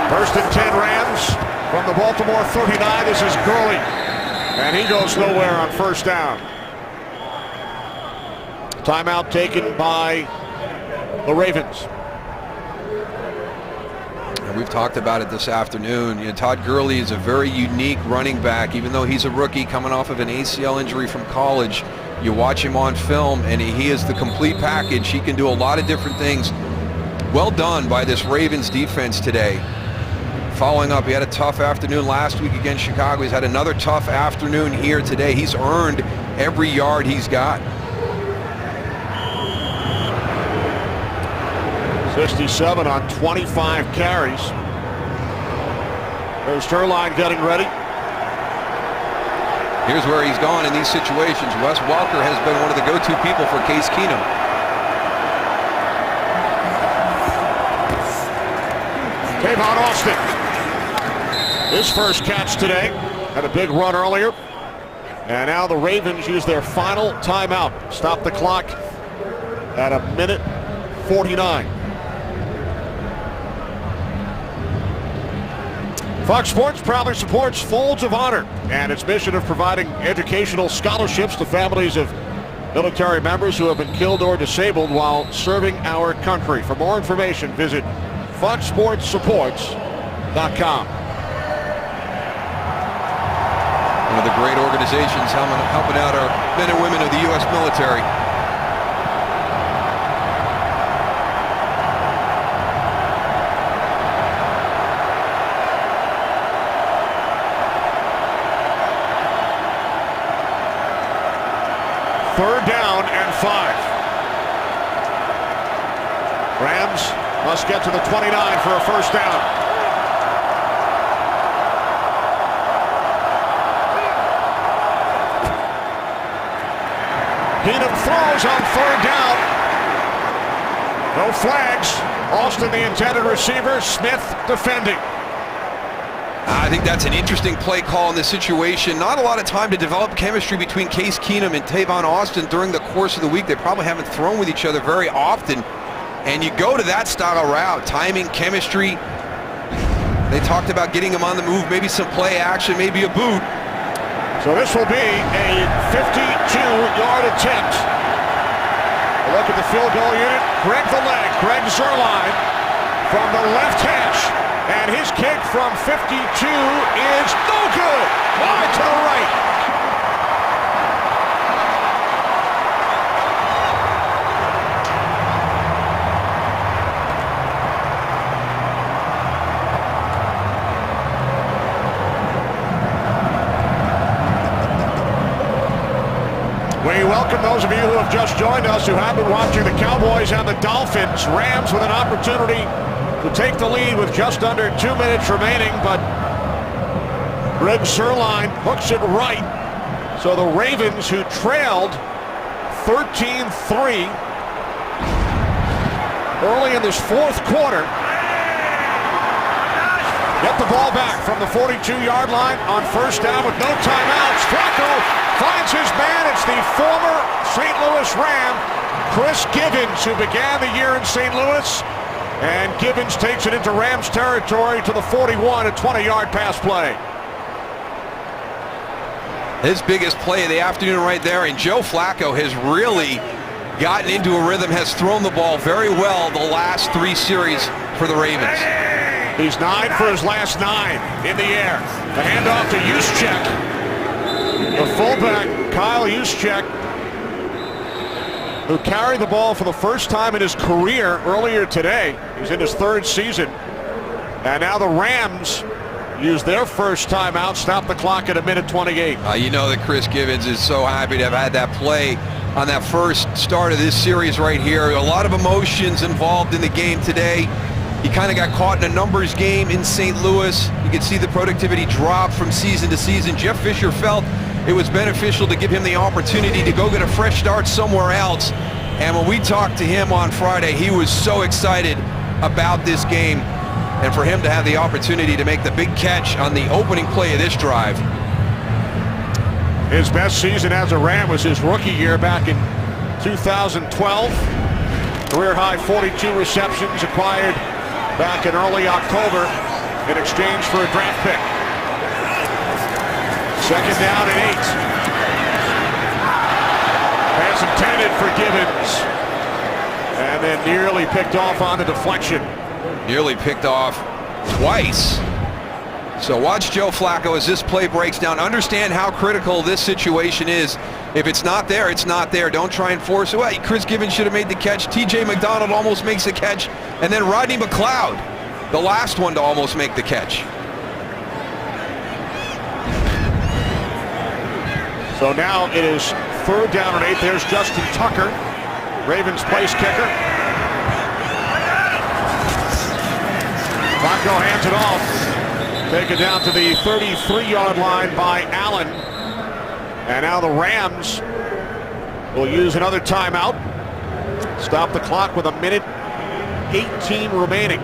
First and 10 Rams from the Baltimore 39. This is Gurley. And he goes nowhere on first down. Timeout taken by the Ravens. We've talked about it this afternoon. Todd Gurley is a very unique running back. Even though he's a rookie coming off of an ACL injury from college, you watch him on film and he is the complete package. He can do a lot of different things. Well done by this Ravens defense today. Following up, he had a tough afternoon last week against Chicago. He's had another tough afternoon here today. He's earned every yard he's got. 67 on 25 carries. There's Sterling getting ready. Here's where he's gone in these situations. Wes Welker has been one of the go-to people for Case Keenum. Tavon Austin. His first catch today. Had a big run earlier. And now the Ravens use their final timeout. Stop the clock at 1:49. Fox Sports proudly supports Folds of Honor and its mission of providing educational scholarships to families of military members who have been killed or disabled while serving our country. For more information, visit foxsportssupports.com. One of the great organizations helping out our men and women of the U.S. military. Third down and 5. Rams Must get to the 29 for a first down. Keenum throws on third down. No flags. Austin the intended receiver, Smith defending. I think that's an interesting play call in this situation. Not a lot of time to develop chemistry between Case Keenum and Tavon Austin during the course of the week. They probably haven't thrown with each other very often. And you go to that style of route, timing, chemistry. They talked about getting him on the move, maybe some play action, maybe a boot. So this will be a 52-yard attempt. A look at the field goal unit. Greg the leg, Greg Zuerlein from the left hash. And his kick from 52 is no good. Wide to the right. We welcome those of you who have just joined us who have been watching the Cowboys and the Dolphins. Rams with an opportunity to take the lead with just under 2 minutes remaining, but Greg Zuerlein hooks it right. So the Ravens, who trailed 13-3 early in this fourth quarter, get the ball back from the 42-yard line on first down with no timeouts. Flacco finds his man. It's the former St. Louis Ram, Chris Givens, who began the year in St. Louis. And Givens takes it into Rams territory to the 41, a 20-yard pass play. His biggest play of the afternoon right there, and Joe Flacco has really gotten into a rhythm, has thrown the ball very well the last 3 series for the Ravens. He's 9 for his last 9 in the air. The handoff to Juszczyk. The fullback, Kyle Juszczyk, who carried the ball for the first time in his career earlier today. He's in his 3rd season. And now the Rams use their first timeout, stop the clock at 1:28. You know that Chris Givens is so happy to have had that play on that first start of this series right here. A lot of emotions involved in the game today. He kind of got caught in a numbers game in St. Louis. You can see the productivity drop from season to season. Jeff Fisher felt it was beneficial to give him the opportunity to go get a fresh start somewhere else. And when we talked to him on Friday, he was so excited about this game and for him to have the opportunity to make the big catch on the opening play of this drive. His best season as a Ram was his rookie year back in 2012. Career high 42 receptions acquired back in early October in exchange for a draft pick. Second down and 8. Pass intended for Givens. And then nearly picked off on the deflection. Nearly picked off twice. So watch Joe Flacco as this play breaks down. Understand how critical this situation is. If it's not there, it's not there. Don't try and force it. Well, Chris Givens should have made the catch. T.J. McDonald almost makes the catch. And then Rodney McLeod, the last one to almost make the catch. So now it is 3rd down and 8. There's Justin Tucker, Ravens place kicker. Flacco hands it off. Take it down to the 33-yard line by Allen. And now the Rams will use another timeout. Stop the clock with 1:18 remaining.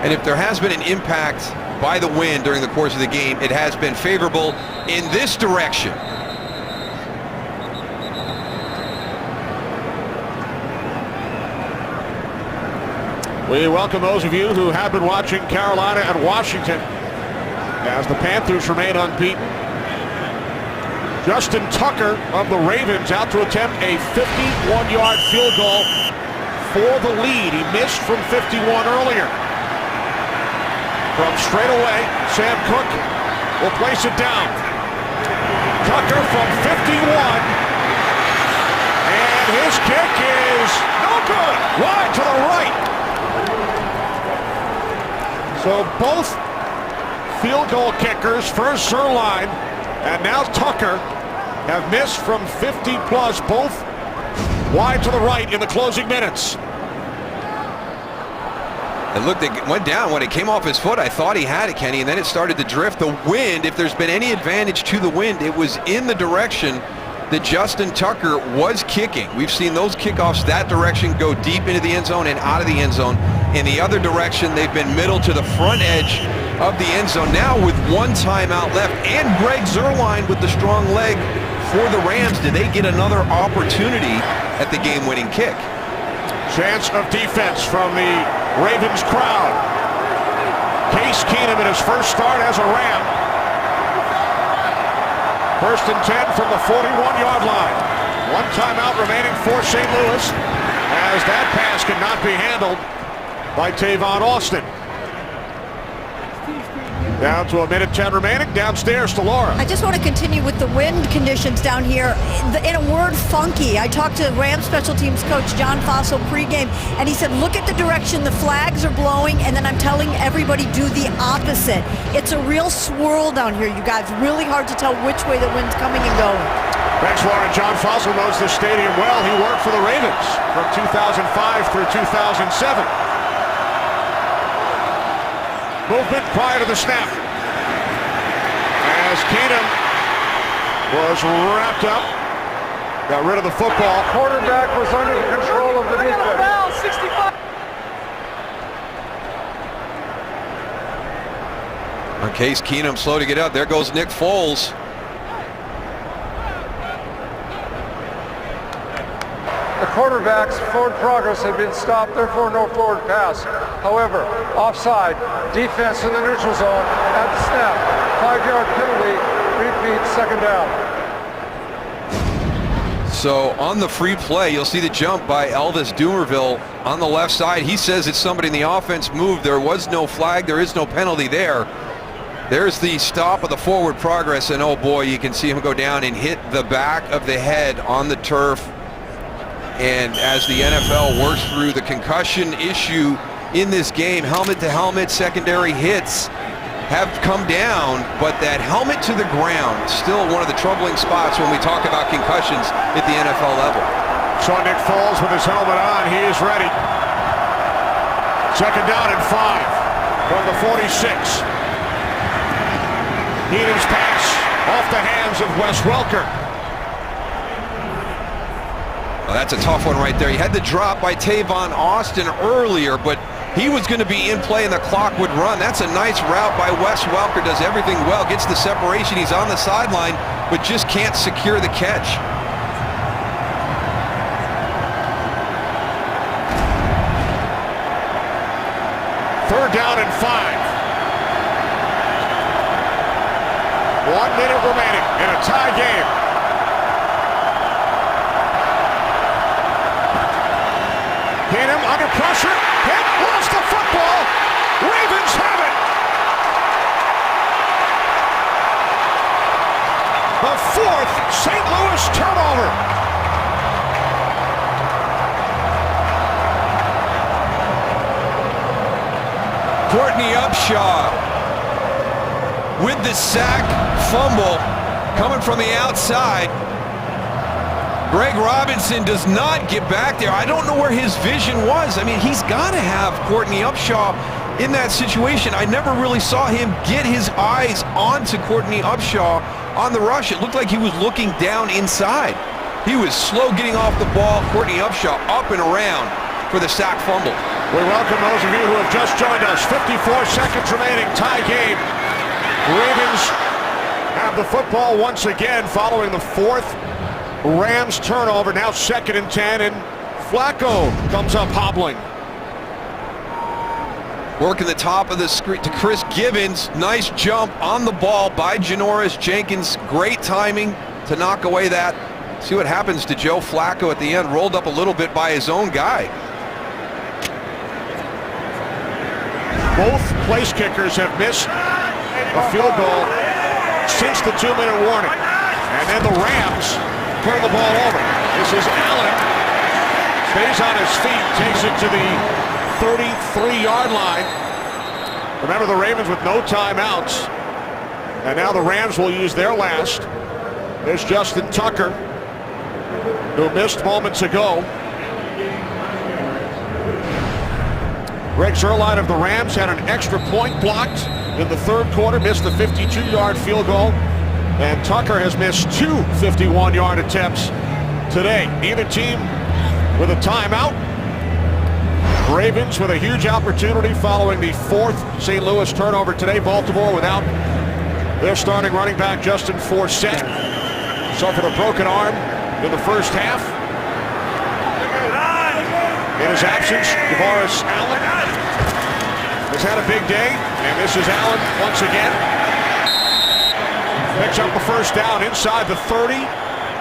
And if there has been an impact by the wind during the course of the game, it has been favorable in this direction. We welcome those of you who have been watching Carolina and Washington as the Panthers remain unbeaten. Justin Tucker of the Ravens out to attempt a 51-yard field goal for the lead. He missed from 51 earlier. From straight away, Sam Cook will place it down. Tucker from 51. And his kick is no good. Wide to the right. So both field goal kickers, first Zuerlein and now Tucker, have missed from 50 plus, both wide to the right in the closing minutes. It went down. When it came off his foot, I thought he had it, Kenny, and then it started to drift. The wind, if there's been any advantage to the wind, it was in the direction that Justin Tucker was kicking. We've seen those kickoffs that direction go deep into the end zone and out of the end zone. In the other direction, they've been middle to the front edge of the end zone. Now with one timeout left, and Greg Zuerlein with the strong leg for the Rams, did they get another opportunity at the game-winning kick? Chance of defense from the Ravens crowd. Case Keenum in his first start as a Ram. 1st and 10 from the 41-yard line. One timeout remaining for St. Louis, as that pass cannot be handled by Tavon Austin. Down to 1:10 remaining. Downstairs to Laura. I just want to continue with the wind conditions down here. In a word, funky. I talked to Rams special teams coach John Fossil pregame, and he said, look at the direction the flags are blowing, and then I'm telling everybody do the opposite. It's a real swirl down here, you guys. Really hard to tell which way the wind's coming and going. Thanks, Laura. John Fossil knows this stadium well. He worked for the Ravens from 2005 through 2007. Movement prior to the snap. As Keenum was wrapped up, got rid of the football. Quarterback was under the control of the defense. 65. On Case Keenum slow to get out. There goes Nick Foles. The quarterback's forward progress had been stopped, therefore no forward pass. However, offside, defense in the neutral zone at the snap. 5-yard penalty, repeat, 2nd down. So on the free play, you'll see the jump by Elvis Dumervil on the left side. He says it's somebody in the offense moved. There was no flag. There is no penalty there. There's the stop of the forward progress, and oh boy, you can see him go down and hit the back of the head on the turf. And as the NFL works through the concussion issue in this game, helmet-to-helmet secondary hits have come down, but that helmet to the ground, still one of the troubling spots when we talk about concussions at the NFL level. Saw Nick Foles with his helmet on. He is ready. 2nd down and 5 from the 46. Keenum's pass off the hands of Wes Welker. Well, that's a tough one right there. He had the drop by Tavon Austin earlier, but he was going to be in play and the clock would run. That's a nice route by Wes Welker. Does everything well, gets the separation. He's on the sideline, but just can't secure the catch. Third down and 5. 1 minute remaining in a tie game. Keenum under pressure, hit, lost the football. Ravens have it. The 4th St. Louis turnover. Courtney Upshaw with the sack fumble coming from the outside. Greg Robinson does not get back there. I don't know where his vision was. I mean, he's got to have Courtney Upshaw in that situation. I never really saw him get his eyes onto Courtney Upshaw on the rush. It looked like he was looking down inside. He was slow getting off the ball. Courtney Upshaw up and around for the sack fumble. We welcome those of you who have just joined us. 54 seconds remaining, tie game. Ravens have the football once again following the 4th Rams turnover. Now 2nd and 10, and Flacco comes up hobbling. Working the top of the screen to Chris Gibbons. Nice jump on the ball by Janoris Jenkins. Great timing to knock away that. See what happens to Joe Flacco at the end. Rolled up a little bit by his own guy. Both place kickers have missed a field goal since the 2-minute warning. And then the Rams turn the ball over. This is Allen. Stays on his feet, takes it to the 33-yard line. Remember, the Ravens with no timeouts. And now the Rams will use their last There's Justin Tucker, who missed moments ago. Greg Zuerlein of the Rams had an extra point blocked in the third quarter, missed the 52-yard field goal. And Tucker has missed 2 51-yard attempts today. Neither team with a timeout. Ravens with a huge opportunity following the 4th St. Louis turnover today. Baltimore without their starting running back, Justin Forsett. Suffered a broken arm in the first half. In his absence, DeVaris Allen has had a big day, and this is Allen once again. Picks up the first down inside the 30.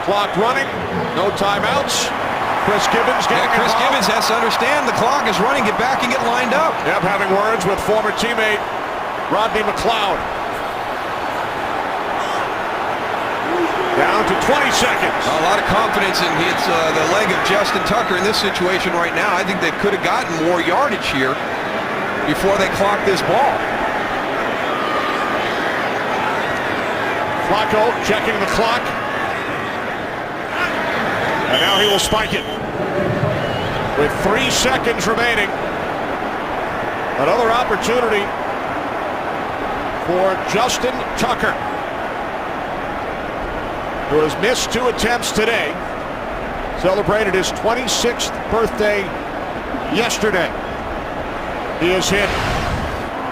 Clock running, no timeouts. Chris Gibbons getting involved. Chris Gibbons has to understand the clock is running. Get back and get lined up. Yep, having words with former teammate Rodney McLeod. Down to 20 seconds. A lot of confidence in the leg of Justin Tucker in this situation right now. I think they could have gotten more yardage here before they clocked this ball. Flacco checking the clock. And now he will spike it. With 3 seconds remaining. Another opportunity for Justin Tucker, who has missed 2 attempts today. Celebrated his 26th birthday yesterday. He has hit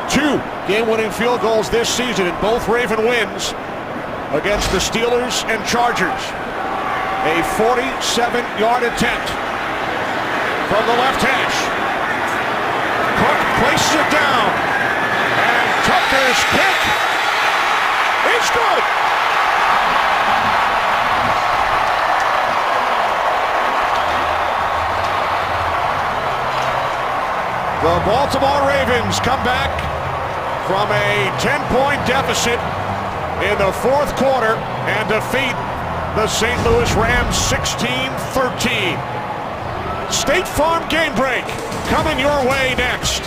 2 game-winning field goals this season in both Raven wins against the Steelers and Chargers. A 47-yard attempt from the left hash. Cook places it down. And Tucker's kick is good. The Baltimore Ravens come back from a 10-point deficit in the fourth quarter and defeat the St. Louis Rams 16-13. State Farm Game Break coming your way next.